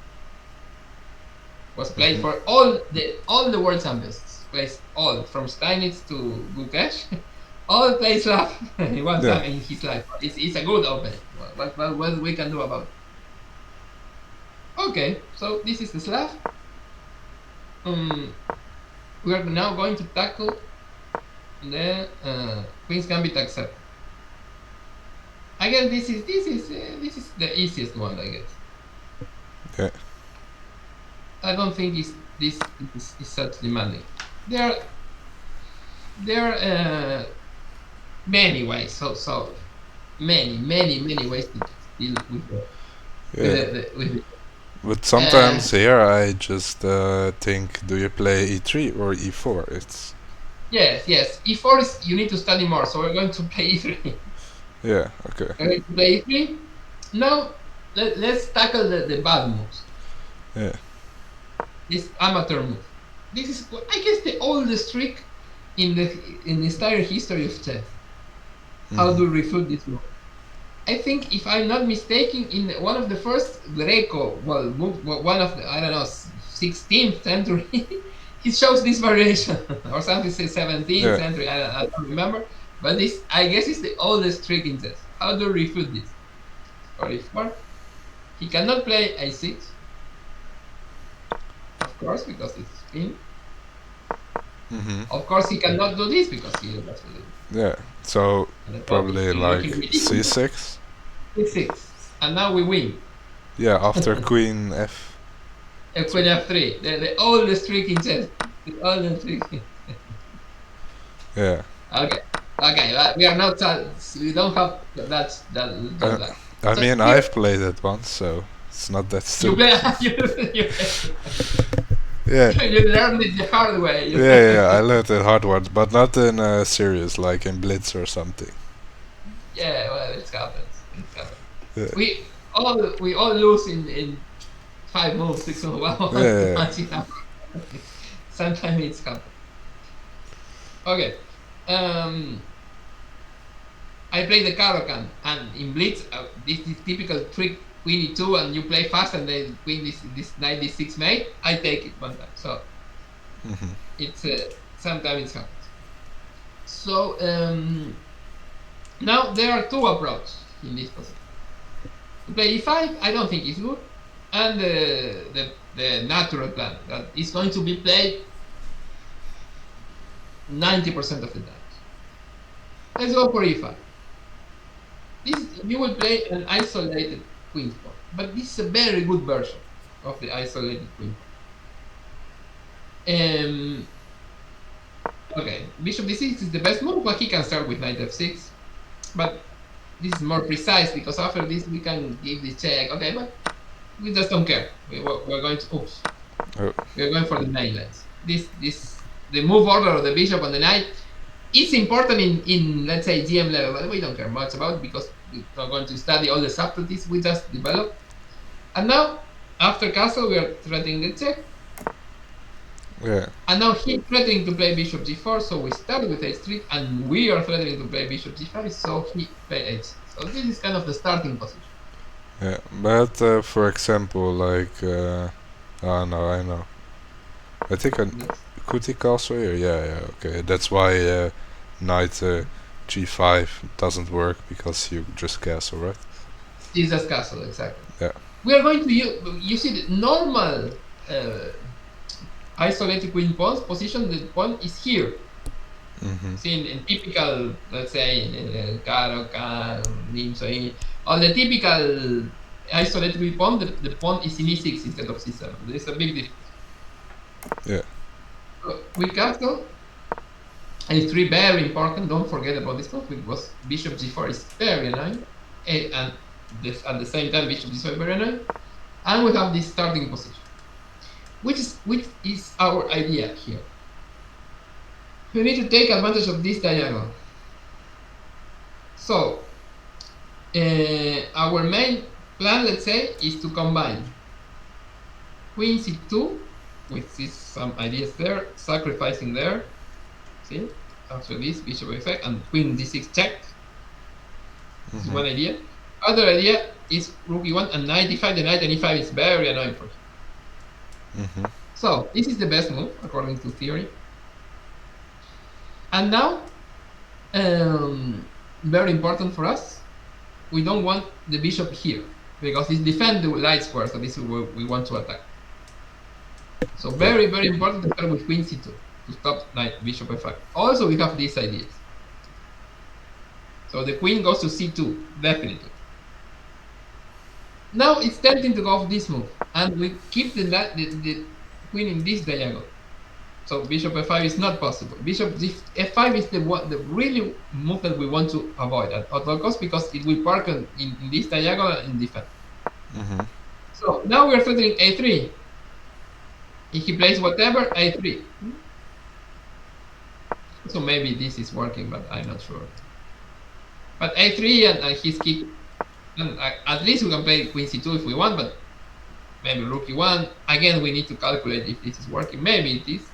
Speaker 1: was played for all the world champions. plays all from Steinitz to Gukesh. All plays Slav in one time in his life. It's a good opening. What we can do about it? Okay, so this is the Slav. We are now going to tackle the Queen's Gambit accept. I guess this is the easiest one, I guess.
Speaker 2: Yeah.
Speaker 1: I don't think this is such demanding. There are many ways. So many ways to deal with it.
Speaker 2: But sometimes here I just think, do you play e3 or e4? It's
Speaker 1: yes. e4 is you need to study more, so we're going to play e3.
Speaker 2: Yeah. Okay.
Speaker 1: We're going to play e3. Now let's tackle the bad moves.
Speaker 2: Yeah.
Speaker 1: This amateur move. This is, I guess, the oldest trick in the entire history of chess. How to refute this move? I think, if I'm not mistaken, in one of the first Greco, one of the, I don't know, 16th century, he shows this variation, or something, say 17th century, I don't remember. But this, I guess, is the oldest trick in chess. How to refute this? Or e4. He cannot play a6, of course, because it's spin. Of course, he cannot do this because he doesn't do it.
Speaker 2: Yeah, so probably like c6.
Speaker 1: c6, and now we win.
Speaker 2: Yeah, after queen f.
Speaker 1: Queen f3, the oldest trick in chess. The oldest trick.
Speaker 2: Yeah.
Speaker 1: Okay, we are not. We don't have that.
Speaker 2: I mean, I've played it once, so it's not that stupid. Yeah.
Speaker 1: You learned it the hard way.
Speaker 2: Yeah, I learned it hard way, but not in a series, like in Blitz or something.
Speaker 1: Yeah, well, it happens.
Speaker 2: Yeah.
Speaker 1: We all lose in 5 moves, 6 moves. Well,
Speaker 2: yeah.
Speaker 1: Sometimes it's happens. Okay. I play the Caro-Kann, and in Blitz, this is typical trick. Queen e2, and you play fast, and then queen this knight d6 mate. I take it one time, so it's sometimes it happens. So now there are 2 approaches in this position. To play e5, I don't think it's good, and the natural plan that is going to be played 90% of the time. Let's go for e5. This you will play an isolated queen pawn, but this is a very good version of the isolated queen pawn. Okay, bishop d6 is the best move, but he can start with knight f6. But this is more precise because after this we can give the check. Okay, but we just don't care. We're going to we're going for the main lines. The move order of the bishop and the knight. It's important in let's say GM level, but we don't care much about it because we're not going to study all the subtleties. We just develop. And now, after castle, we are threatening the check.
Speaker 2: Yeah.
Speaker 1: And now he's threatening to play bishop g4, so we start with h3, and we are threatening to play bishop g5, so he play h6. So this is kind of the starting position.
Speaker 2: Yeah, but for example, like, oh no, I know. I think could he castle here? Yeah, okay. That's why knight g5 doesn't work, because you just castle, right?
Speaker 1: It's just castle, exactly.
Speaker 2: Yeah.
Speaker 1: We are going to use, you see the normal isolated queen pawns position, the pawn is here. See, in typical, let's say, Caro-Kann, neem, so on the typical isolated queen pawn, the pawn is in e6 instead of c7. There's a big difference. Yeah. So we castle, and it's 3 very important. Don't forget about this one, because bishop g4 is very annoying, and this, at the same time bishop g5 very annoying, and we have this starting position, which is our idea here. We need to take advantage of this diagonal. So our main plan, let's say, is to combine queen c2 with this, some ideas there, sacrificing there. See, after this bishop effect and queen d6 check. This is one idea. Other idea is rook e1 and knight d5. The knight and e5 is very annoying for him. So this is the best move according to theory. And now, very important for us, we don't want the bishop here because it defends the light square, so this is where we want to attack. So very, very important to start with queen c2 to stop knight bishop f5. Also, we have these ideas. So the queen goes to c2, definitely. Now it's tempting to go off this move, and we keep the queen in this diagonal. So bishop f5 is not possible. Bishop f5 is the really move that we want to avoid at all costs because it will park in this diagonal and defend. So now we are threatening a3. If he plays whatever, a3. So maybe this is working, but I'm not sure. But a3 and his kick, and at least we can play queen c2 if we want, but maybe rook e1. Again, we need to calculate if this is working. Maybe it is.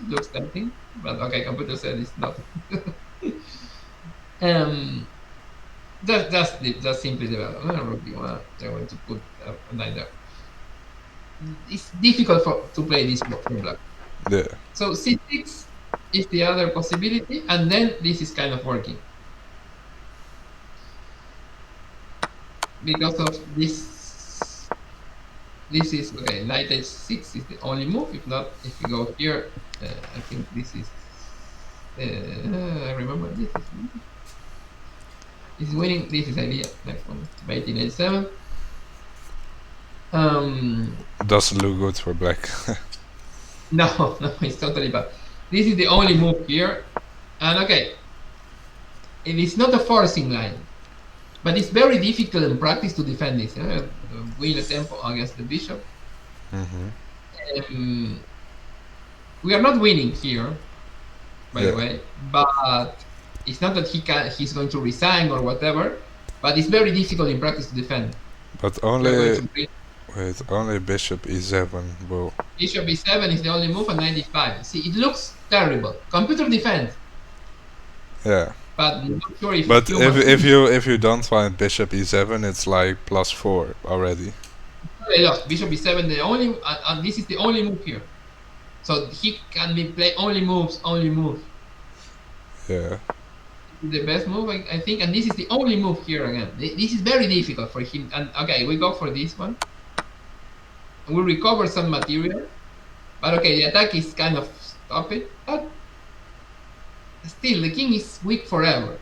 Speaker 1: It looks tempting, but okay, computer said it's not. That's simply development. Rook e1. They're going to put a knight there. It's difficult to play this block from black.
Speaker 2: Yeah.
Speaker 1: So c6 is the other possibility, and then this is kind of working. Because of this is okay. Knight h6 is the only move. If not, if we go here, I think this is. I remember this is winning. This is idea. Next one, mate in h7.
Speaker 2: Doesn't look good for black.
Speaker 1: No, it's totally bad. This is the only move here, and okay, it is not a forcing line. But it's very difficult in practice to defend this. Win a tempo against the bishop. We are not winning here, by the way. But it's not that he's going to resign or whatever. But it's very difficult in practice to defend.
Speaker 2: But only only bishop e7 will.
Speaker 1: Bishop e7 is the only move, and knight e5. See, it looks terrible. Computer defense.
Speaker 2: Yeah.
Speaker 1: But I'm not sure if.
Speaker 2: But if you don't find bishop e7, it's like +4 already.
Speaker 1: They lost bishop e7. The only and this is the only move here, so he can play only moves.
Speaker 2: Yeah.
Speaker 1: The best move, I think, and this is the only move here again. This is very difficult for him. And okay, we go for this one. We recover some material, but okay, the attack is kind of stopped. But still, the king is weak forever.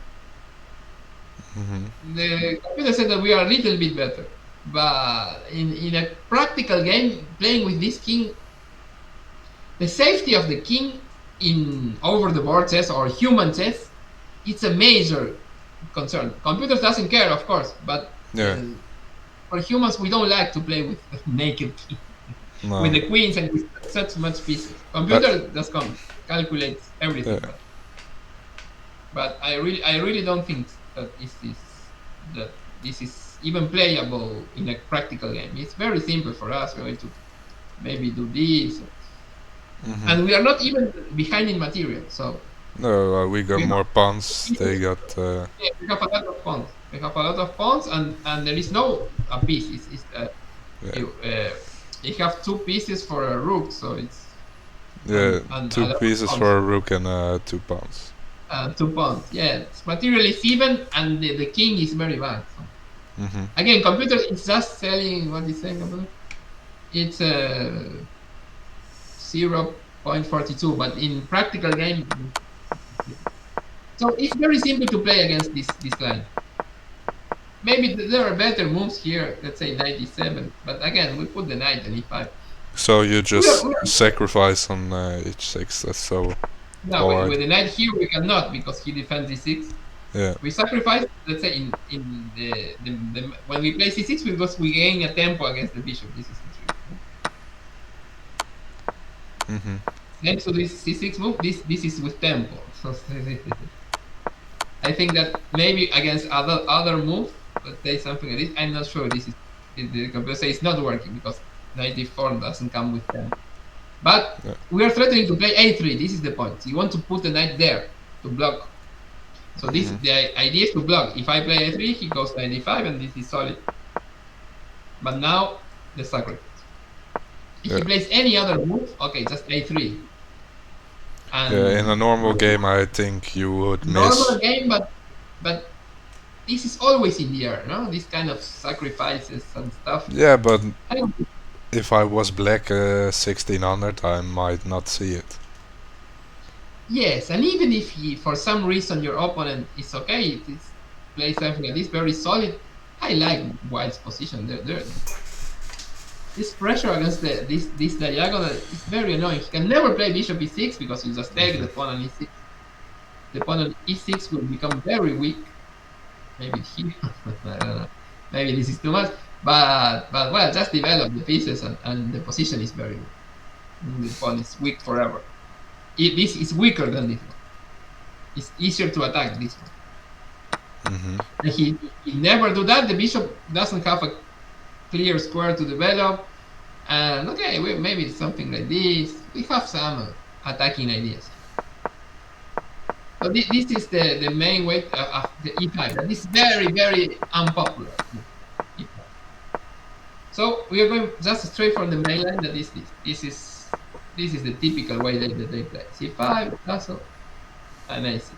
Speaker 1: The computer said that we are a little bit better, but in a practical game, playing with this king, the safety of the king in over the board chess or human chess, it's a major concern. Computers doesn't care, of course, but for humans, we don't like to play with naked king, with the queens and with such much pieces. Computer just calculates everything. Yeah. But I really don't think that this is even playable in a practical game. It's very simple for us. We're going to maybe do this, and we are not even behind in material. So
Speaker 2: no, we got more pawns. They got.
Speaker 1: Yeah, we have a lot of pawns. We have a lot of pawns, and there is no a piece. You have 2 pieces for a rook, so it's
Speaker 2: and 2 pieces for a rook and 2 pawns.
Speaker 1: 2 pawns. Yeah, material is even, and the king is very bad. So. Again, computer is just selling what is saying computer. It's 0.42, but in practical game, so it's very simple to play against this line. Maybe there are better moves here. Let's say knight e7, but again, we put the knight and e5.
Speaker 2: So you just sacrifice on h6. That's so.
Speaker 1: No, with the knight here we cannot because he defends e6.
Speaker 2: Yeah.
Speaker 1: We sacrifice. Let's say in the when we play c6 because we gain a tempo against the bishop. This is the trick. Next to this c6 move, this is with tempo. I think that maybe against other move, let's say something like this. I'm not sure. This is the computer says it's not working because knight e4 doesn't come with tempo. But we are threatening to play a3. This is the point. You want to put the knight there to block. So this the idea is to block. If I play a3, he goes knight e5, and this is solid. But now the sacrifice. If he plays any other move, okay, just a3. And
Speaker 2: in a normal game, I think you would miss.
Speaker 1: Normal game, but this is always in the air, no? These kind of sacrifices and stuff.
Speaker 2: Yeah, but if I was black 1600, I might not see it.
Speaker 1: Yes, and even if for some reason your opponent is okay, it is plays something like this very solid. I like White's position. This pressure against this diagonal is very annoying. He can never play bishop e6 because you just take the pawn on e6. The pawn on e6 will become very weak. Maybe here, I don't know. Maybe this is too much, but well, just develop the pieces and the position is very weak. The pawn is weak forever. This is weaker than this one. It's easier to attack this one. And he never do that. The bishop doesn't have a clear square to develop. And okay, maybe something like this. We have some attacking ideas. So this is the main way of the e5. That is very, very unpopular. E5. So we are going just straight from the main line. That is this. This is the typical way that they play. C5, castle, and A6.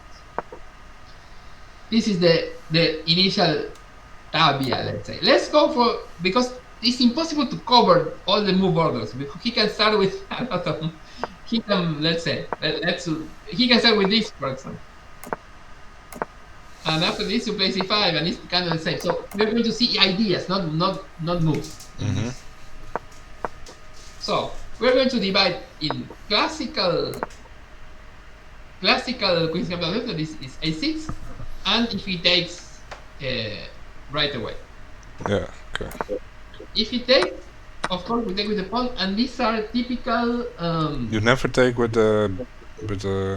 Speaker 1: This is the initial tabia, let's say. Let's go for, because it's impossible to cover all the move orders. Because he can start with a lot of, he can, let's say, he can start with this, for example. And after this, you play C5, and it's kind of the same. So we're going to see ideas, not moves. So we're going to divide in classical Queen's Gambit method is A6, and if he takes right away.
Speaker 2: Yeah. Okay.
Speaker 1: If he takes, of course, we take with the pawn, and these are typical.
Speaker 2: You never take with the.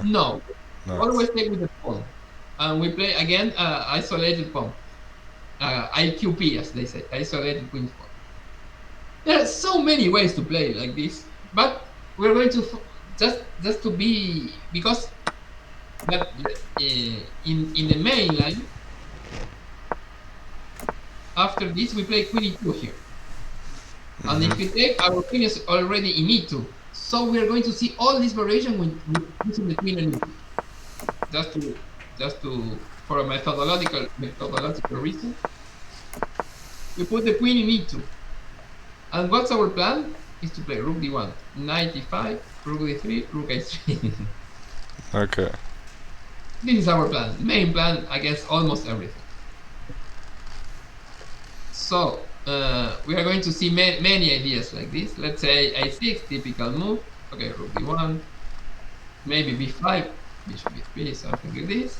Speaker 1: No. Always take with the pawn, and we play again isolated pawn, IQP as they say, isolated queen's pawn. There are so many ways to play like this, but we're going to just to be, because that in the main line, after this we play queen e2 here, and if we take, our queen is already in e2, so we are going to see all this variation with using the queen and e2, just to for a methodological reason, we put the queen in e2. And what's our plan? Is to play rook d1, knight e5, rook d3, rook a3.
Speaker 2: Okay.
Speaker 1: This is our plan, main plan against almost everything. So we are going to see many ideas like this. Let's say a6, typical move. Okay, rook d1, maybe b5, bishop b3, something like this.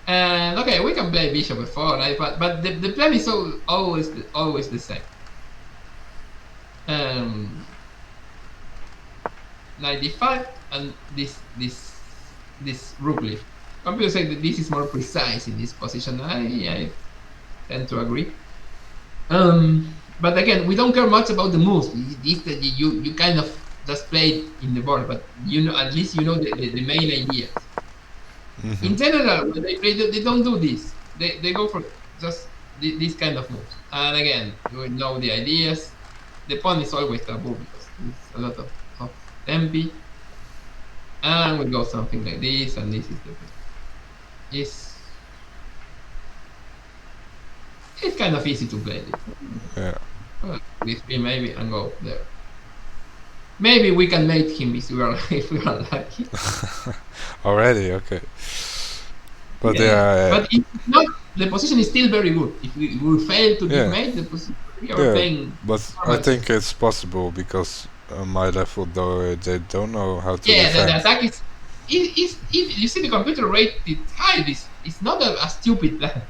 Speaker 1: And okay, we can play bishop f4, right? But the plan is always the same. Knight d5 and this rook lift. Some people say that this is more precise in this position. I tend to agree. But again, we don't care much about the moves. This that you kind of just play it in the board, but you know, at least you know the main ideas. In general, when they play, they don't do this. They go for just this kind of moves. And again, you know the ideas. The pawn is always taboo because there's a lot of tempi. And we go something like this, and this is the it's kind of easy to play this.
Speaker 2: Yeah.
Speaker 1: This B maybe, and go there. Maybe we can make him if we are lucky.
Speaker 2: Already, okay. But
Speaker 1: but if not, the position is still very good. If we fail to be made, the position we are playing.
Speaker 2: But I think it's possible because my level, though, they don't know how to.
Speaker 1: Yeah,
Speaker 2: defend.
Speaker 1: the attack is. If you see the computer rated high, it's not a stupid plan.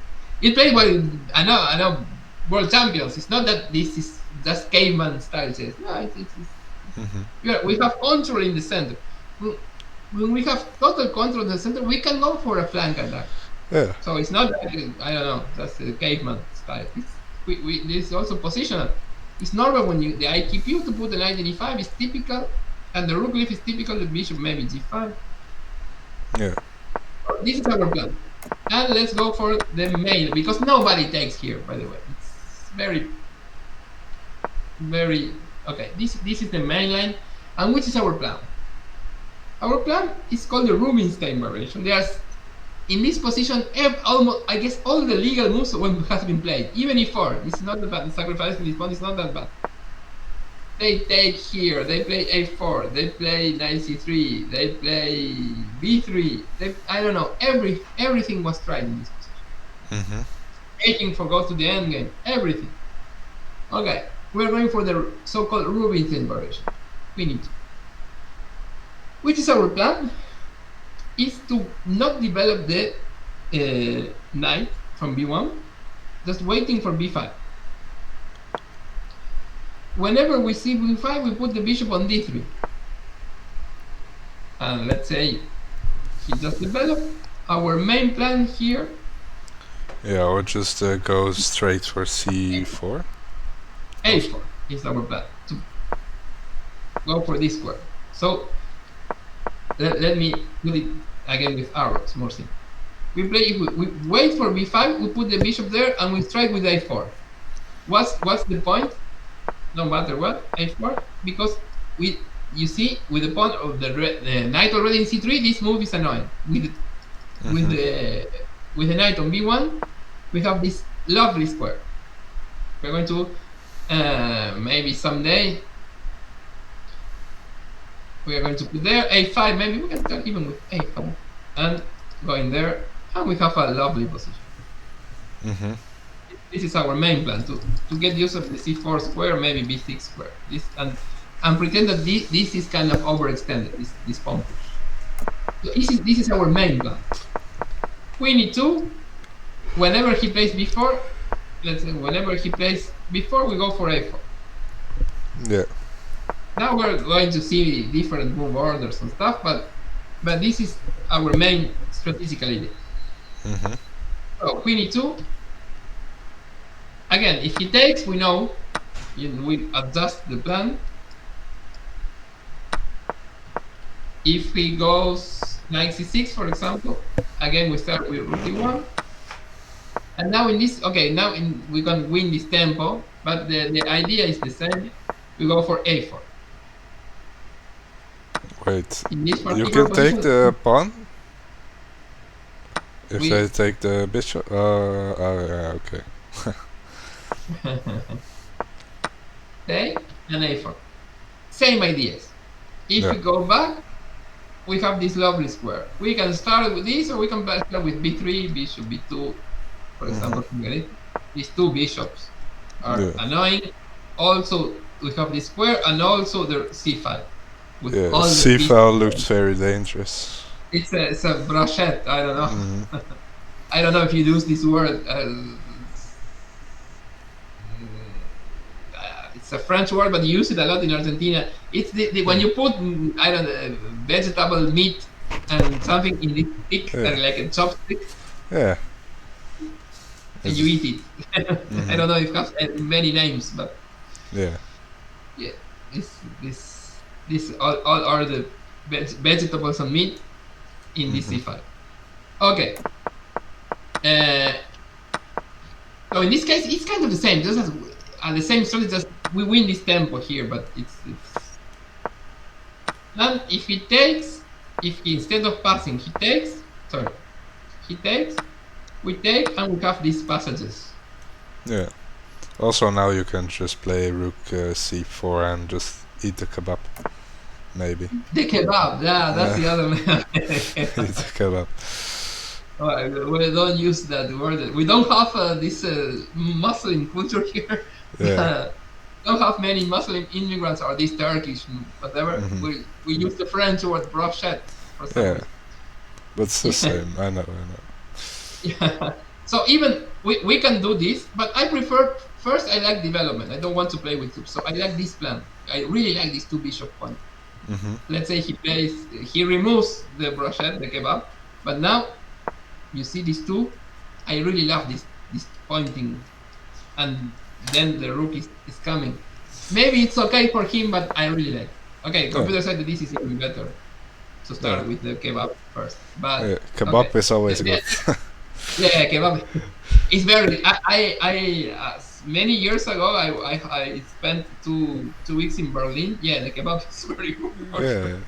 Speaker 1: It plays well. I know, world champions. It's not that this is just caveman style chess. No, we have control in the center. When we have total control in the center, we can go for a flank attack.
Speaker 2: Yeah.
Speaker 1: So it's not like, I don't know, that's the caveman style. This is also positional. It's normal when the IQP to put the knight in e5 is typical, and the rook lift is typical. The bishop maybe g5.
Speaker 2: Yeah.
Speaker 1: So this is our plan. And let's go for the main, because nobody takes here, by the way. It's very, very okay. This is the main line, and which is our plan? Our plan is called the Rubinstein variation. There's in this position, almost I guess all the legal moves has been played. Even e4, this is not that bad. The sacrifice in this pawn is not that bad. They take here. They play a4. They play knight c3. They play b3. I don't know. Everything was tried in this position. Taking for go to the end game. Everything. Okay, we're going for the so-called Rubinstein variation. We need to. Which is our plan? Is to not develop the knight from b1, just waiting for b5. Whenever we see b5, we put the bishop on d3. And let's say he just developed. Our main plan here.
Speaker 2: Yeah, or just go straight for c4.
Speaker 1: a4 is our plan, to go for this square. So let me put it again with arrows, more simple. We wait for b5, we put the bishop there, and we strike with a4. What's the point? No matter what, a4, because you see, with the pawn of the knight already in c3, this move is annoying. With the knight on b1, we have this lovely square. We're going to maybe someday we are going to put there a5. Maybe we can start even with a5 and go in there, and we have a lovely position. This is our main plan, to get use of the c4 square, maybe b6 square. This and pretend that this is kind of overextended. This pawn push. So this is our main plan. Queen e2. Whenever he plays b4, let's say whenever he plays b4, we go for a4.
Speaker 2: Yeah.
Speaker 1: Now we're going to see different move orders and stuff, but this is our main strategical idea. So queen e2. Again, if he takes, we know we adjust the plan. If he goes knight c6, for example, again we start with rook d1. And now in this, we can win this tempo, but the idea is the same. We go for a4.
Speaker 2: Wait, you can take the pawn if they take the bishop. Yeah, okay.
Speaker 1: Take and a4. Same ideas. If we go back, we have this lovely square. We can start with this, or we can start with b3, bishop b2, for example. These two bishops are annoying. Also, we have this square, and also the c5.
Speaker 2: Yeah, c5 looks very dangerous.
Speaker 1: It's a brochette. I don't know. I don't know if you use this word. It's a French word, but you use it a lot in Argentina. It's when you put vegetable meat and something in this stick, like a chopstick.
Speaker 2: Yeah.
Speaker 1: And you eat it. I don't know if it has many names, but yeah. This all are the vegetables and meat in this c5. Okay. So in this case, it's kind of the same. Just the same strategy. Just we win this tempo here, but it's. And if he takes, if he, instead of passing, he takes. We take, and we have these passages.
Speaker 2: Yeah. Also, now you can just play rook c4 and just eat the kebab. Maybe.
Speaker 1: The kebab, yeah, that's the other.
Speaker 2: Eat the kebab.
Speaker 1: We don't use that word. We don't have this Muslim culture here.
Speaker 2: Yeah.
Speaker 1: Don't have many Muslim immigrants or this Turkish, whatever. We use the French word brochette.
Speaker 2: Yeah, but it's the same. I know.
Speaker 1: Yeah. So even we can do this, but I prefer, first I like development. I don't want to play with troops, so I like this plan. I really like these two bishop points. Let's say he removes the brochette, the kebab, but now you see these two. I really love this pointing, and then the rook is coming. Maybe it's okay for him, but I really like. Okay, computer said that this is even better. So start with the kebab first. But
Speaker 2: kebab is always good.
Speaker 1: Yeah, kebab. It's very. I many years ago I spent two weeks in Berlin. Yeah, the kebab is very good.
Speaker 2: Yeah.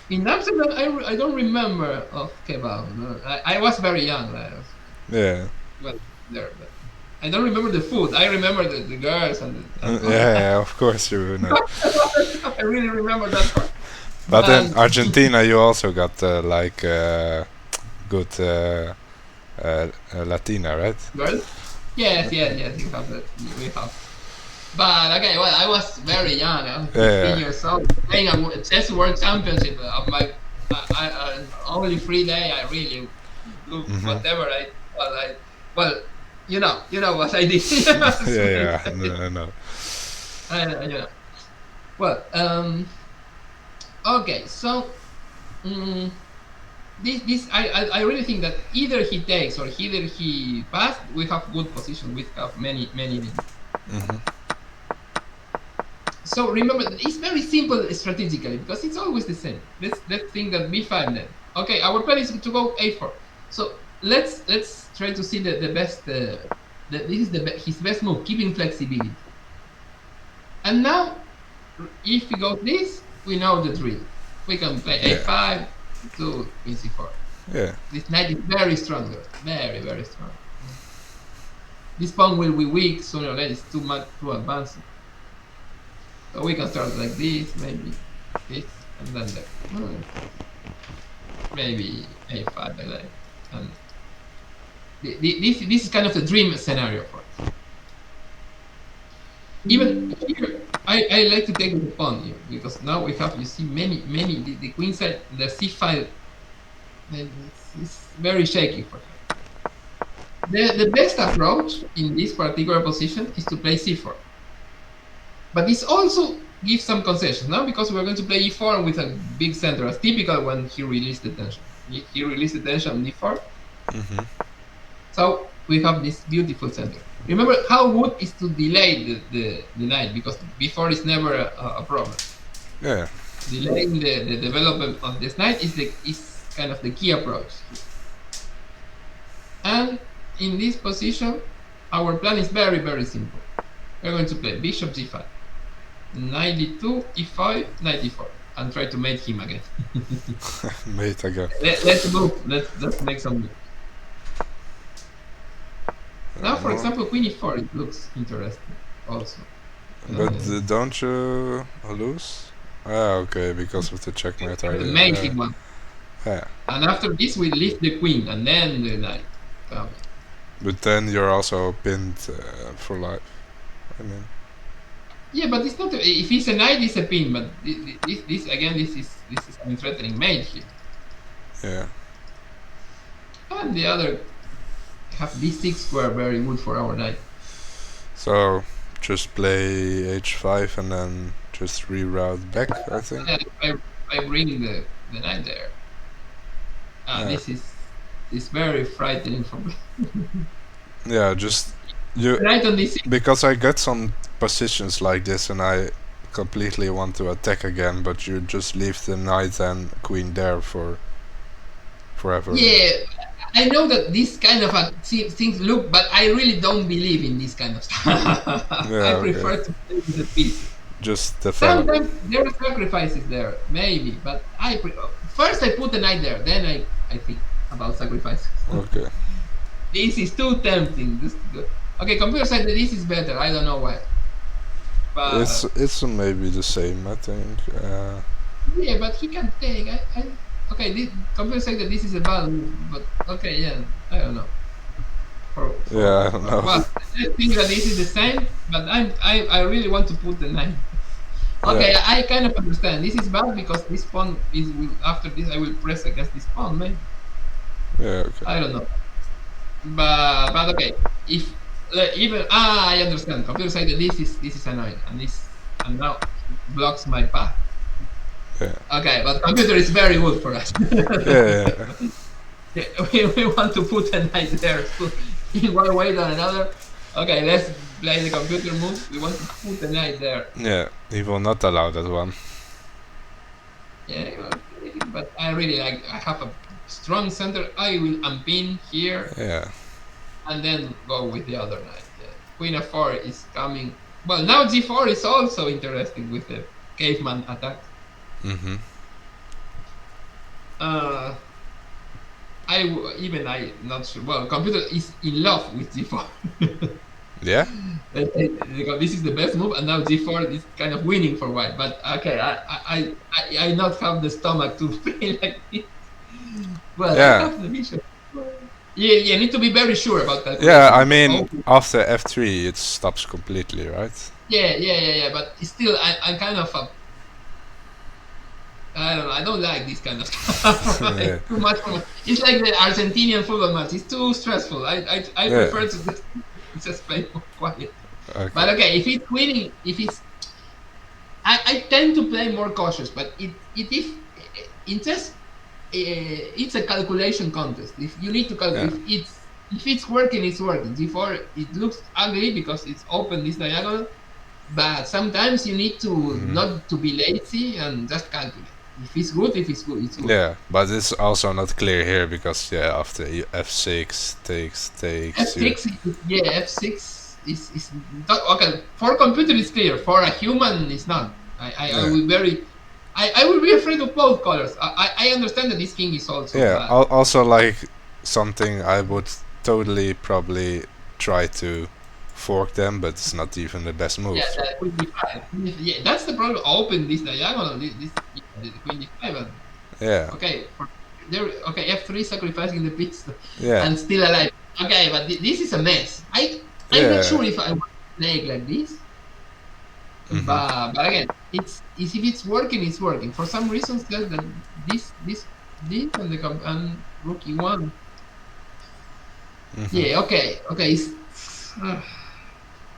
Speaker 1: In Amsterdam, I don't remember of kebab. No. I was very young.
Speaker 2: Yeah.
Speaker 1: Well, there, but I don't remember the food. I remember the girls and
Speaker 2: yeah, of course you know.
Speaker 1: I really remember that part.
Speaker 2: But in Argentina, you also got like good Latina, right?
Speaker 1: Girls? Yes. You have that. We have. But okay, well, I was very young. I was 15 years old, playing a chess world championship of my only free day. I really do whatever well, you know what I did.
Speaker 2: yeah, no.
Speaker 1: You know. Well, okay, so this I really think that either he takes or either he passed. We have good position. We have many. So remember, it's very simple strategically because it's always the same. Let's think that b5 then. Okay, our plan is to go a4. So let's try to see the best. This is his best move, keeping flexibility. And now, if we go this, we know the drill. We can play a5 to c4.
Speaker 2: Yeah.
Speaker 1: This knight is very strong, very strong. This pawn will be weak sooner or later. It's too advanced. So we can start like this, maybe this, and then there. Maybe a5 like that. And this is kind of the dream scenario for us. Even here, I like to take the pawn here because now we have, you see, many the queen side, the c5, it's very shaky for her. The best approach in this particular position is to play c4. But this also gives some concessions now because we're going to play e4 with a big center, as typical when he released the tension. He released the tension on e4. So we have this beautiful center. Remember how good is to delay the knight because before is never a problem.
Speaker 2: Yeah.
Speaker 1: Delaying the development of this knight is kind of the key approach. And in this position, our plan is very simple. We're going to play bishop g5. 92, e5, 94, and try to mate him again.
Speaker 2: Mate again.
Speaker 1: Let's move. Let's make some move. Now, for example, queen e4, it looks interesting also.
Speaker 2: But don't you lose? Ah, okay, because of the checkmate idea.
Speaker 1: The mating one.
Speaker 2: Yeah.
Speaker 1: And after this, we lift the queen, and then the knight.
Speaker 2: But then you're also pinned for life. I mean.
Speaker 1: Yeah, but it's not. If it's a knight, it's a pin. But this is an threatening mate here.
Speaker 2: Yeah.
Speaker 1: And the other have d6 square, very good for our knight.
Speaker 2: So just play h5 and then just reroute back, I think.
Speaker 1: Yeah, I bring the knight there. This is very frightening for me.
Speaker 2: Yeah, just you.
Speaker 1: Right on this.
Speaker 2: Because I get some positions like this and I completely want to attack again, but you just leave the knight and queen there for forever.
Speaker 1: Yeah, I know that this kind of things look, but I really don't believe in this kind of stuff.
Speaker 2: Yeah,
Speaker 1: I prefer to play with the piece.
Speaker 2: Just develop.
Speaker 1: Sometimes there are sacrifices there, maybe, but first I put the knight there, then I think about sacrifices.
Speaker 2: Okay.
Speaker 1: This is too tempting. Okay, computer said that this is better. I don't know why. But
Speaker 2: it's maybe the same, I think.
Speaker 1: Yeah, but he can take. Okay, this computer said that this is a bad move, but okay, yeah, I don't know.
Speaker 2: Yeah, I don't know.
Speaker 1: Well, I think that this is the same, but I really want to put the knight. Okay, yeah. I kind of understand. This is bad because this pawn is after this I will press against this pawn, maybe.
Speaker 2: Yeah. Okay.
Speaker 1: I don't know. But okay, if even I understand. Computer said that this is annoying, and now blocks my path.
Speaker 2: Yeah.
Speaker 1: Okay, but computer is very good for us.
Speaker 2: Yeah.
Speaker 1: We want to put a knight there in one way or another. Okay, let's play the computer move. We want to put a knight there.
Speaker 2: Yeah, he will not allow that one.
Speaker 1: Yeah, but I really like. I have a strong center. I will unpin here.
Speaker 2: Yeah.
Speaker 1: And then go with the other knight. Yeah. Queen f4 is coming. Well, now g4 is also interesting with the caveman attack. I not sure. Well, computer is in love with G4.
Speaker 2: Yeah.
Speaker 1: This is the best move, and now G4 is kind of winning for white. But okay, I not have the stomach to play like this. Well,
Speaker 2: yeah.
Speaker 1: I have the vision. Yeah, you need to be very sure about that.
Speaker 2: Yeah, I mean, after f3 it stops completely, right?
Speaker 1: Yeah. But still, I'm kind of I don't know. I don't like this kind of stuff.
Speaker 2: Yeah.
Speaker 1: Too much. It's like the Argentinian football match. It's too stressful. I prefer to just play more quiet.
Speaker 2: Okay.
Speaker 1: But okay, if it's winning, I tend to play more cautious. But it's a calculation contest. If you need to calculate, if it's working, it's working. G4, it looks ugly because it's open this diagonal. But sometimes you need to not to be lazy and just calculate. If it's good, it's good.
Speaker 2: Yeah, but it's also not clear here because after f6 takes
Speaker 1: f6 f6 is not, okay. For a computer it's clear. For a human it's not. I will be afraid of both colors. I understand that this king is also
Speaker 2: also like something I would totally probably try to fork them, but it's not even the best move.
Speaker 1: Yeah, that queen d5. Yeah, that's the problem. Open this diagonal. This the queen d5.
Speaker 2: Yeah.
Speaker 1: Okay. Okay. F3 sacrificing the piece.
Speaker 2: Yeah.
Speaker 1: And still alive. Okay, but this is a mess. I'm not sure if I want to play like this. But again, if it's working, it's working. For some reasons, that this and rook e1. Yeah. Okay.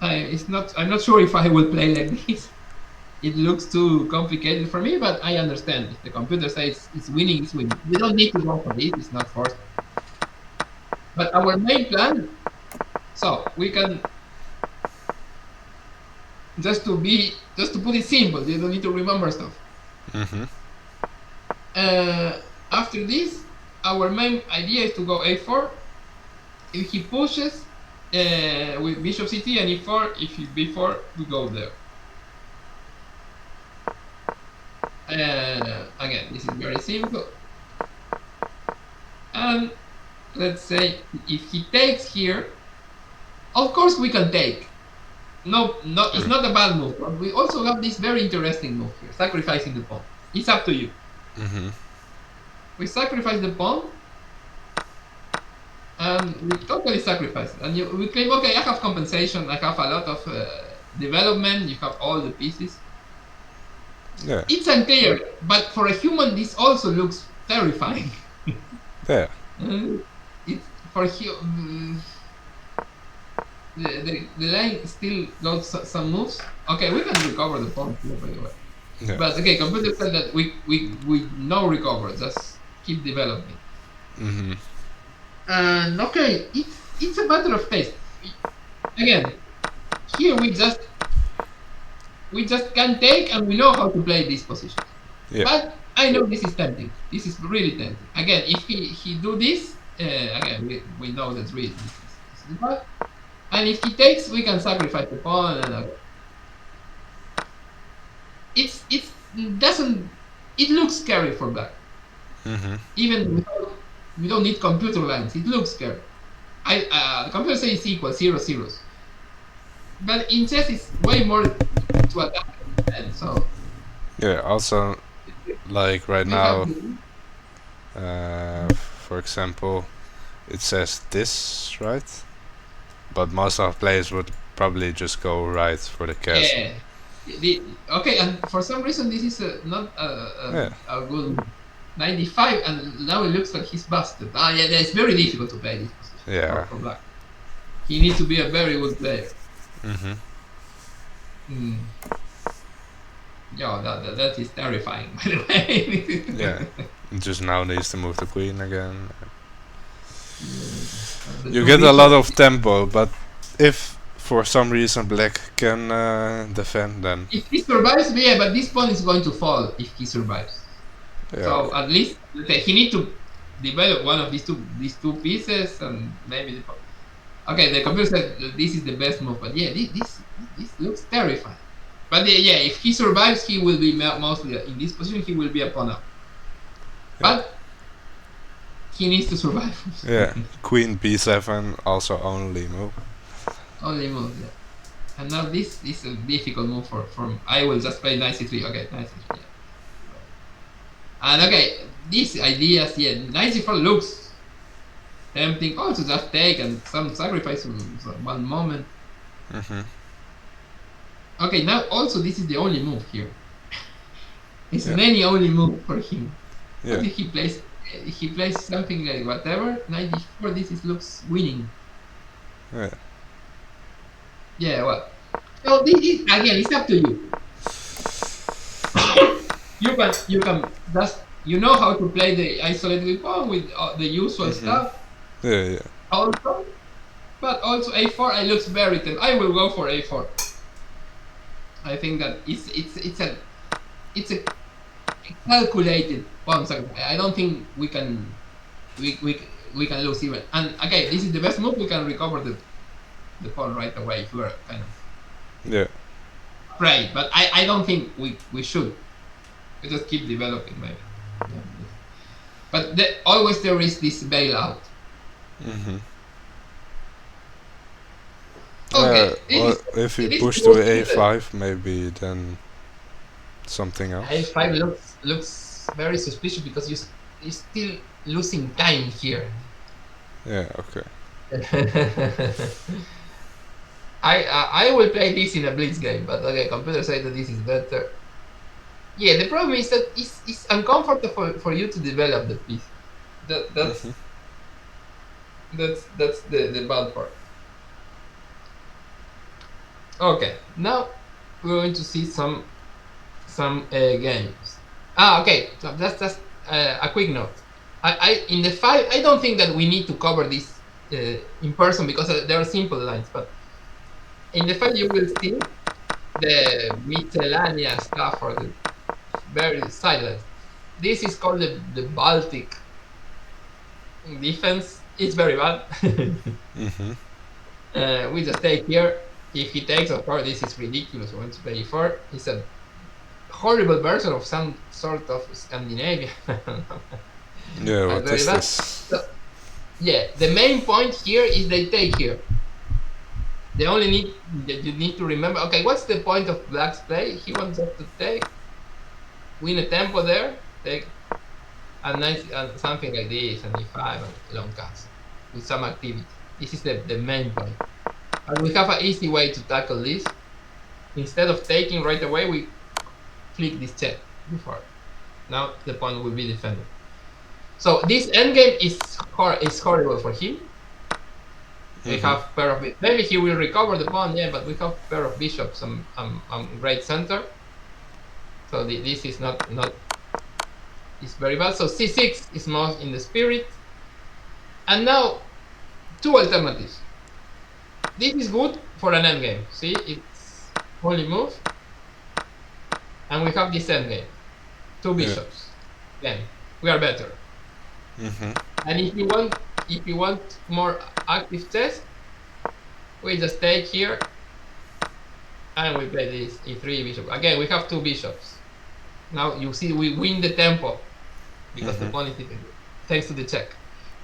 Speaker 1: It's not. I'm not sure if I will play like this. It looks too complicated for me, but I understand. If the computer says it's winning, it's winning. We don't need to go for this. It's not forced. But our main plan. So we can just to put it simple. You don't need to remember stuff. After this, our main idea is to go a4. If he pushes. With bishop c3 and e4, if he b4, we go there. Again, this is very simple. And let's say if he takes here, of course we can take. No, it's not a bad move. But we also have this very interesting move here, sacrificing the pawn. It's up to you. We sacrifice the pawn. And we totally sacrifice it. And we claim, okay, I have compensation, I have a lot of development, you have all the pieces.
Speaker 2: Yeah.
Speaker 1: It's unclear, but for a human, this also looks terrifying.
Speaker 2: Yeah.
Speaker 1: It's for the line still got some moves. Okay, we can recover the pawn here, by the way.
Speaker 2: Yeah.
Speaker 1: But okay, computer said that we no recover, just keep developing. And okay, it's a matter of taste. Again, here we just can take, and we know how to play this position.
Speaker 2: Yeah.
Speaker 1: But I know this is tempting. This is really tempting. Again, if he do this, again we know that's really this is bad. And if he takes, we can sacrifice the pawn. And it looks scary for black. Even without. We don't need computer lines. It looks scary. The computer says it's equal 0 zeros, but in chess it's way more to attack. And so
Speaker 2: yeah. Also, like right now, for example, it says this, right? But most of players would probably just go right for the castle.
Speaker 1: Yeah. Okay, and for some reason this is not a good 95, and now it looks like he's busted. It's very difficult to play this position for black. He needs to be a very good player. Yeah, that is terrifying, by the way.
Speaker 2: Yeah, just now needs to move the queen again. You get a lot of tempo, but if for some reason black can defend, then
Speaker 1: if he survives, but this pawn is going to fall if he survives.
Speaker 2: Yeah.
Speaker 1: So at least he needs to develop one of these two pieces, and maybe the computer said this is the best move. But yeah, this looks terrifying. But if he survives, he will be mostly in this position. He will be a pawn up. But he needs to survive.
Speaker 2: Yeah, queen b7 also only move.
Speaker 1: Only move, yeah. And now this is a difficult move for I will just play knight c3. Okay, knight c3. Yeah. And okay, these ideas, yeah, knight c4 looks tempting. Also, just take and some sacrifice one moment. Okay, now also this is the only move here. It's any only move for him.
Speaker 2: Yeah.
Speaker 1: What if he plays something like whatever, knight d4, this looks winning.
Speaker 2: Yeah.
Speaker 1: Yeah, well. So this is, again, it's up to you. you can just, you know how to play the isolated pawn with the usual stuff.
Speaker 2: Yeah.
Speaker 1: Also, but also a4, it looks very tempting. I will go for a4. I think that it's a calculated pawn sacrifice. I don't think we can lose even. And okay, this is the best move. We can recover the pawn right away if we're kind of afraid. But I don't think we should. We just keep developing maybe. Yeah. But always there is this bailout. Okay.
Speaker 2: Well, if we push to a5, maybe then something else.
Speaker 1: a5 looks very suspicious because you're still losing time here.
Speaker 2: Yeah. Okay.
Speaker 1: I will play this in a blitz game, but okay, computers say that this is better. Yeah, the problem is that it's uncomfortable for you to develop the piece. That's the bad part. Okay, now we're going to see some games. Okay, so that's just a quick note. I in the FIDE, I don't think that we need to cover this in person because there are simple lines, but in the FIDE you will see the miscellaneous stuff or the very silent. This is called the Baltic defense. It's very bad. We just take here. If he takes, of course, this is ridiculous. We want to play e4. It's a horrible version of some sort of Scandinavia.
Speaker 2: Yeah, what is this?
Speaker 1: So, yeah, the main point here is they take here. They only you need to remember. Okay, what's the point of Black's play? He wants us to take, win a tempo there, take, and something like this, and e5 and long cuts with some activity. This is the main point. And we have an easy way to tackle this. Instead of taking right away, we flick this check before. Now the pawn will be defended. So this endgame is horrible for him. We have pair of bishops. Maybe he will recover the pawn, yeah, but we have pair of bishops on great center. So this is not it's very bad. So c6 is more in the spirit. And now two alternatives. This is good for an endgame. See, it's only move. And we have this endgame. Two bishops. Then we are better. And if you want more active chess, we just take here and we play this e3 bishop. Again, we have two bishops. Now you see we win the tempo because the pawn is defended thanks to the check.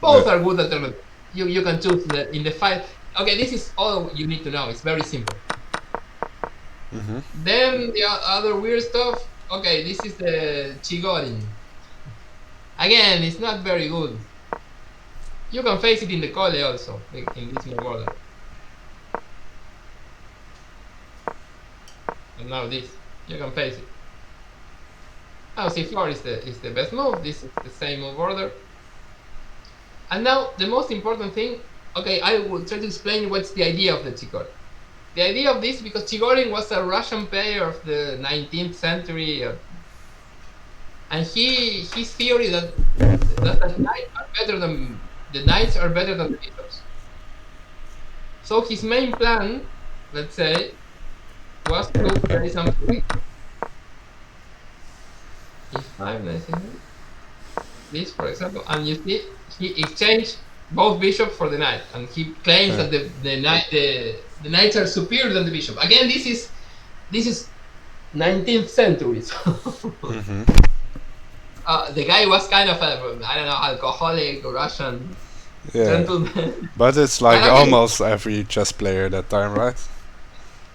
Speaker 1: Both are good alternatives. You can choose in the fight. Okay, this is all you need to know. It's very simple. Then the other weird stuff. Okay, this is the Chigorin. Again, it's not very good. You can face it in the Cole also, in this new order. And now this, you can face it. Now c4 is the best move. This is the same move order. And now the most important thing. Okay, I will try to explain what's the idea of the Chigorin. The idea of this, because Chigorin was a Russian player of the 19th century, and his theory that the knights are better than the bishops. So his main plan, let's say, was to play something. E5, this, for example, and you see he exchanged both bishops for the knight, and he claims that the knights are superior than the bishop. Again, this is 19th century. So the guy was kind of a, I don't know, alcoholic Russian gentleman.
Speaker 2: But it's like almost every chess player that time, right?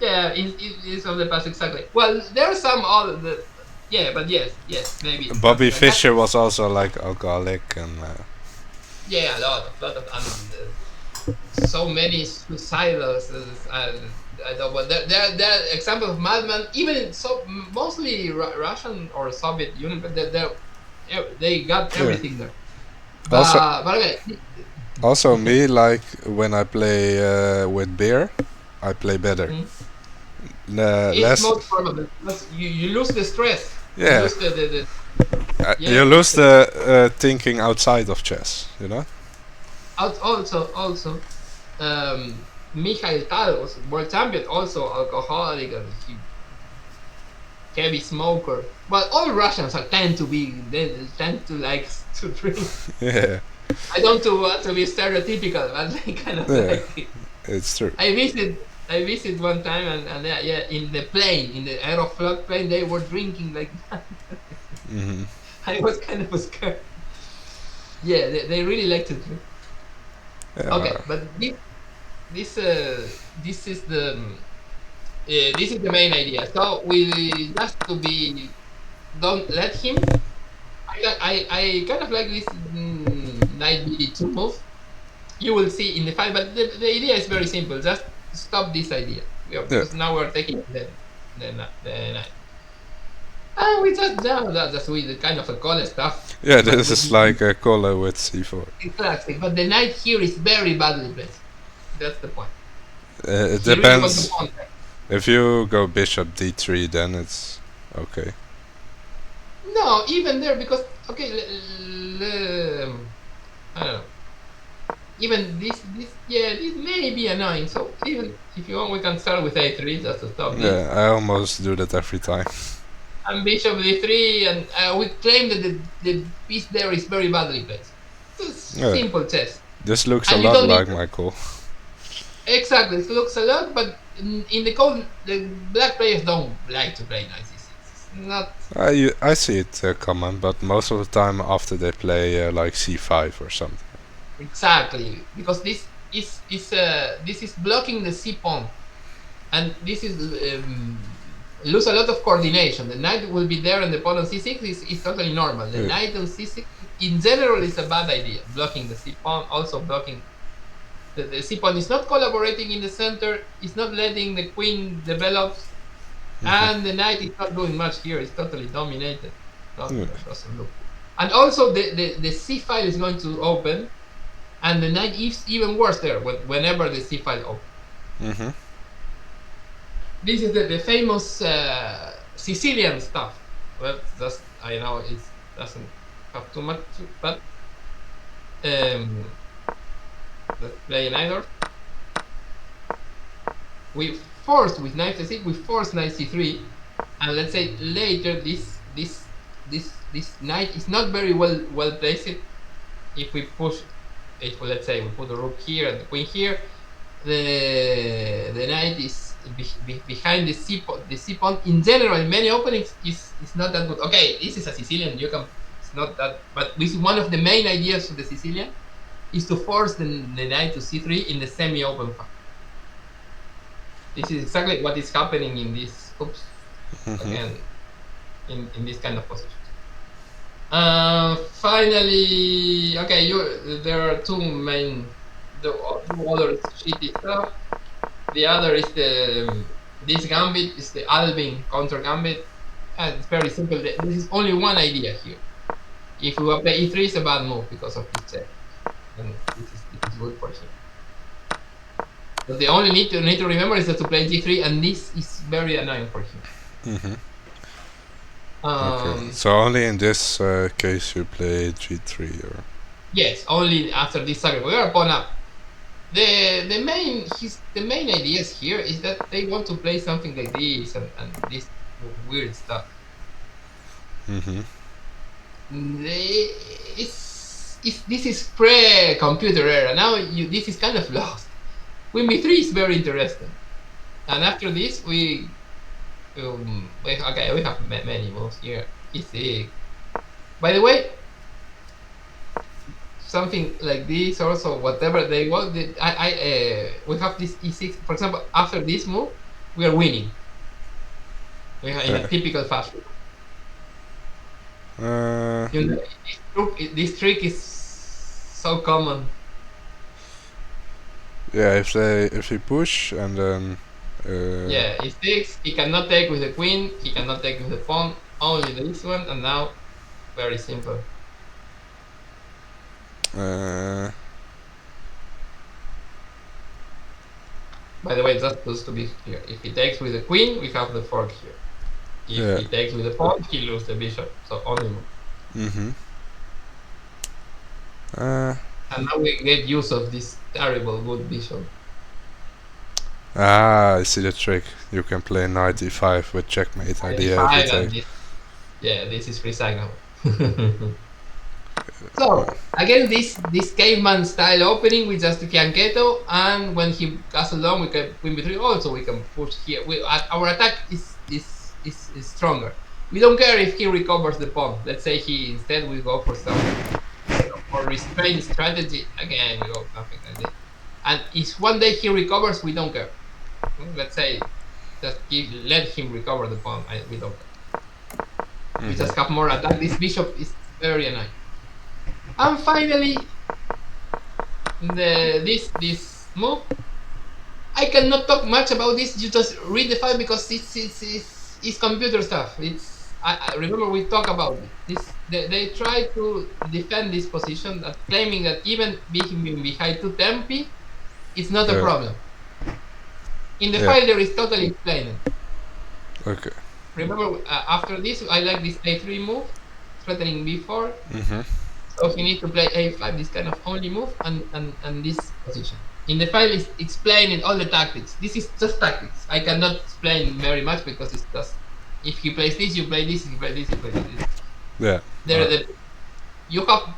Speaker 1: Yeah, it's of the past, exactly. Well, there are some other, but yes, maybe.
Speaker 2: Bobby Fischer was also like alcoholic and.
Speaker 1: Yeah, a lot of so many suicidals. I don't. But there are examples of madmen, even mostly Russian or Soviet Union, but they got everything there. But okay.
Speaker 2: Also, me, like when I play with beer, I play better.
Speaker 1: It's most probable because you lose the stress.
Speaker 2: Yeah. You lose the thinking outside of chess, you know.
Speaker 1: Also, Mikhail Tal was world champion, also alcoholic, heavy smoker. Well, all Russians tend to like to drink.
Speaker 2: Yeah.
Speaker 1: I don't want to be stereotypical, but they kind of like it.
Speaker 2: It's true.
Speaker 1: I visit one time and in the Aeroflot plane, they were drinking like that. I was kind of scared. Yeah, they really like to drink. Yeah. Okay, but this is the main idea. So we just don't let him. I kind of like this knight b2 move. You will see in the fight, but the idea is very simple. Just stop this idea. Because now we're taking the knight. And we just that's with kind of a color stuff.
Speaker 2: Yeah, this is like a color with c4.
Speaker 1: Exactly, but the knight here is very badly placed. That's the point.
Speaker 2: It depends. Really if you go bishop d3, then it's okay.
Speaker 1: No, even there, because I don't know. Even this may be annoying. So even if you want, we can start with a3 just to stop this.
Speaker 2: Yeah, I almost do that every time.
Speaker 1: And bishop d3, and we claim that the piece there is very badly placed. It's simple chess.
Speaker 2: This looks a lot like Michael.
Speaker 1: Exactly, it looks a lot, but in the code, the black players don't like to play knight c6. It's not.
Speaker 2: I see it common, but most of the time after they play like c5 or something.
Speaker 1: Exactly, because this is blocking the c pawn, and this is lose a lot of coordination. The knight will be there, and the pawn on c6 is totally normal. The knight on c6 in general is a bad idea. Blocking the c pawn, also blocking the c pawn is not collaborating in the center. It's not letting the queen develop, and the knight is not doing much here. It's totally dominated. Doesn't look. And also the c file is going to open. And the knight is even worse there whenever the c file opens. This is the famous Sicilian stuff. Well, just I know it doesn't have too much, but let's play an either. We forced with knight c6. We forced knight c3, and let's say later this knight is not very well placed. If we push. Let's say we put the rook here and the queen here, the knight is behind the c pawn. The c pawn in general in many openings is not that good. Okay, this is a Sicilian. It's not that, but this is one of the main ideas of the Sicilian is to force the knight to c3 in the semi-open file. This is exactly what is happening in this. Again, in this kind of position. Finally, okay, there are two main, the other shitty stuff. The other is this gambit is the Alvin counter gambit, and it's very simple. This is only one idea here. If you play e3, it's a bad move because of this check, and this is good for him. But the only need to remember is that to play g3, and this is very annoying for him.
Speaker 2: Okay. So only in this case you play g3, or
Speaker 1: yes, only after this saga. We are pawn up. The main ideas here is that they want to play something like this and this weird stuff. This is pre-computer era. Now this is kind of lost. Queen b3 is very interesting, and after this we have many moves here. E6, By the way, something like this also, whatever they want, we have this e6. For example, after this move, we are winning. We are in a typical fashion. This trick is so common.
Speaker 2: Yeah, if he push and then.
Speaker 1: Yeah, e6. He cannot take with the queen. He cannot take with the pawn. Only this one, and now very simple. By the way, that supposed to be here. If he takes with the queen, we have the fork here. If he takes with the pawn, he loses the bishop. So only move. And now we get use of this terrible good bishop.
Speaker 2: I see the trick. You can play knight e5 with checkmate idea if you take.
Speaker 1: This is free signal. So again, this caveman style opening with just fianchetto, and when he castle down, we can queen b3. Also, we can push here. Our attack is stronger. We don't care if he recovers the pawn. Let's say he instead we go for some or restraint strategy. Again, we go something like this. And if one day he recovers, we don't care. Let's say just let him recover the pawn. We don't care. We just have more attack. This bishop is very annoying. And finally, this move. I cannot talk much about this. You just read the file because it's computer stuff. I remember we talked about this. They try to defend this position, claiming that even being behind 2 tempi, it's not a problem. In the file, there is totally explained.
Speaker 2: Okay.
Speaker 1: Remember, after this, I like this a3 move, threatening b4. So he needs to play a5, this kind of only move, and this position. In the file, is explaining all the tactics. This is just tactics. I cannot explain very much because it's just if he plays this, you play this. If you play this, you play this.
Speaker 2: Yeah.
Speaker 1: You have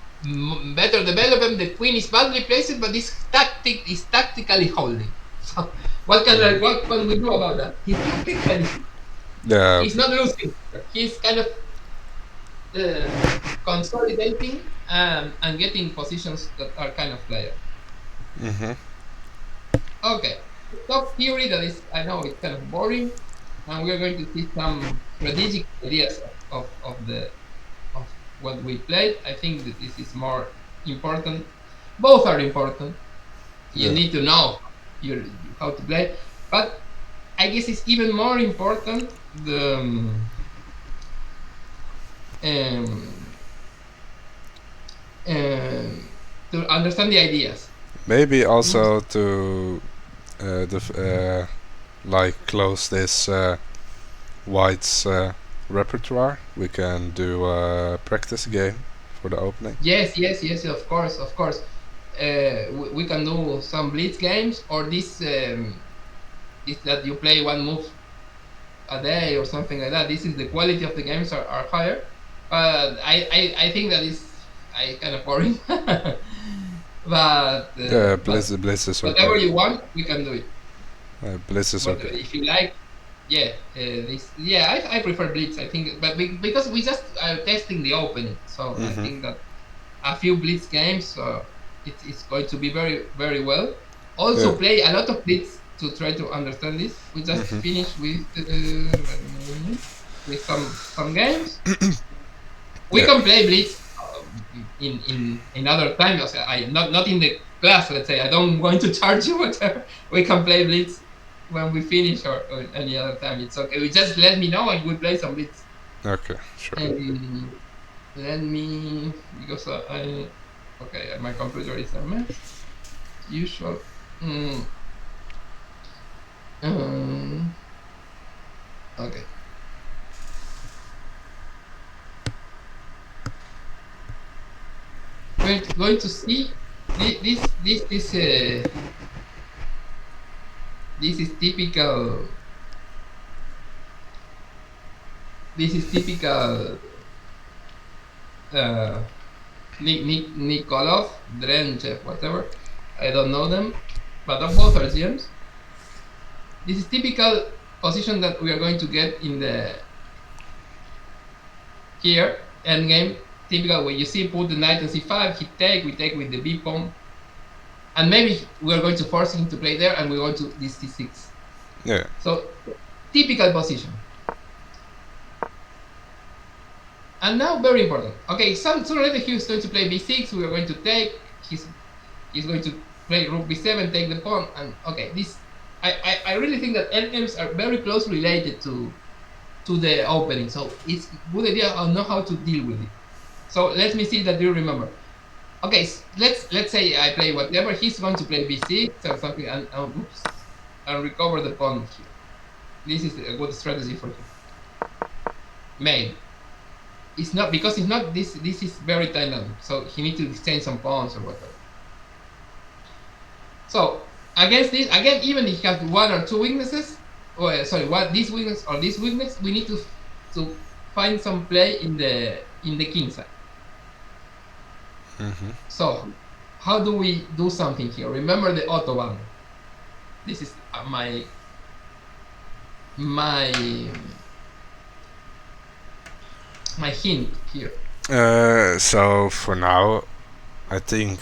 Speaker 1: better development. The queen is badly placed, but this tactic is tactically holding. So what can we do about that? He's tactically.
Speaker 2: Yeah.
Speaker 1: He's not losing. He's kind of consolidating and getting positions that are kind of player. Okay. Top theory that is, I know it's kind of boring, and we're going to see some strategic ideas of what we played. I think that this is more important. Both are important. You need to know how to play, but I guess it's even more important to understand the ideas.
Speaker 2: Maybe also to like close this white's repertoire. We can do a practice game for the opening.
Speaker 1: Yes, of course. We can do some blitz games, or this that you play one move a day or something like that. This is the quality of the games are higher. I think that is kind of boring. But
Speaker 2: blitz is okay.
Speaker 1: Whatever you want, we can do it.
Speaker 2: Blitz is okay.
Speaker 1: If you like, I prefer blitz. I think, but because we just are testing the opening, so I think that a few blitz games, it's going to be very, very well. Also, play a lot of blitz to try to understand this. We just finished with some games. We can play blitz in other times. Not in the class. Let's say I don't going to charge you. Whatever. We can play blitz when we finish or any other time. It's okay. We just let me know and we play some blitz.
Speaker 2: Okay, sure.
Speaker 1: Let me because my computer is a mess. Usual. Okay. We're going to see this is typical. This is typical. Nikolov, Drenchev, whatever. I don't know them, but both are GMs. This is typical position that we are going to get in the here endgame. typical when you see put the knight on c5, he take, we take with the b pawn, and maybe we're going to force him to play there, and we're going to this c6.
Speaker 2: Yeah.
Speaker 1: So typical position. And now very important. Okay, sooner or later he is going to play b6. We are going to take. He's going to play rook b7, take the pawn, and okay, this. I really think that endgames are very closely related to the opening, so it's a good idea to know how to deal with it. So let me see that you remember. Okay, let's say I play whatever, he's going to play b6 or something, and oops, and recover the pawn here. This is a good strategy for him. Maybe it's not, because it's not this. This is very dynamic, so he needs to exchange some pawns or whatever. So against this, again, even if he has one or two weaknesses, or sorry, this weakness or this weakness, we need to find some play in the king side. So how do we do something here? Remember the autobahn. This is my hint here.
Speaker 2: So for now, I think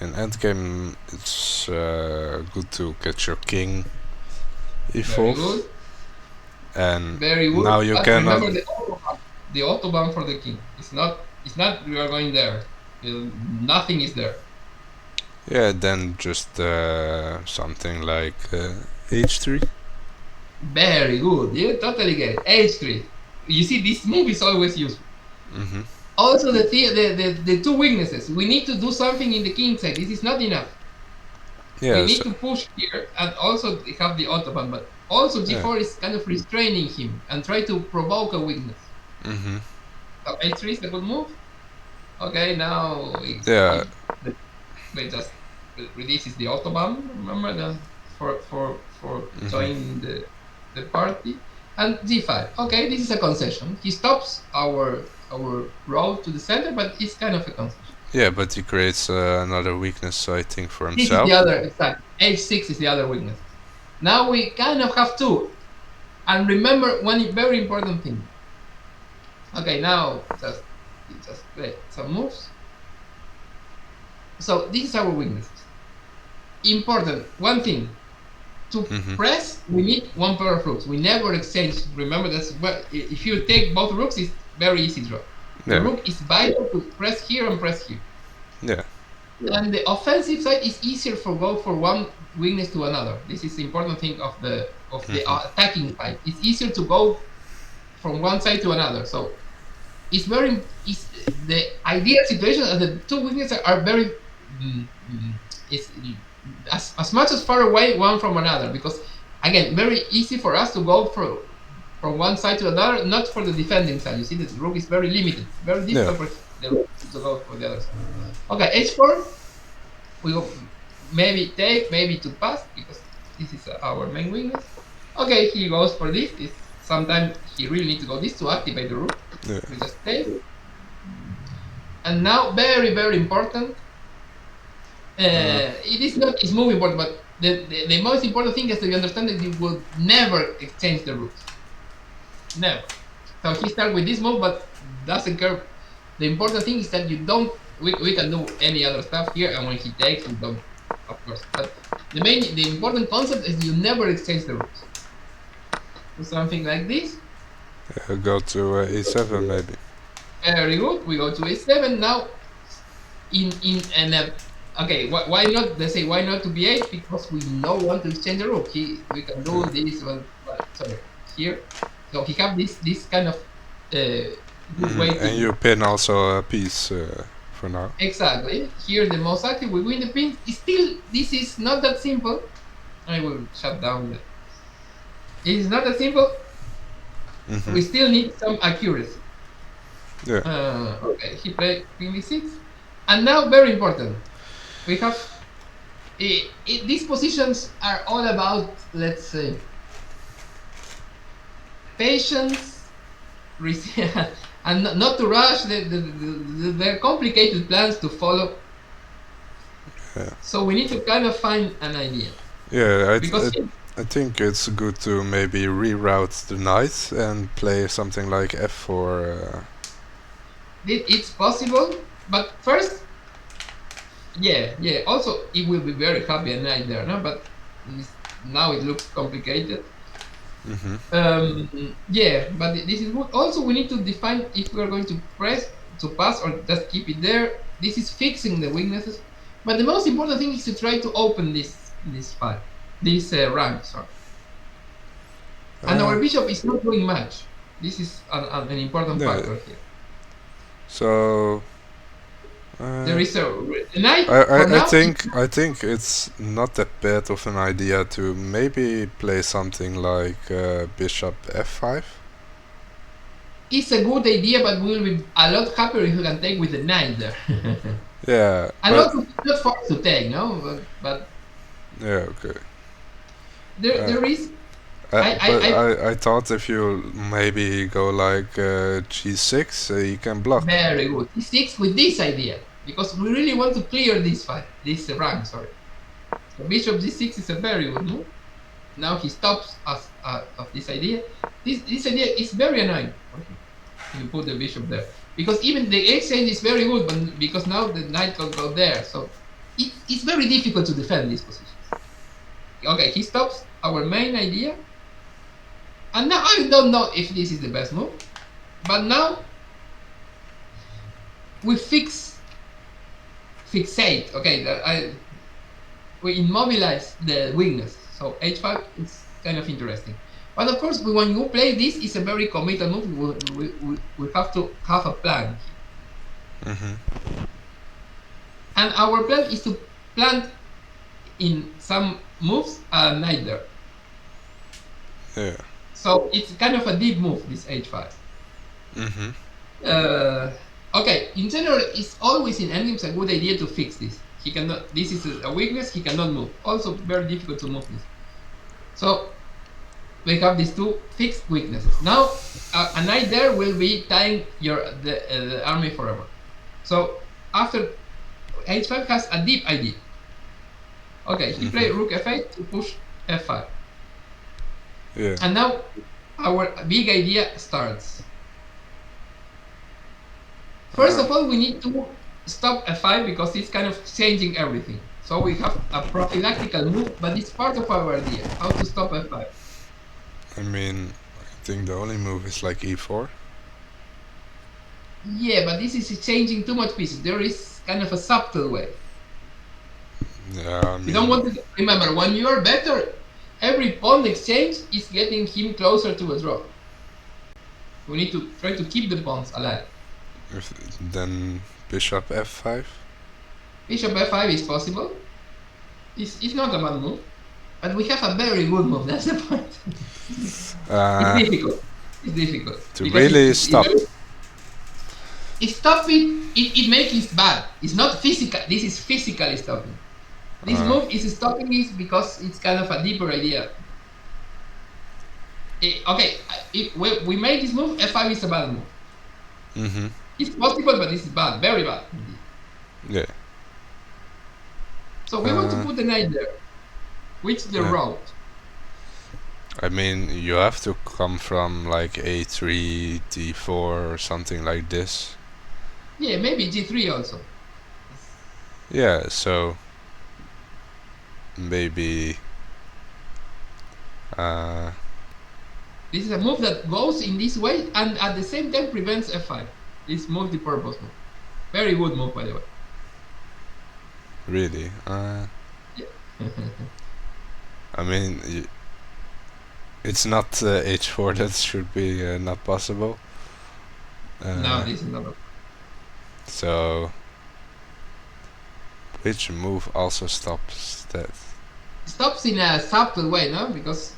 Speaker 2: in endgame it's good to get your king evolve.
Speaker 1: Very good.
Speaker 2: And
Speaker 1: very good.
Speaker 2: Now you cannot.
Speaker 1: Remember the autobahn for the king. It's not we are going there. Nothing is there.
Speaker 2: Yeah, then just something like h3.
Speaker 1: Very good. You totally get it. h3. You see, this move is always useful. Also, the two weaknesses. We need to do something in the king side. This is not enough.
Speaker 2: Yeah,
Speaker 1: we need to push here and also have the autobahn, but also g4 is kind of restraining him and try to provoke a weakness. So h3 is a good move. Okay, now wait, just this is the autobahn. Remember that for joining the party. And g5. Okay, this is a concession. He stops our road to the center, but it's kind of a concession.
Speaker 2: Yeah, but he creates another weakness, I think, for himself.
Speaker 1: This is the other, exactly. h6 is the other weakness. Now we kind of have two. And remember one very important thing. Okay, now just play some moves. So this is our weaknesses. Important, one thing. To press, we need one pair of rooks. We never exchange. Remember, that's what, if you take both rooks, it's very easy draw. The rook is vital to press here and press here.
Speaker 2: Yeah.
Speaker 1: And the offensive side is easier for go for one weakness to another. This is the important thing of the attacking side. It's easier to go from one side to another. So it's the ideal situation, and the two weaknesses are very as much as far away one from another, because again, very easy for us to go from one side to another, not for the defending side. You see, the rook is very limited. Very difficult for the rook to go for the other side. Okay, h4. We go maybe take, maybe to pass, because this is our main weakness. Okay, he goes for this. Sometimes he really needs to go this to activate the rook. We just take. And now, very, very important. It is not his move important, but the most important thing is that you understand that you will never exchange the rooks. Never. So he starts with this move, but doesn't care. The important thing is that you don't. We can do any other stuff here, and when he takes, we don't, of course. But the important concept is you never exchange the rooks. So something like this.
Speaker 2: Go to e7 maybe.
Speaker 1: Very good. We go to e7 now. Okay, why not? They say why not to b8? Because we don't want to exchange the rook. We can do this one. Sorry, here. So he have this kind of good way.
Speaker 2: And you pin also a piece for now.
Speaker 1: Exactly. Here the most active. We win the pin. Still, this is not that simple. I will shut down. It is not that simple. We still need some accuracy.
Speaker 2: Yeah.
Speaker 1: Okay, he played queen d6, and now very important. We have these positions are all about, let's say, patience, and not to rush. They're complicated plans to follow. So we need to kind of find an idea.
Speaker 2: Yeah, I think it's good to maybe reroute the knight and play something like f4.
Speaker 1: it's possible, but first, yeah. Also, it will be very happy at night there, no? But now it looks complicated. Yeah, but this is good. Also, we need to define if we are going to press to pass or just keep it there. This is fixing the weaknesses. But the most important thing is to try to open this file, this rank. Sorry. And our bishop is not doing much. This is an important factor here.
Speaker 2: So
Speaker 1: there is a knight.
Speaker 2: I think it's not that bad of an idea to maybe play something like bishop f5.
Speaker 1: It's a good idea, but we will be a lot happier if we can take with the knight there.
Speaker 2: Yeah.
Speaker 1: And also it's not forced to take, no? But
Speaker 2: yeah, okay.
Speaker 1: There is.
Speaker 2: I thought if you maybe go like g6, you can block.
Speaker 1: Very good. G6 with this idea, because we really want to clear this file, this rank. Sorry. So bishop g6 is a very good move. Now he stops us of this idea. This idea is very annoying. You put the bishop there, because even the exchange is very good, but because now the knight can go there, so it's very difficult to defend this position. Okay, he stops our main idea. And now I don't know if this is the best move, but now we fixate. Okay, we immobilize the weakness. So h5 is kind of interesting. But of course, when you play this, it's a very committed move. We have to have a plan. And our plan is to plant in some moves a knight there.
Speaker 2: Yeah.
Speaker 1: So it's kind of a deep move, this h5. Okay, in general, it's always in endgames a good idea to fix this. He cannot. This is a weakness. He cannot move. Also, very difficult to move this. So we have these two fixed weaknesses. Now, a knight there will be tying the army forever. So after h5 has a deep idea. Okay, he played rook f8 to push f5.
Speaker 2: Yeah.
Speaker 1: And now our big idea starts. First of all, we need to stop f5 because it's kind of changing everything. So we have a prophylactical move, but it's part of our idea, how to stop f5.
Speaker 2: I mean, I think the only move is like e4.
Speaker 1: Yeah, but this is changing too much pieces. There is kind of a subtle way.
Speaker 2: Yeah, I mean,
Speaker 1: you don't want to remember, when you are better, every pawn exchange is getting him closer to a draw. We need to try to keep the pawns alive.
Speaker 2: Then bishop f5?
Speaker 1: Bishop f5 is possible. It's not a bad move. But we have a very good move, that's the point. It's difficult. It's difficult.
Speaker 2: To really stop.
Speaker 1: It makes it bad. It's not physical. This is physically stopping. This move is stopping it because it's kind of a deeper idea. Okay, we made this move, f5 is a bad move. It's possible, but it's bad, very bad.
Speaker 2: Yeah.
Speaker 1: So we want to put the knight there. Which the route?
Speaker 2: I mean, you have to come from like a3, d4 or something like this.
Speaker 1: Yeah, maybe g3 also.
Speaker 2: Yeah, so maybe
Speaker 1: this is a move that goes in this way and at the same time prevents f5. This multi-purpose move. Very good move, by the way.
Speaker 2: Really?
Speaker 1: Yeah.
Speaker 2: I mean, it's not h4 that should be not possible.
Speaker 1: No, this is not.
Speaker 2: So, which move also stops that?
Speaker 1: Stops in a subtle way, no? Because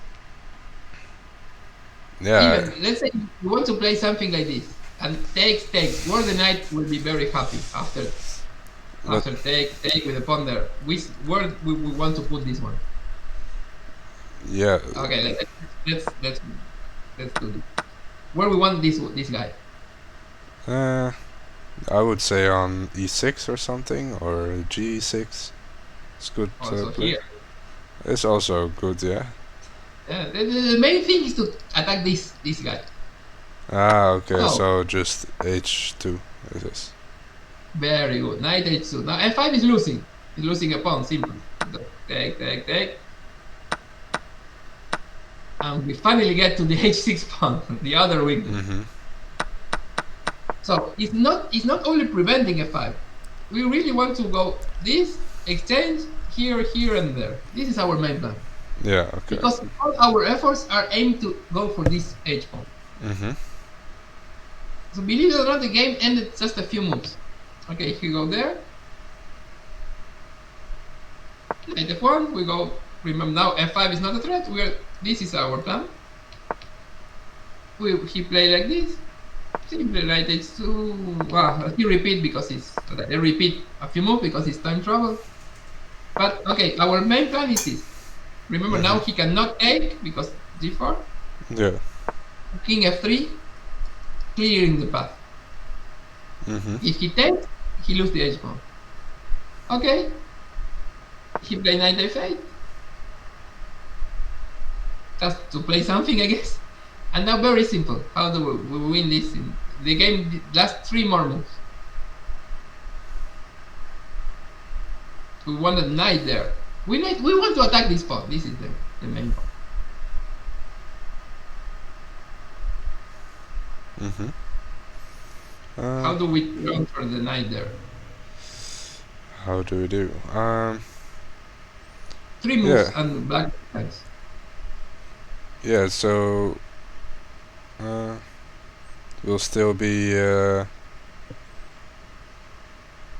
Speaker 2: yeah.
Speaker 1: Even, let's say you want to play something like this and takes, where the knight will be very happy after take with the pawn there. Where we want to put this one?
Speaker 2: Yeah.
Speaker 1: Okay, let's do this. Where we want this guy?
Speaker 2: I would say on e6 or something, or g6. It's good.
Speaker 1: Also here.
Speaker 2: It's also good, yeah.
Speaker 1: Yeah. The main thing is to attack this guy.
Speaker 2: Ah, okay. So just h2. It is.
Speaker 1: Very good. Knight h2. Now f5 is losing. He's losing a pawn. Simple. Take. And we finally get to the h6 pawn, the other weakness. So it's not only preventing f5. We really want to go this exchange here, and there. This is our main plan.
Speaker 2: Yeah. Okay.
Speaker 1: Because all our efforts are aimed to go for this h pawn. So believe it or not, the game ended just a few moves. Okay, if we go there, knight f1, we go. Remember now, f5 is not a threat. This is our plan. He play like this. Simply knight h2. Well, he repeat because they repeat a few moves because it's time travel. But okay, our main plan is this. Remember now he cannot take because g4.
Speaker 2: Yeah.
Speaker 1: King f3, clearing the path. If he takes, he loses the h pawn. Okay. He play knight f8. Just to play something, I guess. And now very simple. How do we win this? The game lasts 3 more moves. We want a knight there. We want to attack this pawn. This is the main pawn. How do we transfer the knight there?
Speaker 2: How do we do?
Speaker 1: 3 moves and black knights.
Speaker 2: Yeah, so will still be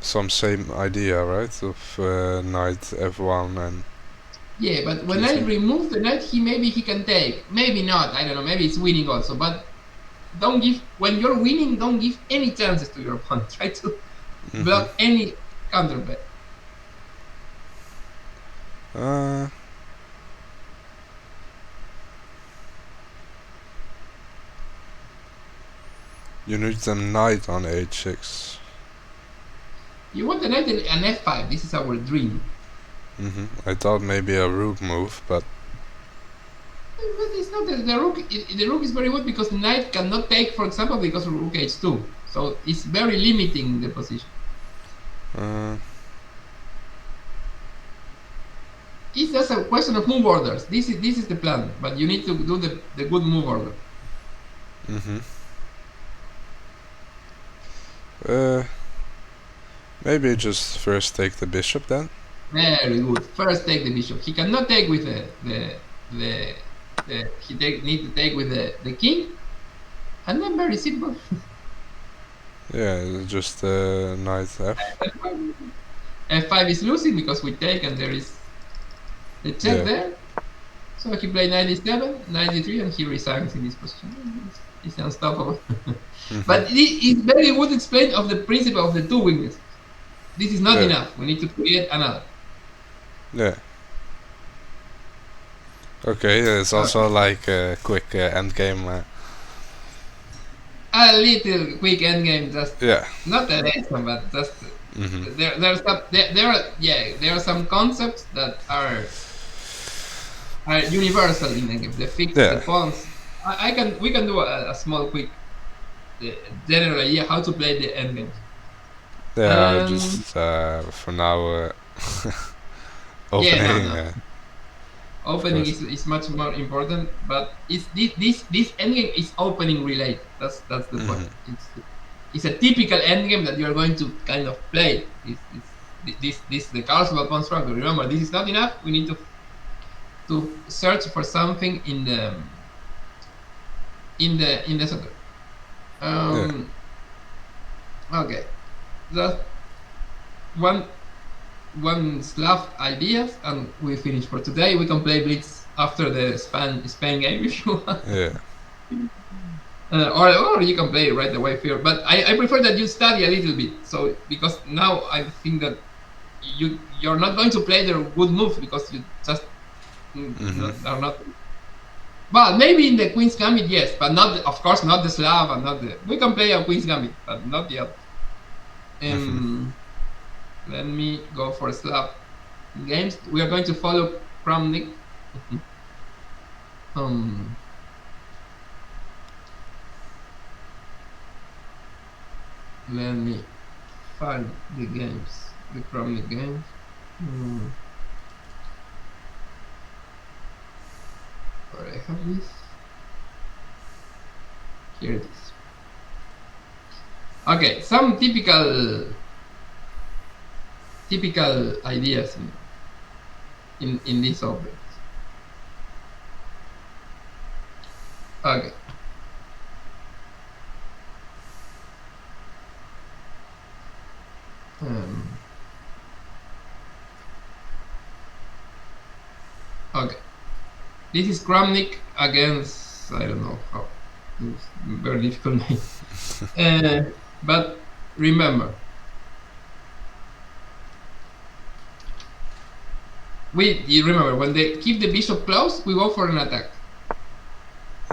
Speaker 2: some same idea, right? Of knight f1 and.
Speaker 1: Yeah, but when I remove the knight, maybe he can take. Maybe not. I don't know. Maybe it's winning also. But when you're winning, don't give any chances to your opponent. Try to block any counter bet.
Speaker 2: You need the knight on h6.
Speaker 1: You want the knight and f5. This is our dream.
Speaker 2: I thought maybe a rook move, but
Speaker 1: it's not the rook. The rook is very good because the knight cannot take, for example, because of rook h2. So it's very limiting the position. It's just a question of move orders. This is the plan, but you need to do the good move order.
Speaker 2: Maybe just first take the bishop then.
Speaker 1: Very good. First take the bishop. He cannot take with need to take with the king, and then very simple.
Speaker 2: Yeah, just knight f.
Speaker 1: f5 is losing because we take and there is the check there. So he played knight e7, knight e3, and he resigns in this position. It's unstoppable. But it is very good explained of the principle of the 2 weaknesses. This is not enough. We need to create another.
Speaker 2: Yeah. Okay, it's also like a quick endgame.
Speaker 1: A little quick endgame, just not a lesson, but just there are some concepts that are universal in the game. The fix, the pawns. We can do a small quick general idea how to play the endgame.
Speaker 2: Yeah, just for now opening.
Speaker 1: Opening is much more important, but this endgame is opening related. That's the point. It's a typical endgame that you are going to kind of play. This the Carlsbad pawn structure. Remember, this is not enough. We need to search for something in the center. Okay, just one Slav ideas and we finish for today. We can play Blitz after the Spain game if you want.
Speaker 2: Yeah.
Speaker 1: Or you can play right away here. But I prefer that you study a little bit. So because now I think that you're not going to play the good moves because you just are not. Well, maybe in the Queen's Gambit, yes, but not, of course, not the Slav and not the. We can play a Queen's Gambit, but not the other. Let me go for Slav games. We are going to follow Kramnik. let me find the games, the Kramnik games. Where I have this. Here it is. Okay, some typical ideas in this object. Okay. Okay. This is Kramnik against, I don't know how. It's very difficult name. But remember, you remember when they keep the bishop close, we go for an attack.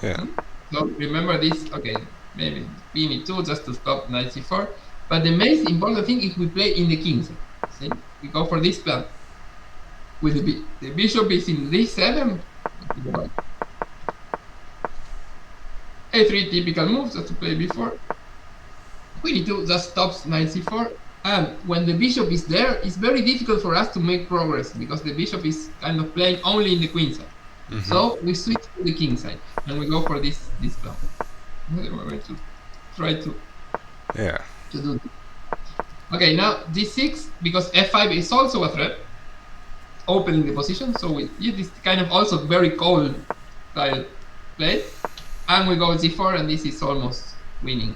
Speaker 2: Yeah.
Speaker 1: So remember this. Okay, maybe b2 just to stop knight c4. But the most important thing is we play in the king side. See, we go for this plan. With the bishop is in d7. A3 typical moves just to play before. b2 just stops knight c4. And when the bishop is there, it's very difficult for us to make progress because the bishop is kind of playing only in the queen side. So we switch to the king side and we go for this plan. We're going to try to do this. Okay, now d6 because f5 is also a threat, opening the position. So we use this kind of also very cold style play, and we go d4, and this is almost winning.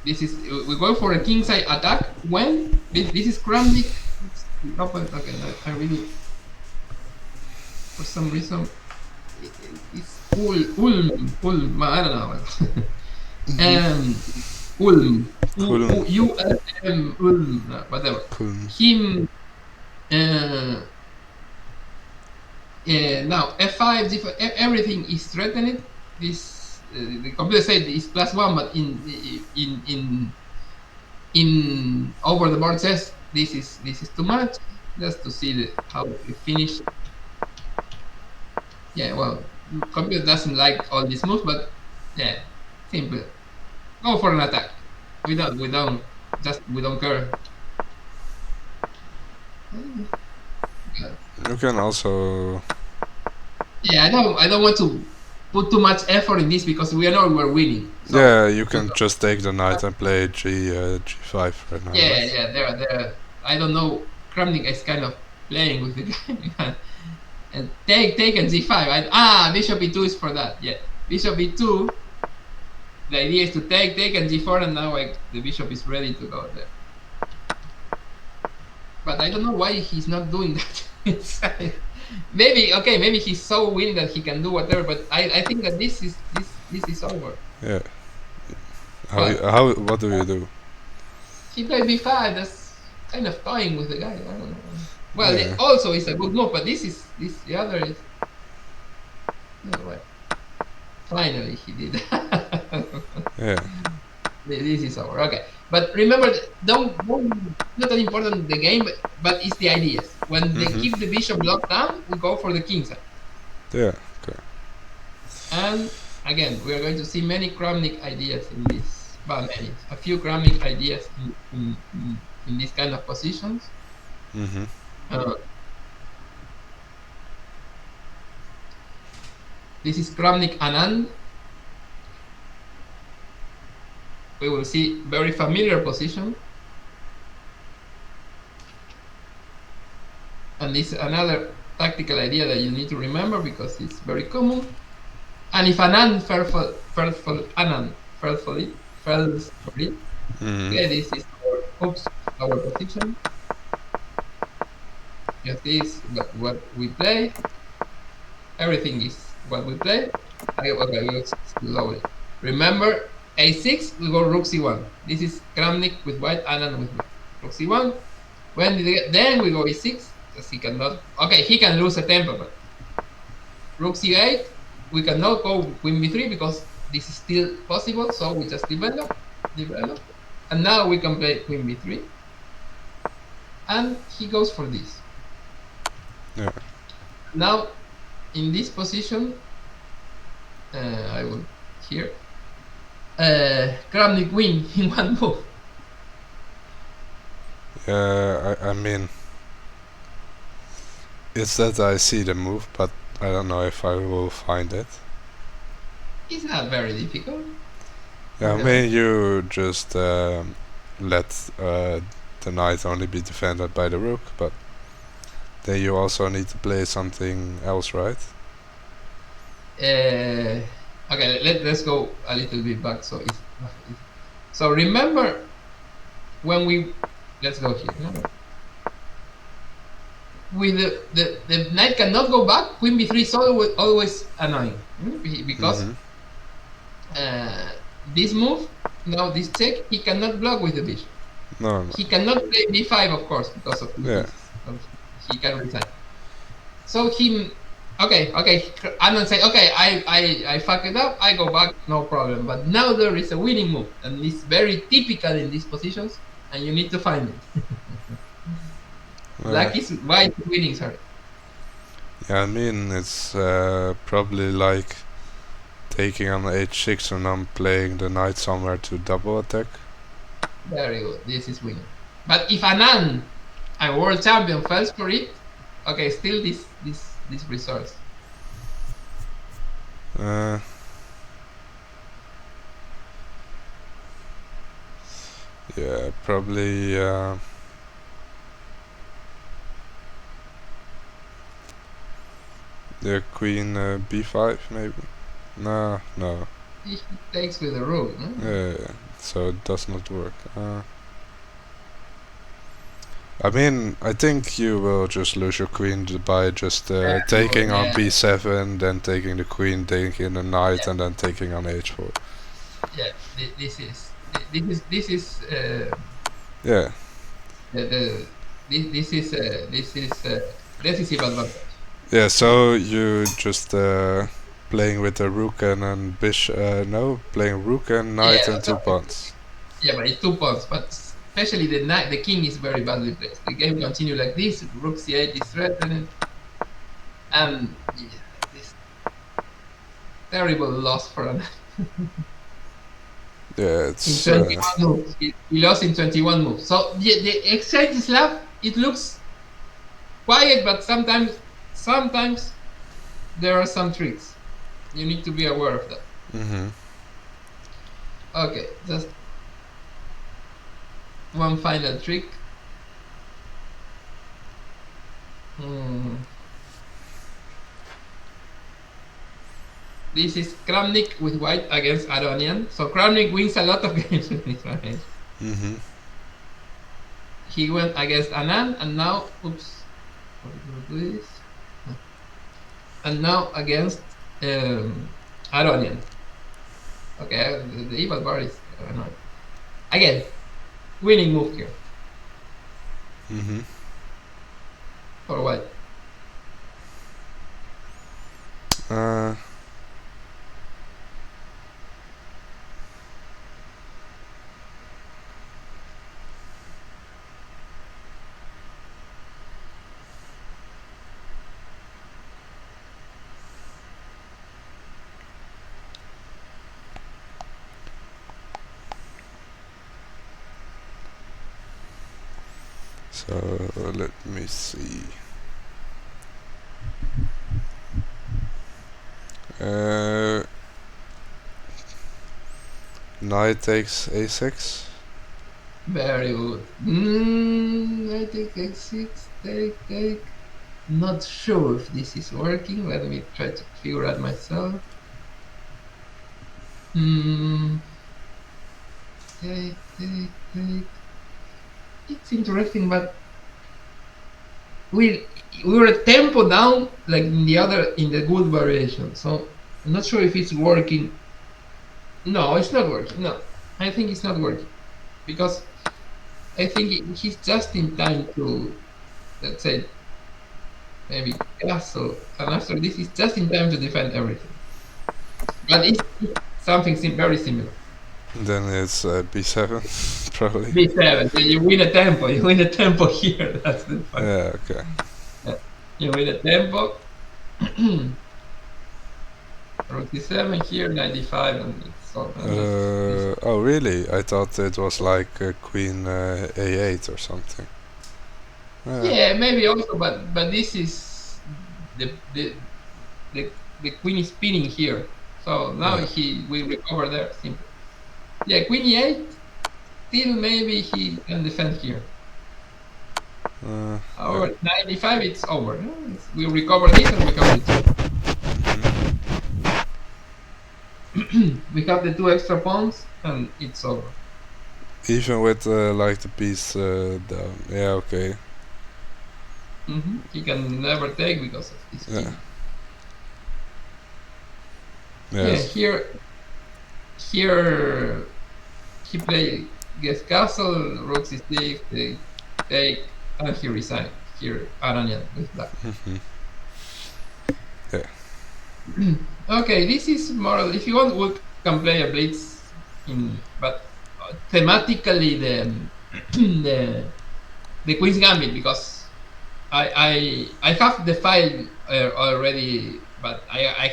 Speaker 1: This is we go for a king side attack when this is Kramnik. Okay, I really, for some reason it's Ulm, I don't know. Ulm, Ulm, whatever. Him. Now f5, g5, everything is threatened. This the computer said is +1, but in over the board says this is too much. Just to see how we finish. Yeah, well, computer doesn't like all these moves, but yeah, simple. Go for an attack. We don't care.
Speaker 2: You can also.
Speaker 1: Yeah, I don't want to put too much effort in this because we know we're winning.
Speaker 2: So yeah, you can just take the knight and play g5 right now.
Speaker 1: Yeah,
Speaker 2: right?
Speaker 1: yeah, there. I don't know. Kramnik is kind of playing with the guy. And take and g5. Bishop e2 is for that. Yeah, bishop e2. The idea is to take and g4, and now the bishop is ready to go there. But I don't know why he's not doing that. maybe he's so winning that he can do whatever. But I think that this is over.
Speaker 2: Yeah. What do you do?
Speaker 1: He played b5. That's kind of toying with the guy. I don't know. Well,
Speaker 2: yeah.
Speaker 1: Also it's a good move, but the other is. No way. Finally, he did.
Speaker 2: Yeah.
Speaker 1: This is over. Okay, but remember, not that important the game, but it's the ideas. When they keep the bishop locked down, we go for the king side.
Speaker 2: Yeah. Okay.
Speaker 1: And again, we are going to see many Kramnik ideas in this. Well, a few Kramnik ideas in these kind of positions. This is Kramnik Anand. We will see very familiar position. And this is another tactical idea that you need to remember because it's very common. And if Anand falls for it, okay, this is our position. Yes, this is what we play. Everything is what we play. Okay, let's slowly. Remember, a6, we go rook c1. This is Kramnik with white, Anand with black. Rook c1. Then we go e6, because he cannot. Okay, he can lose a tempo, but rook c8, we cannot go queen b3 because this is still possible. So we just develop, and now we can play queen b3. And he goes for this.
Speaker 2: Yeah.
Speaker 1: Now, in this position, I will here. Kramnik win in one move.
Speaker 2: I mean, it's that I see the move, but I don't know if I will find it.
Speaker 1: It's not very difficult.
Speaker 2: Yeah, I mean, you just let the knight only be defended by the rook, but then you also need to play something else, right?
Speaker 1: Okay, let's go a little bit back. So remember when let's go here. Remember? With the knight cannot go back. Queen b3 is always annoying because this move, now this check, he cannot block with the bishop.
Speaker 2: No.
Speaker 1: He cannot play b5, of course, because of this. He can resign. So okay. Anand say, okay, I fuck it up. I go back, no problem. But now there is a winning move, and it's very typical in these positions, and you need to find it. Black is white winning, sorry.
Speaker 2: Yeah, I mean, it's probably like taking on h6 and I'm playing the knight somewhere to double attack.
Speaker 1: Very good, this is winning. But if Anand, a world champion, falls for it, okay, still this resource.
Speaker 2: Yeah, probably the queen b5 maybe. No.
Speaker 1: He takes with the rook, no?
Speaker 2: Yeah, so it does not work. I mean, I think you will just lose your queen by just taking on b7, then taking the queen, taking the knight, and then taking on h4.
Speaker 1: Yeah, this is
Speaker 2: yeah.
Speaker 1: This is decisive advantage.
Speaker 2: Yeah, so you just playing with the rook and then playing rook and knight and 2 pawns.
Speaker 1: Yeah, but it's 2 pawns, but especially the king is very badly placed. The game continue like this, rook c8 is threatened, and this terrible loss for an
Speaker 2: yeah, it's
Speaker 1: in 21 moves. He lost in 21 moves. So the exchange Slav, it looks quiet, but sometimes there are some tricks. You need to be aware of that. Okay, just one final trick. This is Kramnik with white against Aronian. So Kramnik wins a lot of games with this range. He went against Anand, and now, oops, do this. And now against Aronian. Okay, the evil bar is annoying. Again, winning move here. For white.
Speaker 2: So let me see. Knight takes a6.
Speaker 1: Very good. Knight takes a6. Take. Not sure if this is working. Let me try to figure out myself. Take. It's interesting, but we were a tempo down like in the good variation. So I'm not sure if it's working. No, it's not working. No, I think it's not working because I think he's just in time to, let's say, maybe castle, and after this he's just in time to defend everything. But it's something very similar.
Speaker 2: Then it's b7, probably.
Speaker 1: b7. Then you win a tempo. You win a tempo here. That's the fun.
Speaker 2: Yeah. Okay.
Speaker 1: Yeah. You win a tempo. Rook d7 here, 95, and it's called.
Speaker 2: Oh really? I thought it was like queen a8 or something.
Speaker 1: Yeah, maybe also, but this is the queen is spinning here. So now he will recover there. Simple. Yeah, queen e8. Still, maybe he can defend here. Or 95, it's over. We recover this and recover it. We have the 2 extra pawns and it's over.
Speaker 2: Even with like the piece down. Yeah, okay.
Speaker 1: He can never take because of this.
Speaker 2: Yes.
Speaker 1: Yeah, here he played guest castle, rook c6, they take, and he resigned. Here, Aranya with black.
Speaker 2: Yeah.
Speaker 1: Okay, this is more. If you want, we can play a blitz but thematically the Queen's Gambit, because I have the file already, but I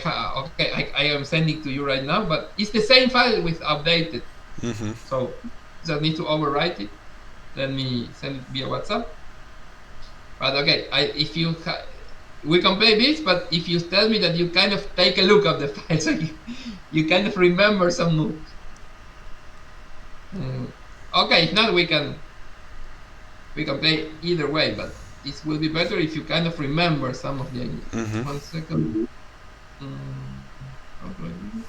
Speaker 1: am sending to you right now. But it's the same file with updated. So just need to overwrite it. Let me send it via WhatsApp. But okay, if you we can play this, but if you tell me that you kind of take a look at the file, so you kind of remember some moves. Okay, if not, we can play either way, but it will be better if you kind of remember some of the ideas. 1 second. How do I do this?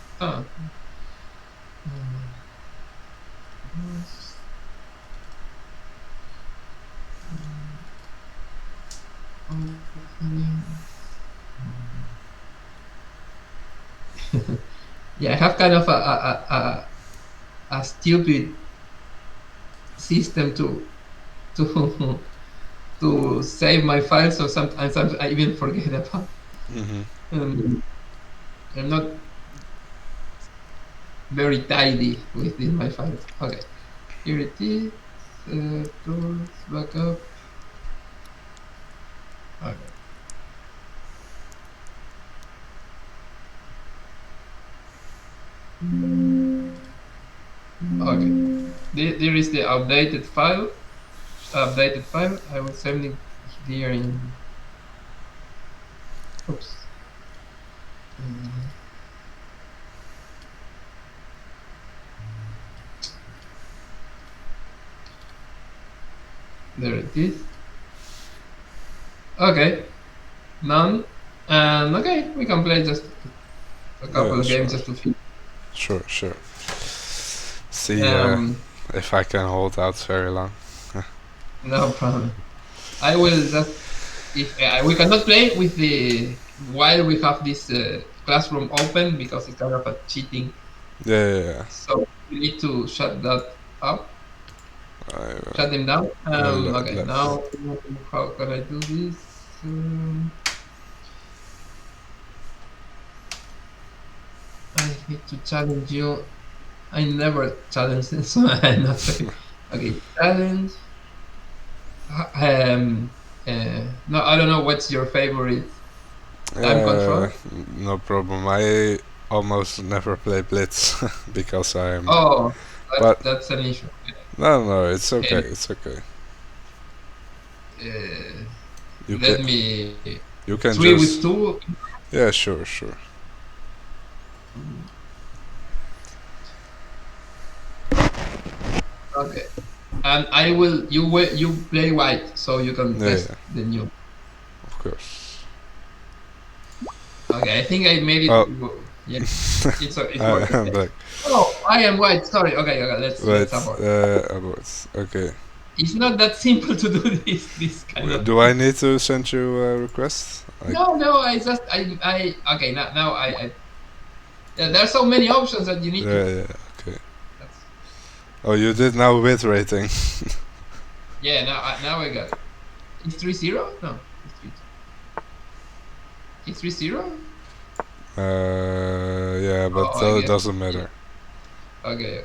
Speaker 1: Yeah, I have kind of a stupid system to save my files, so sometimes I even forget about. I'm not very tidy with my files. Okay, here it is. Tools, backup. Okay. Okay. There is the updated file. I will send it here in. Oops. There it is. Okay. None. And okay, we can play just a couple of games just to feel.
Speaker 2: Sure. See if I can hold out very long.
Speaker 1: No problem. I will just, if we cannot play with while we have this classroom open, because it's kind of a cheating.
Speaker 2: Yeah.
Speaker 1: So we need to shut that up. Shut them down. Okay, now how can I do this? I need to challenge you. I never challenge this, so I'm not sorry. Okay, challenge. No, I don't know what's your favorite time control.
Speaker 2: No problem. I almost never play blitz because I'm.
Speaker 1: Oh, that's an issue.
Speaker 2: No, it's okay. It's okay.
Speaker 1: You can
Speaker 2: 3
Speaker 1: with 2.
Speaker 2: Yeah, sure.
Speaker 1: Okay, and you play white, so you can test the new.
Speaker 2: Of course.
Speaker 1: Okay, I think I made it. Yeah, it's working.
Speaker 2: Black.
Speaker 1: Oh, I am white. Sorry. Okay, let's abort.
Speaker 2: Okay.
Speaker 1: It's not that simple to do this kind of.
Speaker 2: Do I need to send you a request?
Speaker 1: No. I just okay. Now I yeah, there are so many options that you need to.
Speaker 2: Yeah. Okay. Oh, you did now with rating.
Speaker 1: Yeah. Now I got it. It's 3-0? No. It's 3-0?
Speaker 2: Yeah, but it doesn't matter.
Speaker 1: Okay.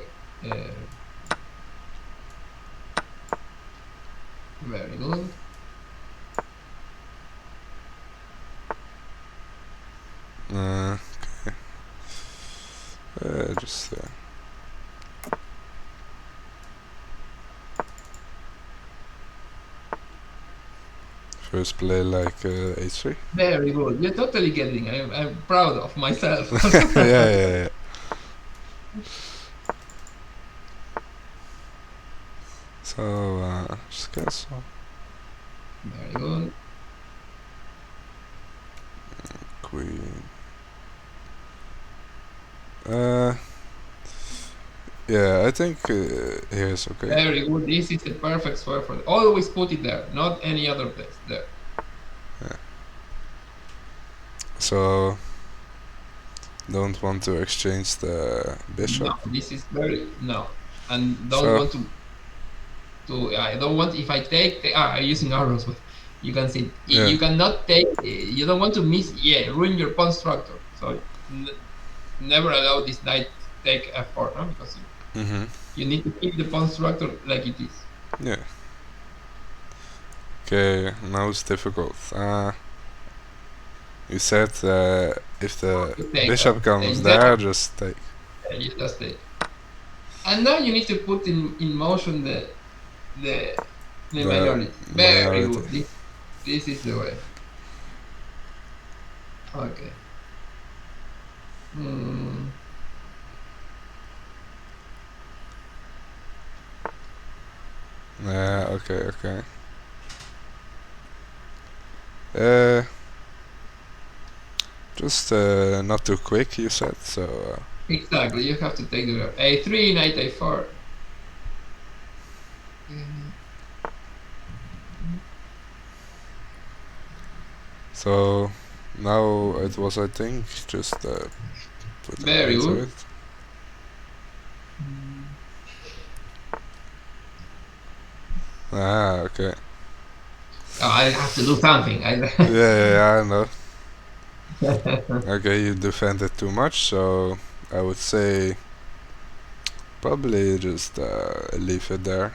Speaker 1: Very good.
Speaker 2: Okay. just first play like h3.
Speaker 1: Very good. You're totally getting. I'm proud of myself.
Speaker 2: Yeah. So just cancel.
Speaker 1: Very good.
Speaker 2: Queen. Yeah, I think here's okay.
Speaker 1: Very good. This is the perfect square for it. Always put it there, not any other place. There.
Speaker 2: Yeah. So don't want to exchange the bishop.
Speaker 1: No, this is very and don't want to. I don't want if I take. I'm using arrows, but you can see you cannot take. You don't want to miss. Ruin your pawn structure. So never allow this knight take f4, no? Because you need to keep the pawn structure like it is.
Speaker 2: Yeah. Okay, now it's difficult. You said if the bishop comes there, just take.
Speaker 1: Yeah, you just take. And now you need to put in motion the majority. Very good. This is the way. Okay.
Speaker 2: Okay. Just not too quick, you said, so...
Speaker 1: Exactly, you have to take the a3, knight a4.
Speaker 2: So, now it was, I think, just put
Speaker 1: very good.
Speaker 2: It. Okay.
Speaker 1: Oh, I have to do something.
Speaker 2: Yeah, I know. Okay, you defended too much, so I would say probably just leave it there.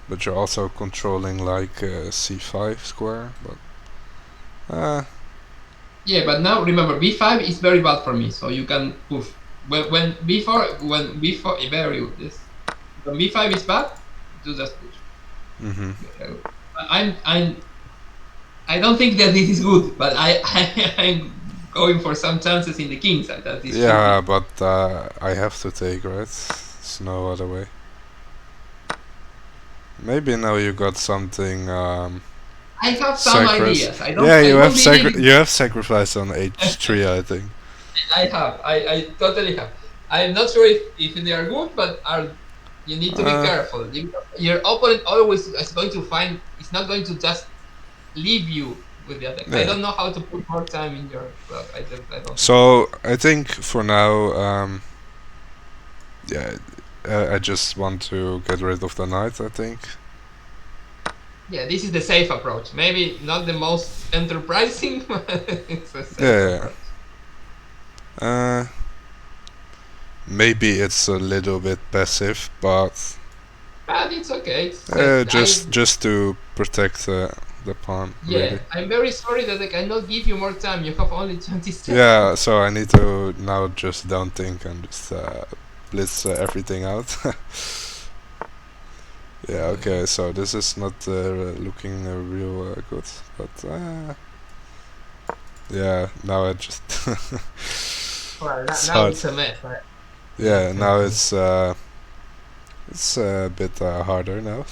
Speaker 2: But you're also controlling like c5 square, but
Speaker 1: yeah, but now remember b5 is very bad for me, so you can push. When b4 very good. This when b5 is bad, you just push. I don't think that this is good, but I'm going for some chances in the king side. That is
Speaker 2: but I have to take, right? There's no other way. Maybe now you got something.
Speaker 1: I have some ideas.
Speaker 2: You have sacrificed on h3, I think.
Speaker 1: I totally have. I'm not sure if they are good, but you need to be careful. Your opponent always is going to find. It's not going to just leave you with the attack. I don't know how to put more time in your. Well, I don't.
Speaker 2: So I think for now, I just want to get rid of the knight, I think.
Speaker 1: Yeah, this is the safe approach. Maybe not the most enterprising, but it's a safe approach.
Speaker 2: Maybe it's a little bit passive, but
Speaker 1: it's okay. It's
Speaker 2: just to protect the pawn.
Speaker 1: Yeah,
Speaker 2: really.
Speaker 1: I'm very sorry that I cannot give you more time. You have only 20 seconds.
Speaker 2: Yeah, so I need to now just don't think and just blitz everything out. Yeah, okay, so this is not looking real good, but yeah, now I just
Speaker 1: well, now it's a mess, right?
Speaker 2: Yeah, now it's a bit harder now.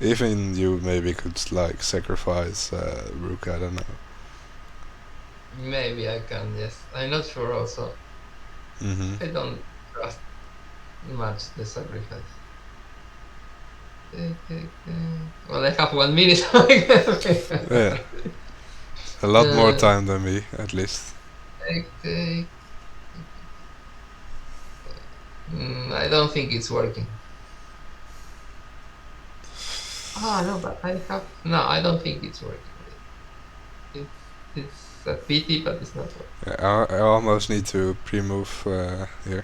Speaker 2: Even you maybe could like sacrifice rook, I don't know.
Speaker 1: Maybe I can, yes. I'm not sure also. I don't trust much the sacrifice. Well, I have 1 minute.
Speaker 2: Yeah. A lot more time than me, at least.
Speaker 1: I don't think it's working. No, but I have... No, I don't think it's working. It's a pity, but it's not working.
Speaker 2: Yeah, I almost need to pre-move here.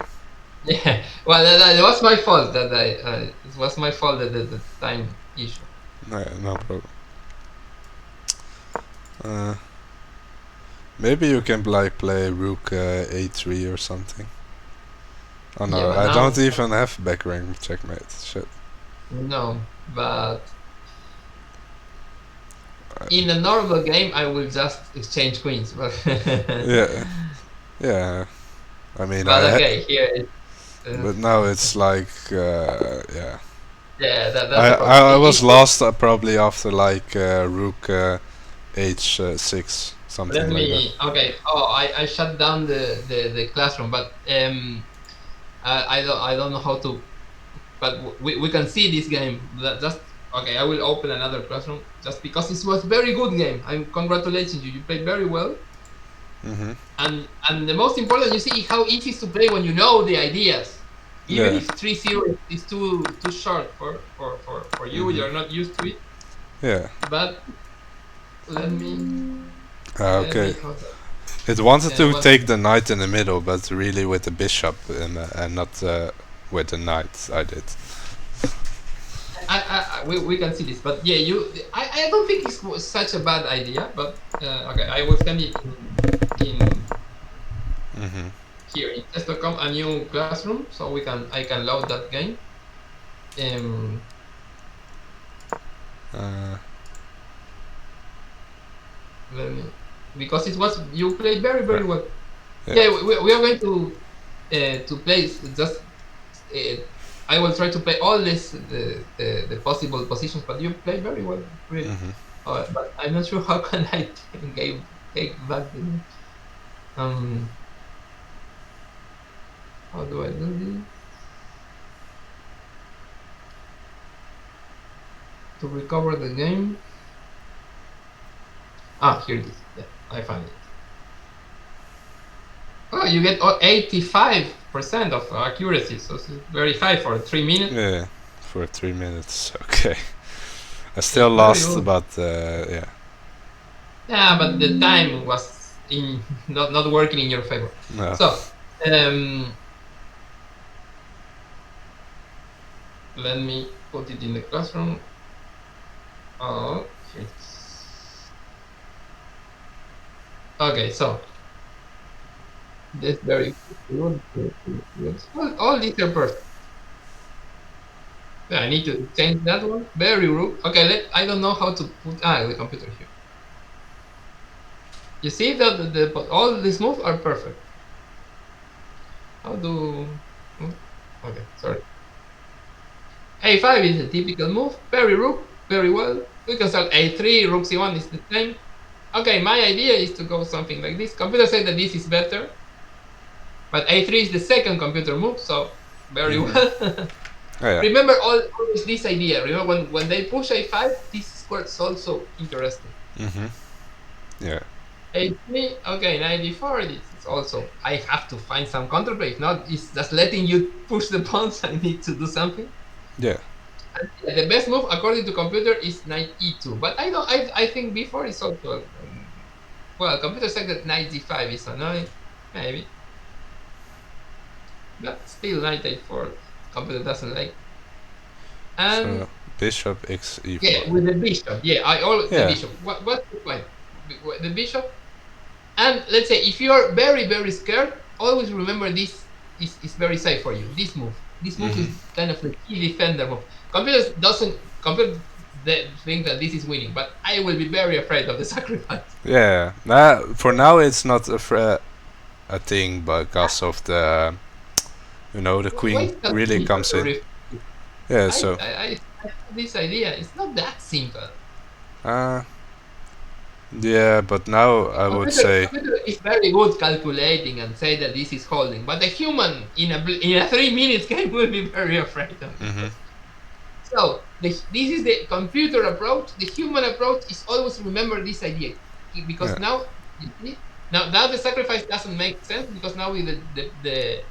Speaker 1: Yeah, well, that was my fault. It was my fault that the time issue.
Speaker 2: No problem. Maybe you can like play rook a3 or something. Oh no,
Speaker 1: Yeah,
Speaker 2: I don't even have back rank checkmate. Shit.
Speaker 1: No, but in a normal game, I will just exchange queens. But
Speaker 2: yeah, yeah. I mean,
Speaker 1: but okay, here it's.
Speaker 2: But now it's like, yeah.
Speaker 1: Yeah, that's
Speaker 2: I
Speaker 1: a problem.
Speaker 2: I was lost probably after like rook h6 something
Speaker 1: Let
Speaker 2: like
Speaker 1: me.
Speaker 2: that.
Speaker 1: Okay. Oh, I shut down the classroom, but I don't know how to. But we can see this game. Just okay. I will open another classroom just because it was very good game. I'm congratulating you. You played very well.
Speaker 2: Mm-hmm.
Speaker 1: And the most important, you see how easy it is to play when you know the ideas. Even if 3-0 is too short for you,
Speaker 2: Mm-hmm.
Speaker 1: you're not used to it.
Speaker 2: Yeah.
Speaker 1: But let me.
Speaker 2: Okay. It wanted to take the knight in the middle, but really with the bishop and not with the knight. I did.
Speaker 1: We can see this, but yeah, I don't think it was such a bad idea. But okay, I will send it in here in test.com a new classroom, so I can load that game. Let me, because it was you played very well. Yeah, we are going to play just. I will try to play all the possible positions, but you play very well, really. But I'm not sure how can I take back the how do I do this to recover the game? Ah, here it is. Yeah, I found it. Oh, you get 85% of accuracy, so it's very high for 3 minutes.
Speaker 2: Yeah, for 3 minutes. Okay. I still lost, but yeah.
Speaker 1: Yeah, but the time was not working in your favor.
Speaker 2: No.
Speaker 1: So let me put it in the classroom. Oh, okay. So that's very good. All these are perfect. Yeah, I need to change that one. Very rude. Okay, I don't know how to put the computer here. You see that all these moves are perfect. How do? Okay, sorry. A5 is a typical move. Very rook, very well. We can start A3. Rook C1 is the same. Okay, my idea is to go something like this. Computer said that this is better, but A3 is the second computer move, so very well.
Speaker 2: Yeah.
Speaker 1: Remember always this idea. Remember when they push A5, this square is also interesting.
Speaker 2: Yeah.
Speaker 1: A3, okay, 94. It's also I have to find some counterplay. If not, it's just letting you push the pawns. I need to do something.
Speaker 2: Yeah.
Speaker 1: And the best move according to computer is knight E2, but I think before is also well, computer said that knight D5 is annoying, maybe, but still knight A4 computer doesn't like. And
Speaker 2: so bishop xe4.
Speaker 1: Yeah, with the bishop. Yeah, the bishop. What's the point? The bishop. And let's say if you are very scared, always remember this is very safe for you. This move is kind of the key defender move. Computer think that this is winning, but I will be very afraid of the sacrifice.
Speaker 2: Yeah, for now it's not a thing because of the, the queen really comes in. Yeah, so
Speaker 1: I have this idea. It's not that simple.
Speaker 2: Yeah, but now I would say
Speaker 1: computer is very good calculating and say that this is holding, but the human in a 3 minutes game will be very afraid of it. So this is the computer approach. The human approach is always remember this idea, because now the sacrifice doesn't make sense, because now with the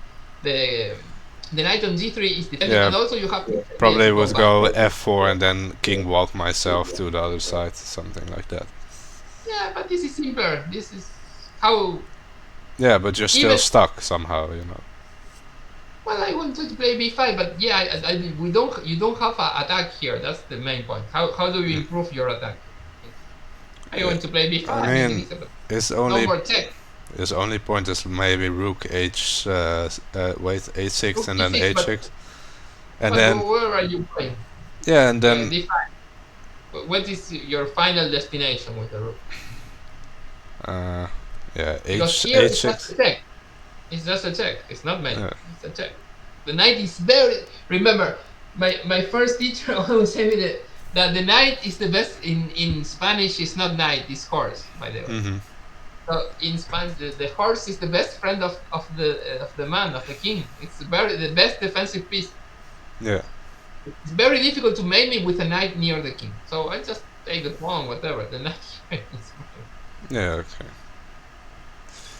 Speaker 1: knight on g3 is defended, and also you have
Speaker 2: probably would go f4 and then king walk myself to the other side, something like that.
Speaker 1: Yeah, but this is simpler. This is how.
Speaker 2: Yeah, but you're still stuck somehow,
Speaker 1: Well, I wanted to play b5, but yeah, you don't have an attack here. That's the main point. How do you improve your attack? I want to play b5.
Speaker 2: I mean, it's only...
Speaker 1: No more check.
Speaker 2: His only point is maybe rook h, wait, h6 rook and then h6. And then...
Speaker 1: Where are you playing?
Speaker 2: Yeah, and then...
Speaker 1: d5. What is your final destination with the rook?
Speaker 2: Yeah,
Speaker 1: because
Speaker 2: h,
Speaker 1: here
Speaker 2: h6.
Speaker 1: It's just a check. It's just a check. It's not mate. Yeah. It's a check. The knight is very... Remember, my first teacher always said me that the knight is the best in Spanish. It's not knight, it's horse, by the way. So in Spanish, the horse is the best friend of the man, of the king. It's the best defensive piece.
Speaker 2: Yeah.
Speaker 1: It's very difficult to mate me with a knight near the king. So I just take the pawn, whatever. The knight is
Speaker 2: yeah, okay.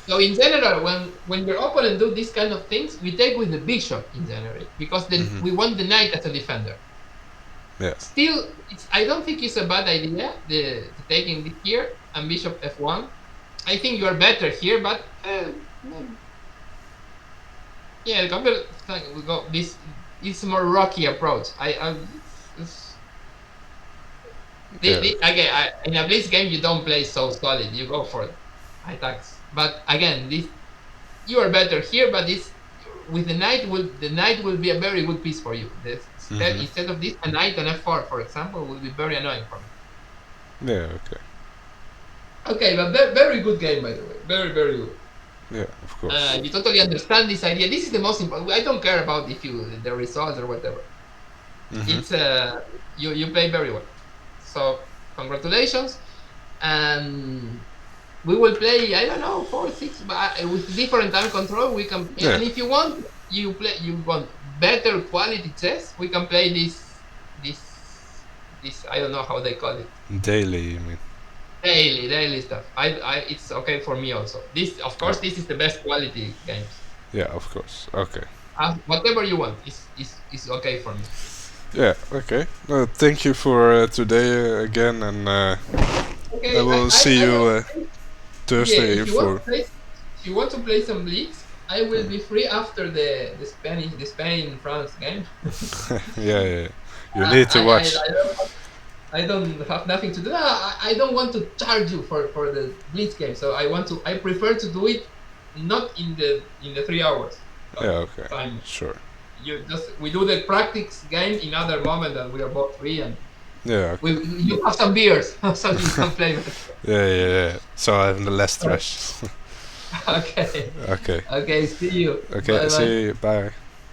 Speaker 1: So in general, when your opponent do these kind of things, we take with the bishop in general because we want the knight as a defender.
Speaker 2: Yeah.
Speaker 1: Still, I don't think it's a bad idea the taking this here and bishop f1. I think you are better here, but yeah, the couple we go this. It's a more rocky approach. Again, in a blitz game you don't play so solid. You go for attacks. But again, you are better here. But this with the knight will be a very good piece for you. Instead of this, a knight on f4, for example, will be very annoying for me.
Speaker 2: Yeah. Okay.
Speaker 1: Okay, but very good game, by the way. Very, very good.
Speaker 2: Yeah, of course.
Speaker 1: You totally understand this idea. This is the most important. I don't care about the results or whatever. It's you play very well. So congratulations, and we will play. I don't know 4, 6, but with different time control. We can. Yeah. And if you want, you want better quality chess. We can play this. I don't know how they call it.
Speaker 2: Daily, you mean?
Speaker 1: Daily stuff. It's okay for me also. This, of course, this is the best quality games.
Speaker 2: Yeah, of course. Okay.
Speaker 1: Whatever you want is okay for me.
Speaker 2: Yeah. Okay. Well, thank you for today again, and
Speaker 1: okay,
Speaker 2: I will see you Thursday
Speaker 1: for. If you want to play some leagues, I will be free after the Spain-France game.
Speaker 2: yeah. You need to watch.
Speaker 1: I don't have nothing to do. I don't want to charge you for the blitz game, so I prefer to do it not in the 3 hours.
Speaker 2: Yeah, okay.
Speaker 1: Time.
Speaker 2: Sure.
Speaker 1: We do the practice game in other moment that we are both free and
Speaker 2: yeah. Okay.
Speaker 1: You have some beers, some flavor.
Speaker 2: Yeah. So I have less stress.
Speaker 1: Okay.
Speaker 2: Okay.
Speaker 1: Okay. See you.
Speaker 2: Okay.
Speaker 1: Bye.
Speaker 2: See you. Bye.